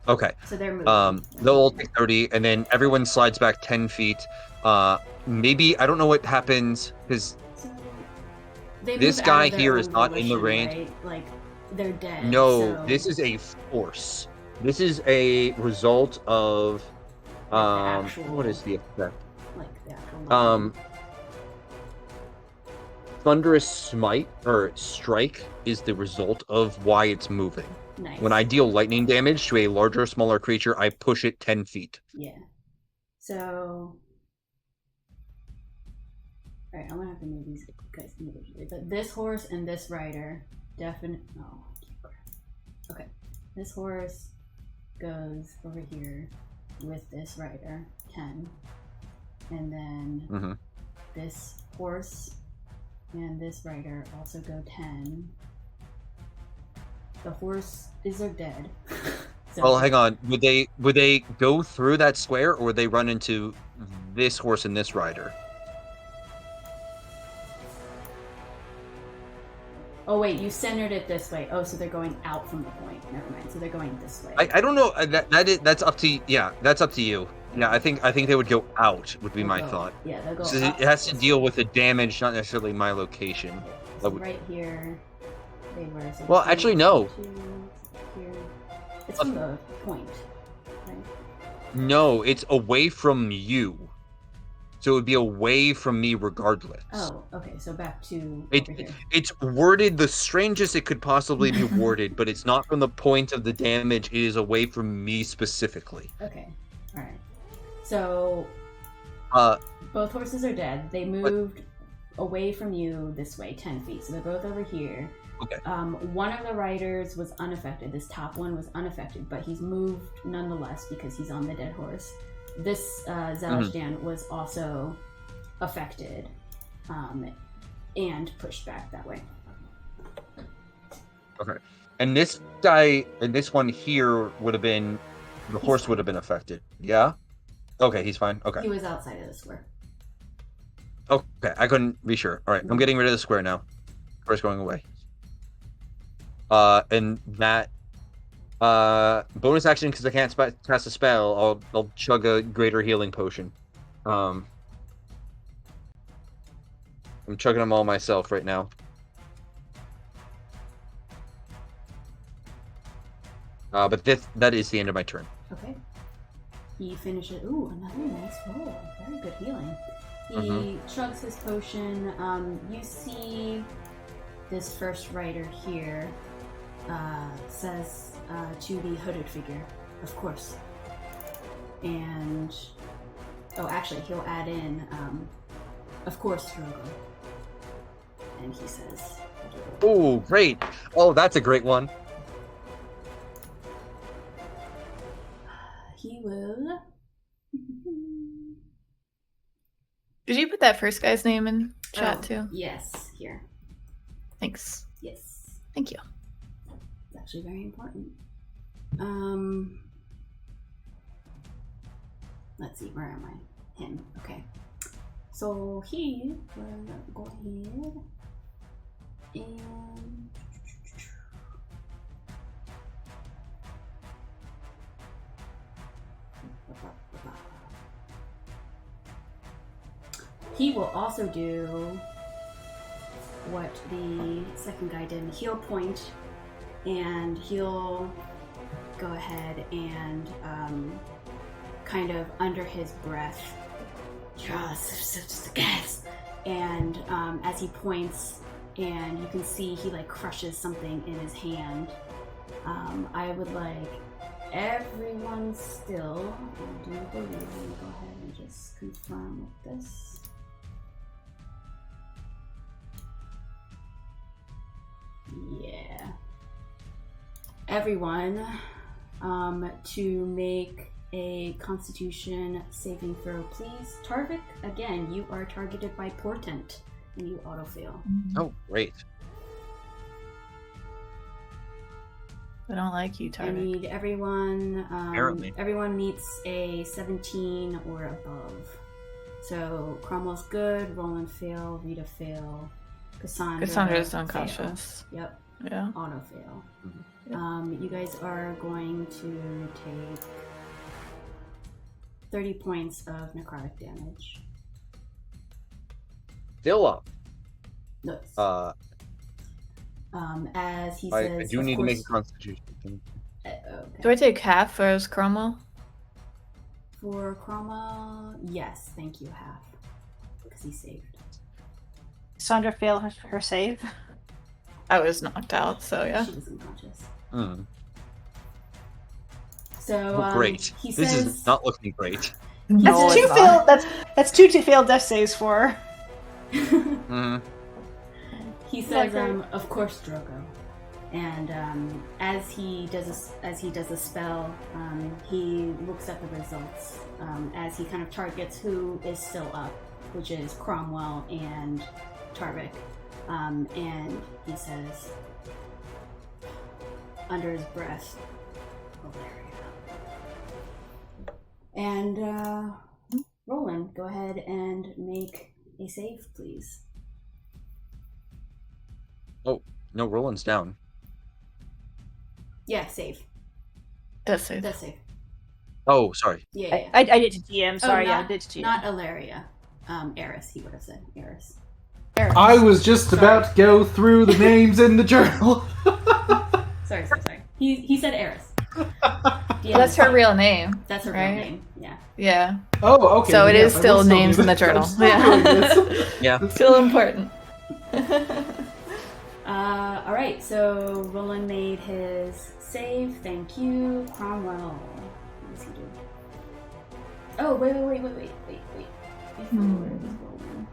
Okay. So they're moving. They'll all take 30, and then everyone slides back 10 feet. Maybe I don't know what happens because this guy here is not in the range. Right? Like they're dead. No, so... this is a force. This is a result of what is the effect? Like the actual Thunderous Smite or Strike is the result of why it's moving. Nice. When I deal lightning damage to a larger or smaller creature, I push it 10 feet. Yeah. So... Alright, I'm gonna have to move these guys individually. But this horse and this rider definitely... Oh, okay. This horse goes over here with this rider, 10. And then this horse and this rider also go 10. The horse is dead. So, well, hang on. Would they go through that square, or would they run into this horse and this rider? Oh wait, you centered it this way. Oh, so they're going out from the point. Never mind. So they're going this way. I don't know. That's up to that's up to you. Yeah, I think they would go out. Would be my thought. Yeah, they'll go. So it has to deal with the damage, not necessarily my location. So right here, they were. So well, actually, no. Here. It's from the point, right? No, it's away from you. So it would be away from me regardless. Oh, okay. So back to over here. It's worded the strangest it could possibly be worded, but it's not from the point of the damage. It is away from me specifically. Okay. All right. So both horses are dead. They moved away from you this way, 10 feet. So they're both over here. Okay. One of the riders was unaffected. This top one was unaffected, but he's moved nonetheless because he's on the dead horse. This Zalashdan was also affected and pushed back that way. Okay. And this guy, and this one here would have been, the horse would have been affected. Yeah? Okay, he's fine. Okay. He was outside of the square. Okay, I couldn't be sure. All right, I'm getting rid of the square now. first going away. And that bonus action, because I can't cast a spell, I'll chug a greater healing potion. I'm chugging them all myself right now. But that is the end of my turn. Okay. He finishes. Ooh, another nice roll. Very good healing. He chugs his potion. You see this first rider here says to the hooded figure, of course. And actually, he'll add in, of course, Drogo. And he says, Oh, great! Oh, that's a great one. He will. Did you put that first guy's name in chat too? Yes, here. Thanks. Yes. Thank you. It's actually very important. Let's see, where am I? Him. Okay. So he will go ahead and he will also do what the second guy did. He'll point and he'll go ahead and kind of under his breath, and as he points, and you can see he like crushes something in his hand. I would like everyone still, I do believe, let me go ahead and just confirm with this. Yeah. Everyone to make a Constitution saving throw, please. Tarvik, again, you are targeted by Portent and you auto-fail. Oh, great. I don't like you, I Tarvik. need everyone, Apparently. everyone meets a 17 or above. So Cromwell's good, Roland fail, Rita fail, Cassandra's fail. unconscious. Yep, Yeah. auto fail. Mhm. You guys are going to take 30 points of necrotic damage. Still up. Nice. As he I says, do of need to make a course- Constitution. okay. Do I take half for his Cromwell? For Cromwell, yes, thank you, half. Because he saved. Sandra failed her save. I was knocked out, so yeah. She was unconscious. Mm. So, Oh, great. he This says, is not looking great. No, That's it's two not. failed. That's two failed death saves for her. Mm. he says, Like of course, Drogo. And as he does a spell, he looks at the results as he kind of targets who is still up, which is Cromwell and Tarvik. And he says, under his breath, Valeria. And Roland, go ahead and make a save, please. Oh, no, Roland's down. Yeah, save. That's it. That's save. Oh, sorry. Yeah. I did to GM. Sorry, not, I did to GM. Not Ilaria. Eris, he would have said. Eris. I was just about to go through the names in the journal. Sorry. He said Eris. Well, that's her real name. That's her right? real name. Yeah. Yeah. Oh, okay. So it yes, is I still will names do in the this. I'm journal. still Yeah. doing this. Yeah. Still important. All right. So Roland made his save. Thank you, Cromwell. What does he do? Oh, wait. Before Roland.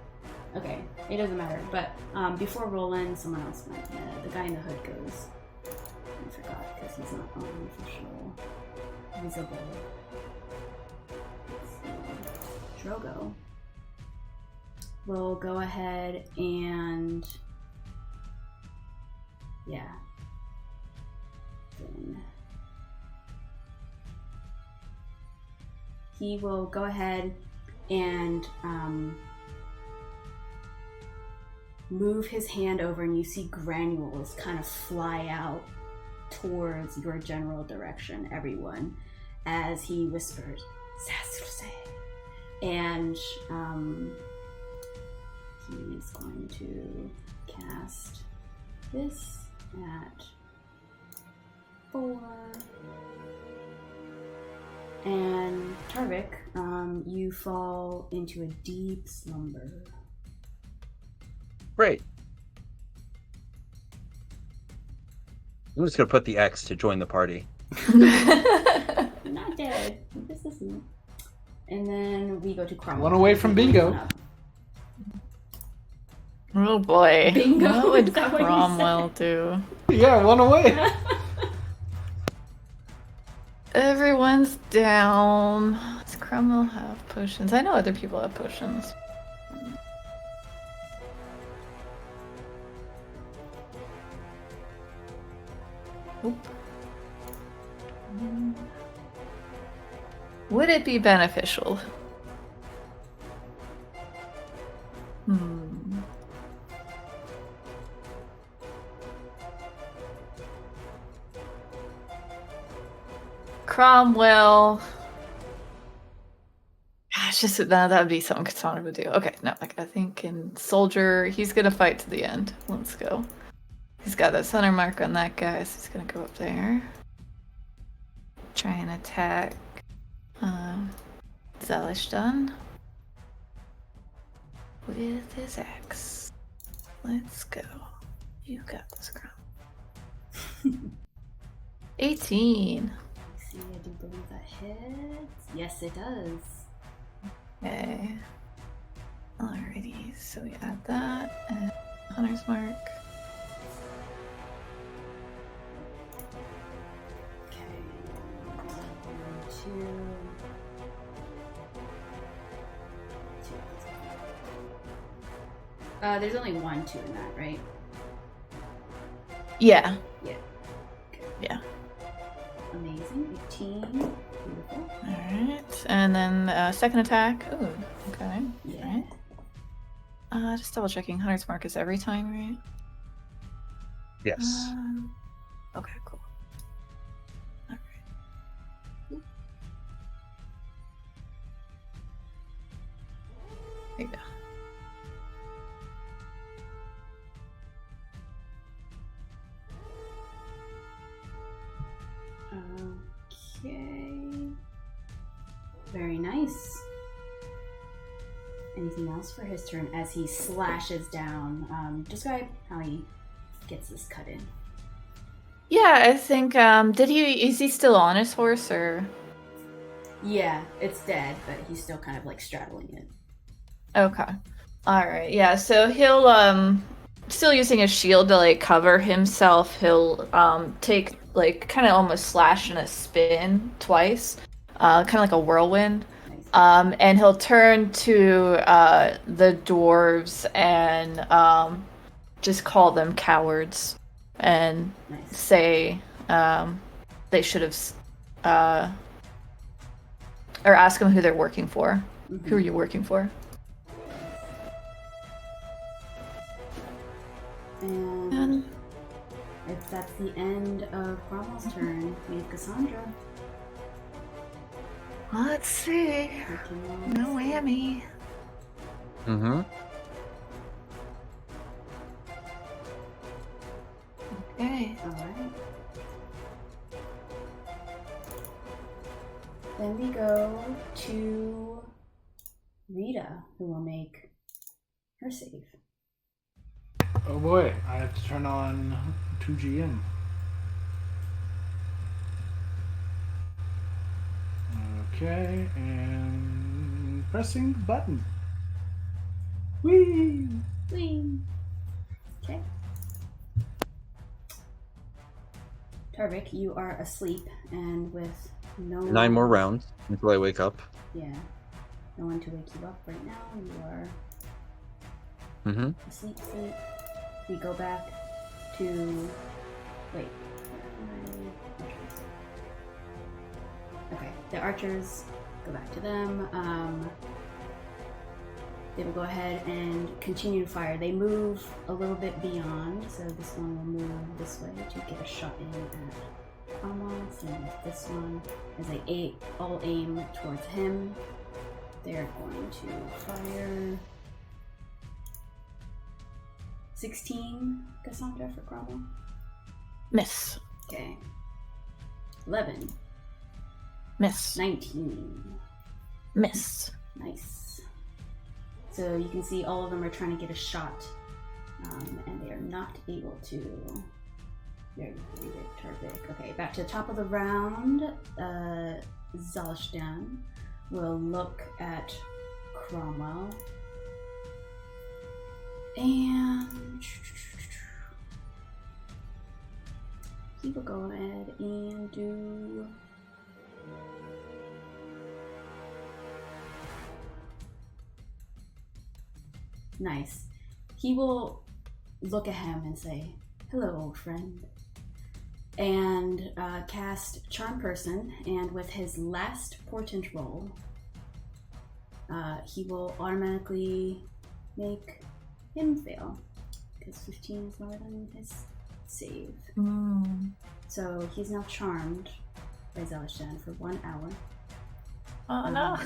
Okay, it doesn't matter. But before Roland, someone else went. The guy in the hood goes. I forgot because he's not on official visible. Let's see. Drogo will go ahead and then he will go ahead and move his hand over and you see granules kind of fly out towards your general direction, everyone, as he whispers, "Sasurse." And he's going to cast this at 4. And Tarvik, you fall into a deep slumber. Great. I'm just gonna put the X to join the party. You're not dead. This isn't. And then we go to Cromwell. One away from bingo. Oh boy. Bingo? What would Is that what you Cromwell said? do? Yeah, one away. Everyone's down. Does Cromwell have potions? I know other people have potions. Oop. Would it be beneficial? Cromwell. Gosh, just that would be something Cassandra would do. Okay, no, like I think in Soldier, he's gonna fight to the end. Let's go. He's got that center mark on that guy, so he's gonna go up there. Try and attack Zalishtan with his axe. Let's go. You got this, Cromwell. 18. See, I do believe that hits. Yes, it does. Okay. Alrighty, so we add that and Hunter's Mark. Okay. 2. There's only 1 2 in that, right? Yeah. Yeah. Yeah. Amazing. 18. Beautiful. Alright. And then second attack. Ooh, okay. Yeah. Alright. Just double checking. Hunter's Mark is every time, right? Yes. Okay, cool. Alright. There you go. Okay. Very nice. Anything else for his turn as he slashes down? Describe how he gets this cut in. Yeah, I think is he still on his horse or? Yeah, it's dead, but he's still kind of like straddling it. Okay. Alright, yeah, so he'll still using his shield to like cover himself, he'll take like kind of almost slash and a spin twice. Kind of like a whirlwind. Nice. And he'll turn to the dwarves and just call them cowards and Nice. say they should have or ask them who they're working for. Mhm. Who are you working for? And if that's the end of Cromwell's turn, we have Cassandra. Let's see. No whammy. Mm-hmm. Okay. Alright. Then we go to Rita, who will make her save. Oh boy, I have to turn on 2GM. Okay, and pressing the button. Whee! Whee! Okay. Tarvik, you are asleep and with no 9 more rounds until I wake up. Yeah. No one to wake you up right now. You are Mm-hmm. asleep. We go back to. Wait. Archers. Okay, the archers. Go back to them. they will go ahead and continue to fire. They move a little bit beyond, so this one will move this way to get a shot in at Cromwell. And this one, as they all aim towards him, they're going to fire 16 Cassandra for Cromwell. Miss. Okay. 11. Miss. 19. Miss. Nice. So you can see all of them are trying to get a shot, and they are not able to. They're terrific. Okay, back to the top of the round. Zalstan will look at Cromwell. And he will go ahead and do... Nice. He will look at him and say, "Hello, old friend," and cast Charm Person, and with his last portent roll, he will automatically make him fail, because 15 is lower than his save. So he's now charmed by Zelishan for 1 hour. Oh no.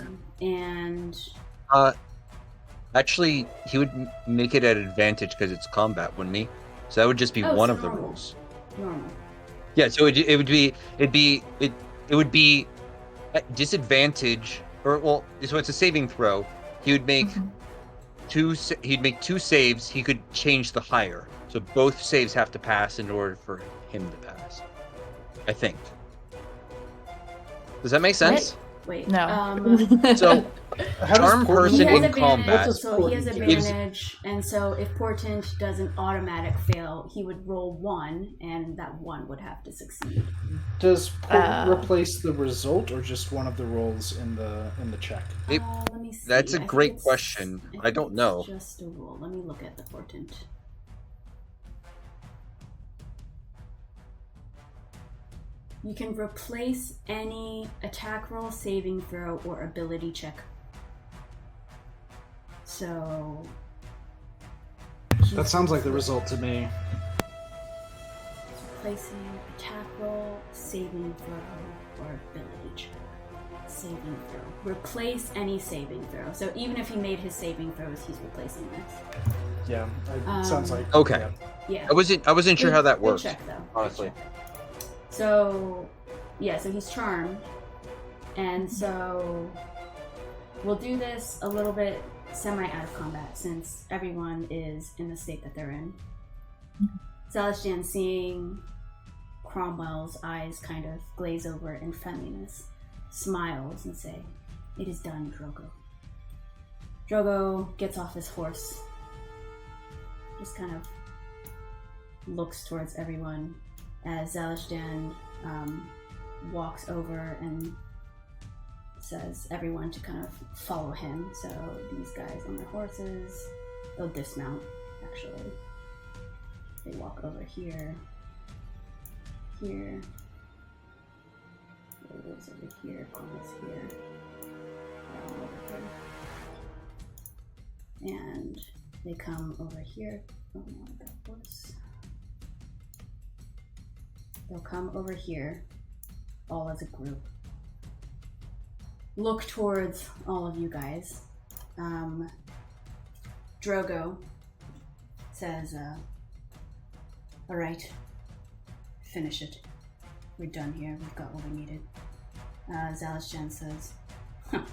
And Actually, he would make it at advantage because it's combat, wouldn't he? So that would just be one so of the normal. rules. Normal. Yeah, so it would be at disadvantage, or well, so it's a saving throw. He would make two saves. He could change the higher, so both saves have to pass in order for him to pass. I think. Does that make sense? Wait. No. So How does Charm Portland- He Person has in advantage, combat. so he has Gives- advantage, and so if Portent does an automatic fail, he would roll 1, and that 1 would have to succeed. Does replace the result or just one of the rolls in the check? It- Let me see. that's a I think great it's- question. I think don't it's know. Just a roll. Let me look at the Portent. You can replace any attack roll, saving throw, or ability check. So... That sounds like the result to me. Replacing attack roll, saving throw, or ability check. Saving throw. Replace any saving throw. So even if he made his saving throws, he's replacing this. Yeah, it sounds like Okay. Yeah. I wasn't sure how that Good worked. check, though. Good honestly. check. So, yeah, so he's charmed. And so we'll do this a little bit semi out of combat since everyone is in the state that they're in. Celestian, seeing Cromwell's eyes kind of glaze over in friendliness, smiles and say, "It is done, Drogo." Drogo gets off his horse, just kind of looks towards everyone as Zalishdan walks over and says everyone to kind of follow him. So these guys on their horses, they'll dismount actually. They walk over here, here, goes over here, Corn's here, over here. And they come over here. Oh no, that horse. They'll come over here, all as a group. Look towards all of you guys. Drogo says, "All right, finish it. We're done here. We've got what we needed." Zalishjan says, "Huh,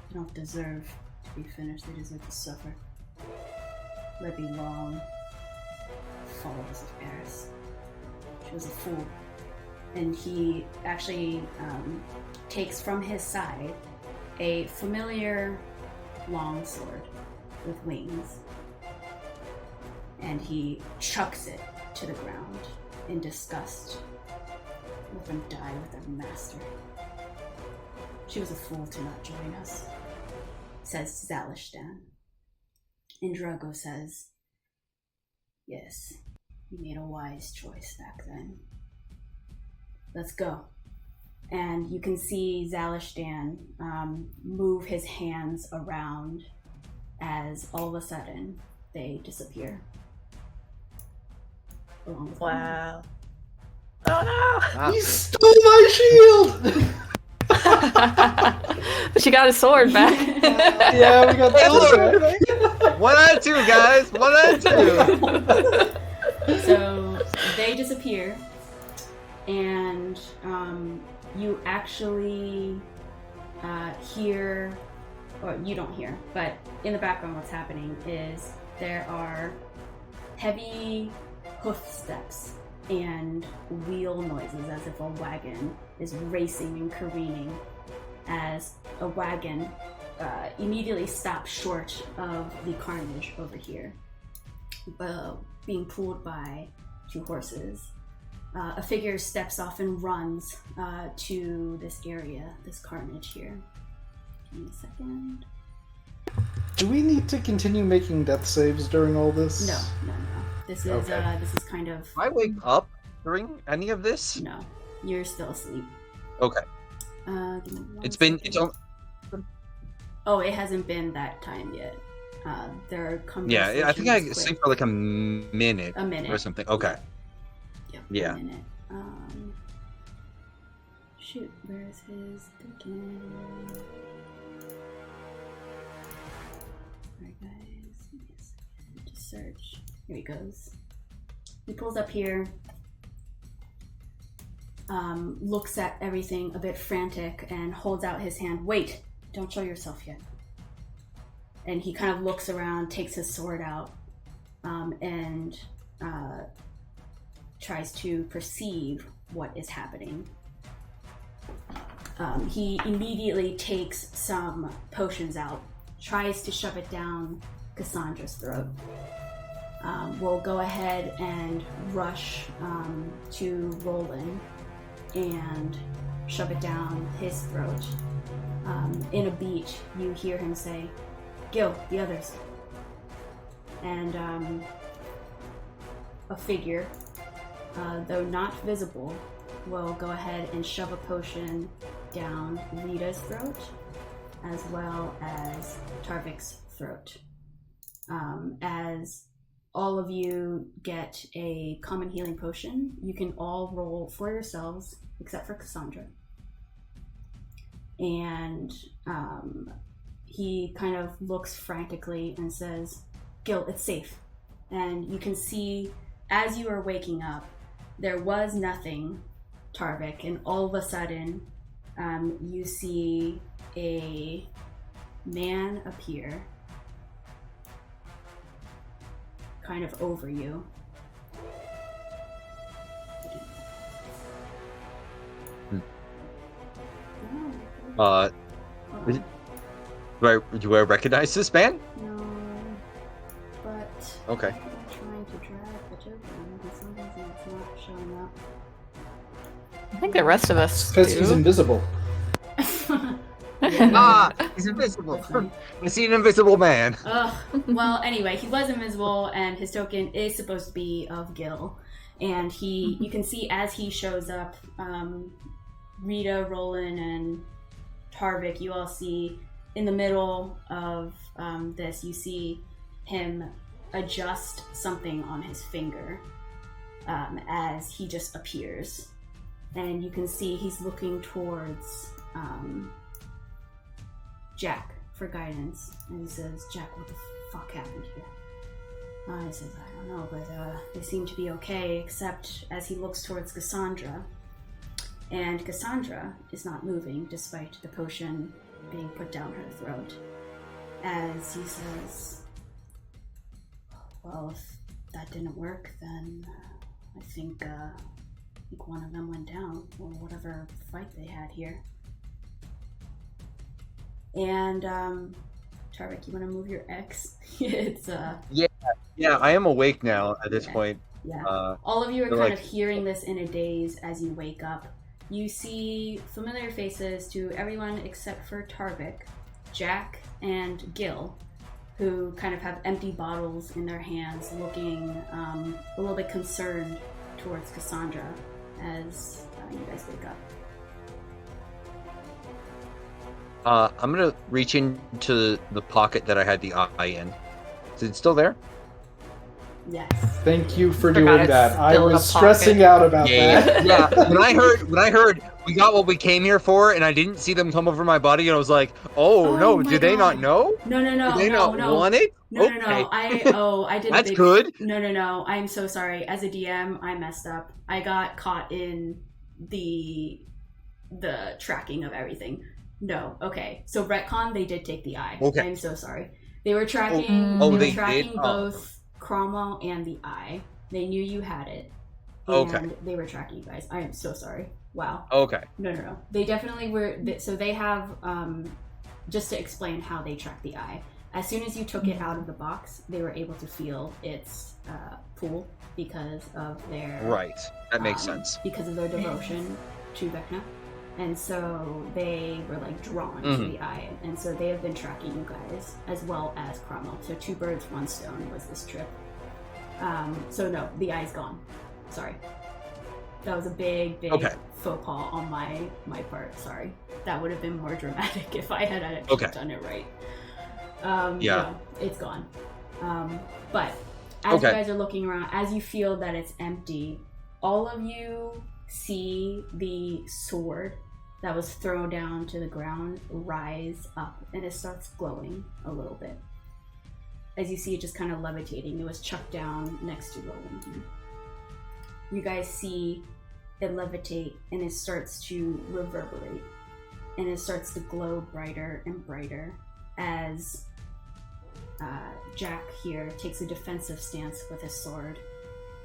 they don't deserve to be finished. They deserve to suffer. Let be long. Followers of Eris. She was a fool." And he actually takes from his side a familiar long sword with wings, and he chucks it to the ground in disgust. Let them die with their master. She was a fool to not join us, says Zalishdan. And Drogo says, "Yes, you made a wise choice back then. Let's go." And you can see Zalishdan move his hands around as all of a sudden they disappear. Along with Wow. Oh Ah, He stole my shield! But she got his sword back. Yeah, we got Hey, that. look! 1 out of 2, guys. 1 out of 2. So they disappear, and you actually hear, or you don't hear, but in the background what's happening is there are heavy hoof steps and wheel noises as if a wagon is racing and careening, as a wagon immediately stops short of the carnage over here, being pulled by 2 horses. A figure steps off and runs to this area, this carnage here. Give me a second. Do we need to continue making death saves during all this? No. This is Okay. this is kind of Do I wake up during any of this? no. You're still asleep. Okay. Give me one It's been. second. It's Oh, it hasn't been that time yet. There are conversations. Yeah, I think I with sleep for like a minute. a minute or something. Okay. Yep, Yeah. a minute. Shoot, where's his token? Alright, guys. Give me a second to search. Here he goes. He pulls up here. Looks at everything a bit frantic and holds out his hand. Wait, don't show yourself yet. And he kind of looks around, takes his sword out, and tries to perceive what is happening. He immediately takes some potions out, tries to shove it down Cassandra's throat. We'll go ahead and rush to Roland and shove it down his throat. In a beat, you hear him say, "Gil, the others." And a figure, though not visible, will go ahead and shove a potion down Rita's throat, as well as Tarvik's throat. As all of you get a common healing potion, you can all roll for yourselves, except for Cassandra. And he kind of looks frantically and says, "Gil, it's safe." And you can see, as you are waking up, there was nothing, Tarvik, and all of a sudden, you see a man appear kind of over you. Is it- Do I recognize this man? No, but Okay. I'm trying to drag the token, and for some reason it's not showing up. I think the rest of us Because he's do. invisible. He's invisible. I see an invisible man. Well, anyway, he was invisible, and his token is supposed to be of Gil. And you can see as he shows up, Rita, Roland, and Tarvik, you all see in the middle of this, you see him adjust something on his finger as he just appears. And you can see he's looking towards Jack for guidance. And he says, "Jack, what the fuck happened here?" He says, "I don't know, but they seem to be okay," except as he looks towards Cassandra. And Cassandra is not moving despite the potion being put down her throat. As he says, "Well, if that didn't work, then I think one of them went down, or whatever fight they had here." And Tarvik, you want to move your X? It's Yeah, I am awake now at this Okay. point. yeah. Uh, All of you are they're kind like- of hearing this in a daze as you wake up. You see familiar faces to everyone except for Tarvik, Jack, and Gil, who kind of have empty bottles in their hands, looking a little bit concerned towards Cassandra as you guys wake up. I'm gonna reach into the pocket that I had the eye in. Is it still there? Yes. Thank you for Forgot doing it's that. I still in a was stressing pocket. out about Yeah. that. Yeah. When I heard we got what we came here for, and I didn't see them come over my body, and I was like, oh no, my do they not God. know? No, Do they not want it? No, Okay. I did a That's big. good. No. I'm so sorry. As a DM, I messed up. I got caught in the tracking of everything. No, okay. So retcon, they did take the eye. Okay. I'm so sorry. They were tracking. Oh, they were they tracking did? both Cromwell and the eye. They knew you had it, and Okay. they were tracking you guys. I am so sorry. Wow. Okay. No. They definitely were. So they have. Just to explain how they track the eye. As soon as you took it out of the box, they were able to feel its pull because of their Right. That makes sense. because of their devotion to Vecna. And so they were like drawn to Mhm. the eye, and so they have been tracking you guys as well as Cromwell. So 2 birds, 1 stone was this trip. So no, the eye's gone. Sorry, that was a big Okay. faux pas on my part. Sorry, that would have been more dramatic if I had actually done it right. Yeah. No, it's gone. But as you guys are looking around, as you feel that it's empty, all of you see the sword that was thrown down to the ground rise up, and it starts glowing a little bit. As you see it just kind of levitating, it was chucked down next to Roland here. You guys see it levitate, and it starts to reverberate, and it starts to glow brighter and brighter as Jack here takes a defensive stance with his sword,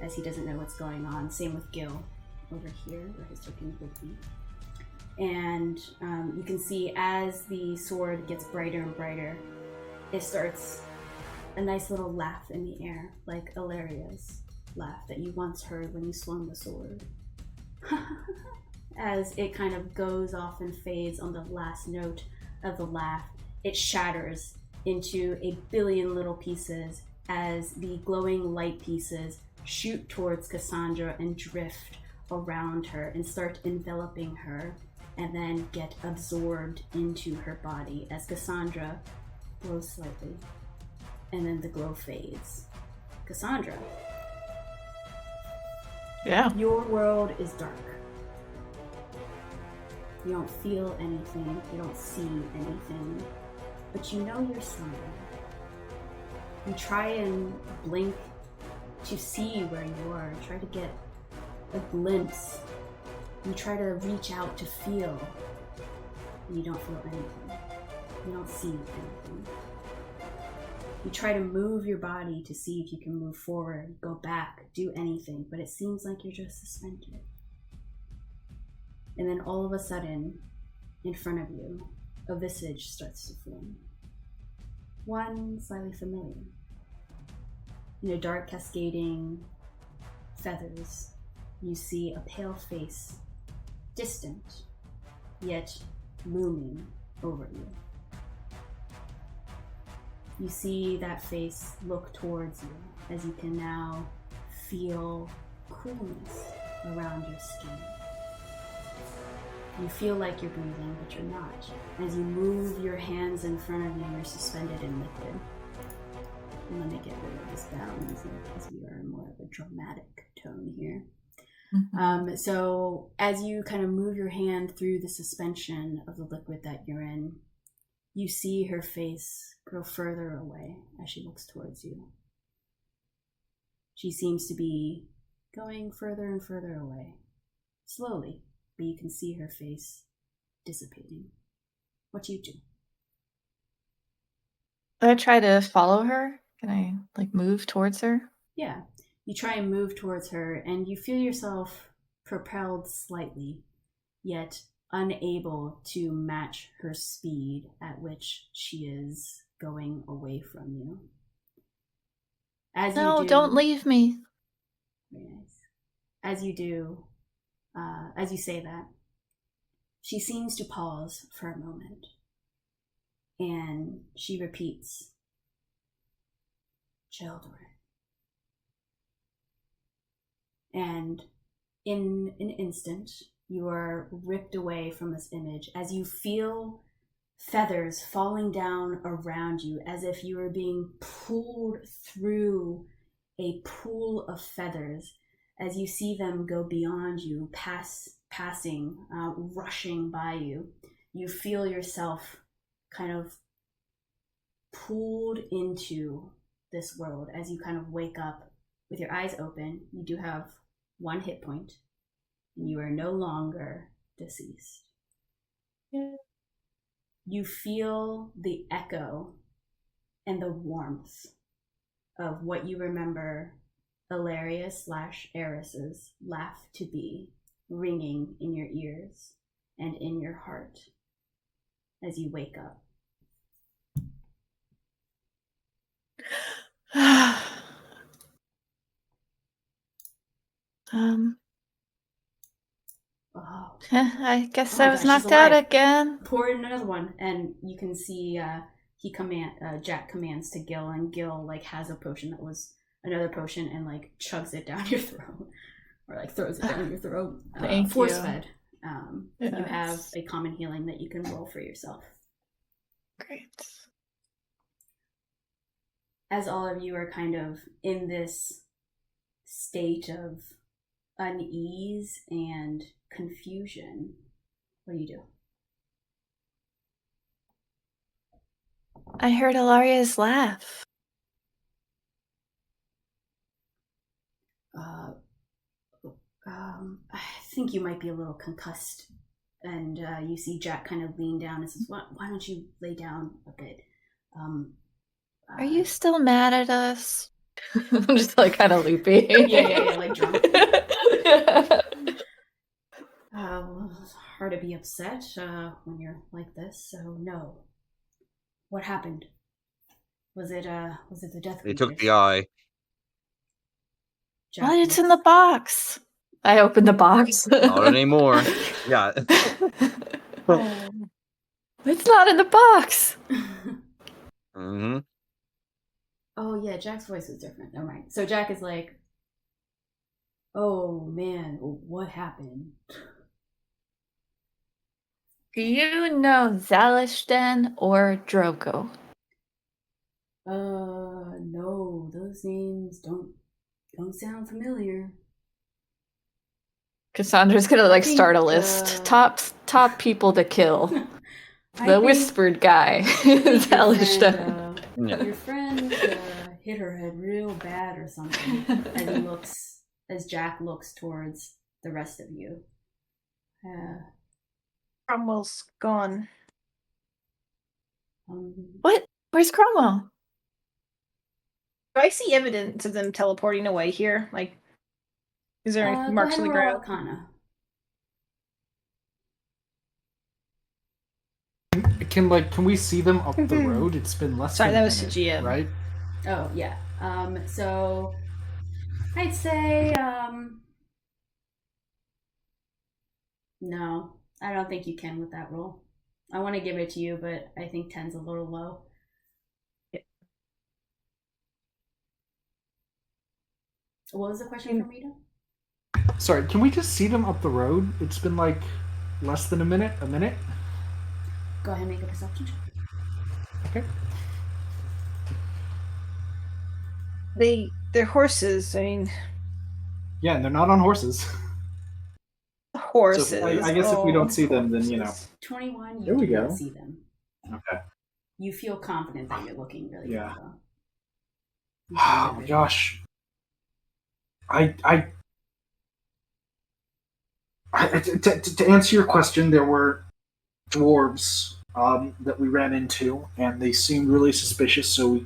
as he doesn't know what's going on. Same with Gil over here, where his token would be. And you can see as the sword gets brighter and brighter, it starts a nice little laugh in the air, like Ilaria's laugh that you once heard when you swung the sword. As it kind of goes off and fades on the last note of the laugh, it shatters into a billion little pieces as the glowing light pieces shoot towards Cassandra and drift around her and start enveloping her, and then get absorbed into her body as Cassandra glows slightly, and then the glow fades. Cassandra, Yeah. your world is dark. You don't feel anything, you don't see anything, but you know you're somewhere. You try and blink to see where you are, try to get a glimpse. You try to reach out to feel, and you don't feel anything. You don't see anything. You try to move your body to see if you can move forward, go back, do anything, but it seems like you're just suspended. And then all of a sudden, in front of you, a visage starts to form. One slightly familiar. In a dark cascading feathers, you see a pale face, distant, yet looming over you. You see that face look towards you as you can now feel coolness around your skin. You feel like you're breathing, but you're not. As you move your hands in front of you, you're suspended in liquid. And let me get rid of this down because we are in more of a dramatic tone here. Mm-hmm. So as you kind of move your hand through the suspension of the liquid that you're in, you see her face grow further away as she looks towards you. She seems to be going further and further away, slowly, but you can see her face dissipating. What do you do? I try to follow her. Can I move towards her? Yeah, you try and move towards her, and you feel yourself propelled slightly, yet unable to match her speed at which she is going away from you. No, don't leave me. Very nice. As you do, as you say that, she seems to pause for a moment, and she repeats, "Children." And in an instant, you are ripped away from this image as you feel feathers falling down around you as if you were being pulled through a pool of feathers as you see them go beyond you, passing, rushing by you. You feel yourself kind of pulled into this world as you kind of wake up with your eyes open. You do have 1 hit point, and you are no longer deceased. Yeah. You feel the echo and the warmth of what you remember Ilaria/Eris's laugh to be ringing in your ears and in your heart as you wake up. Oh. I guess Oh my I was gosh, she's knocked out alive. again. Pour in another one, and you can see Jack commands to Gil, and Gil like has a potion that was another potion and like chugs it down your throat, or like throws it down your throat. Thank force you. fed. Yes. You have a common healing that you can roll for yourself. Great. As all of you are kind of in this state of unease and confusion, what do you do? I heard Ilaria's laugh. I think you might be a little concussed. And you see Jack kind of lean down and says, why don't you lay down a bit? Are you still mad at us? I'm just like kind of loopy. Yeah, like drunk. Well, it's hard to be upset when you're like this, so no. What happened? Was it the death They took creatures? the eye. Jack Well, it's in looks- the box. I opened the box. Not anymore. Yeah. It's not in the box. Mm-hmm. Oh yeah, Jack's voice is different. Never mind. So Jack is like, oh man, what happened? Do you know Zalishden or Drogo? No, those names don't sound familiar. Cassandra's gonna like think, start a list. Top people to kill. I The think- whispered guy. I think Zalishden. your friend hit her head real bad or something. As Jack looks towards the rest of you. Cromwell's gone. What? Where's Cromwell? Do I see evidence of them teleporting away here? Like, is there any marks on the ground? Arcana. Can we see them up the road? It's been less Sorry, than that a was the minute, GM. right? Oh yeah. So I'd say no. I don't think you can with that roll. I want to give it to you, but I think 10's a little low. What was the question for Rita? Sorry, can we just see them up the road? It's been like less than a minute. Go ahead and make a perception check. Okay. They're horses. I mean, Yeah, and they're not on horses. horses. So I guess if we don't see them, then, you know. 21, There you we do not go. see them. Okay. You feel confident that you're looking really Yeah. good, though. Oh my gosh. To answer your question, there were dwarves that we ran into, and they seemed really suspicious. So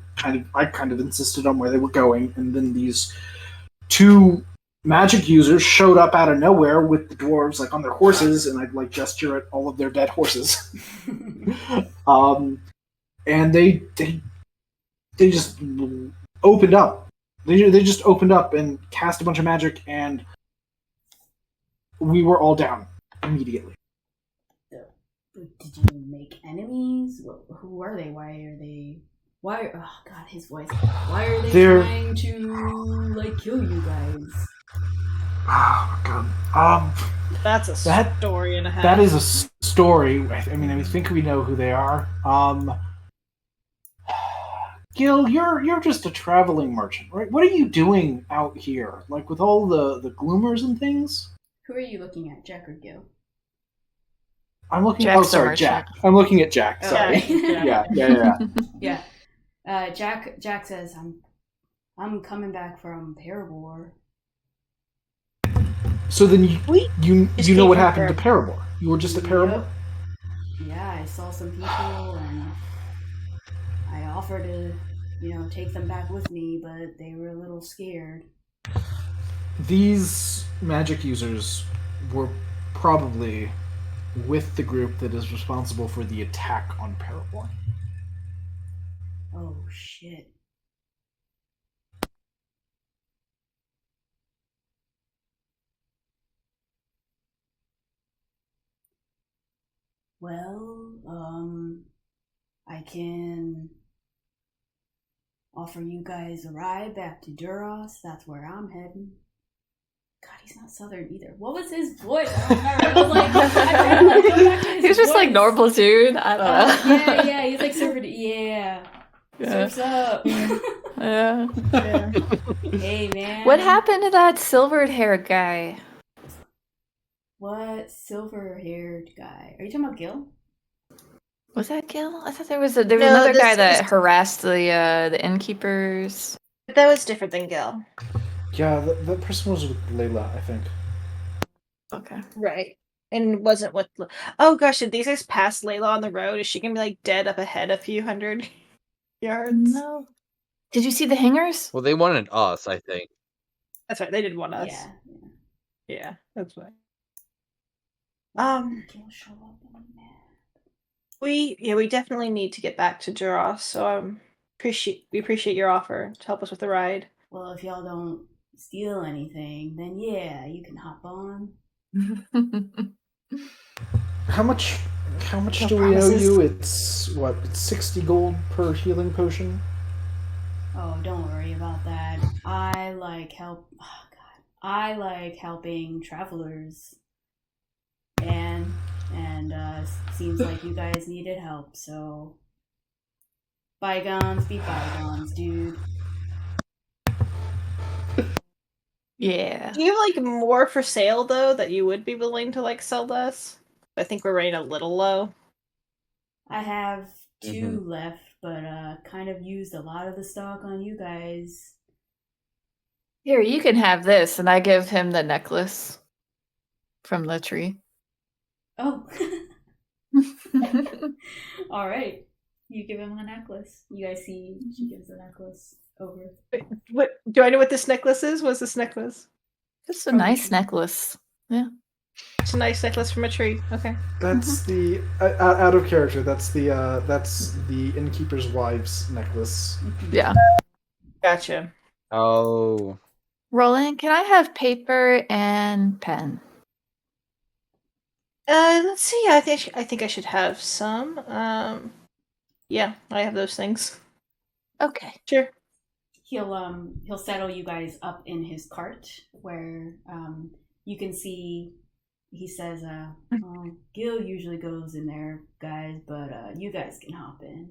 I kind of insisted on where they were going, and then these two magic users showed up out of nowhere with the dwarves like on their horses, and I'd like gesture at all of their dead horses. And they just opened up. They just opened up and cast a bunch of magic, and we were all down immediately. Did you make enemies? Who are they? Why? Oh God, his voice. Why are they trying to like kill you guys? Oh god. That's a That- story and a half. That is a story. I mean, I think we know who they are. Gil, you're just a traveling merchant, right? What are you doing out here, like with all the gloomers and things? Who are you looking at, Jack or Gil? I'm looking. Jack's oh, the sorry, merchant. Jack. I'm looking at Jack. Oh, Sorry. okay. Yeah. Yeah. Jack says, I'm coming back from Paravor. So then you just know came what from happened to Paravor? You were just at Paravor? Yep. Yeah, I saw some people and I offered to, take them back with me, but they were a little scared. These magic users were probably with the group that is responsible for the attack on Paravor. Oh, shit. Well, I can offer you guys a ride back to Duros. That's where I'm heading. God, he's not Southern either. What was his voice? I don't remember. It was like, I tried to like go back to his He's just like voice. normal dude. I don't know. Yeah. He's like surfer. Yeah. Yeah. Surf's up. Yeah. Hey, man. What happened to that silvered haired guy? What silver-haired guy? Are you talking about Gil? Was that Gil? I thought there was another this guy that is- harassed the innkeepers. That was different than Gil. Yeah, that person was with Layla, I think. Okay. Right. And wasn't with. Oh gosh, did these guys pass Layla on the road? Is she gonna be like dead up ahead a few hundred yards? No. Did you see the hangers? Well, they wanted us, I think. That's right. They didn't want us. Yeah. Yeah, that's right. Gil show up on the map. We definitely need to get back to Duros, so we appreciate your offer to help us with the ride. Well, if y'all don't steal anything, then yeah, you can hop on. How much No do we owe promises. you? It's 60 gold per healing potion? Oh, don't worry about that. I like helping travelers. And seems like you guys needed help, so bygones be bygones, dude. Yeah. Do you have like more for sale though that you would be willing to like sell us? I think we're running a little low. I have 2 left, but kind of used a lot of the stock on you guys. Here, you can have this, and I give him the necklace from the tree. Oh. All right. You give him the necklace. You guys see she gives the necklace over. What do I know what this necklace is? What's this necklace? Just a From the nice tree. necklace. Yeah. It's a nice necklace from a tree. Okay. That's the out of character. That's the innkeeper's wife's necklace. Yeah. Gotcha. Oh. Roland, can I have paper and pen? Let's see. I think I should have some. Yeah, I have those things. Okay. Sure. He'll settle you guys up in his cart where you can see. He says, Gil usually goes in there, guys, but you guys can hop in.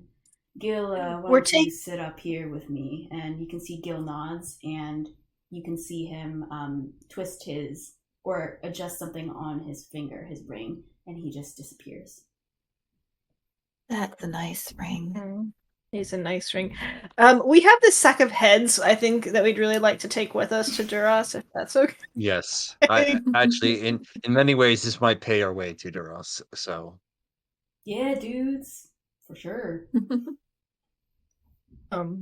Gil, why don't you sit up here with me? And you can see Gil nods, and you can see him twist or adjust something on his finger, his ring, and he just disappears. That's a nice ring. He's a nice ring. We have this sack of heads, I think, that we'd really like to take with us to Duros, if that's okay. Yes. Actually, in many ways, this might pay our way to Duros, so. Yeah, dudes. For sure. I'll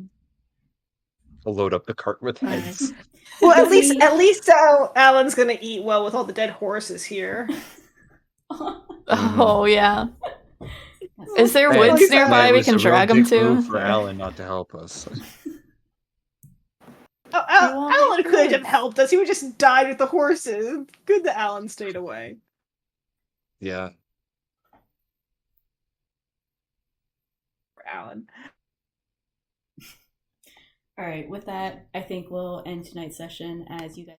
load up the cart with heads. Well, at least Alan's gonna eat well with all the dead horses here. Oh, yeah. Is there Hey, woods nearby that we was can a real drag him dick to? move for Alan not to help us. Alan could have helped us. He would just died with the horses. Good that Alan stayed away. Yeah. For Alan. All right, with that, I think we'll end tonight's session as you guys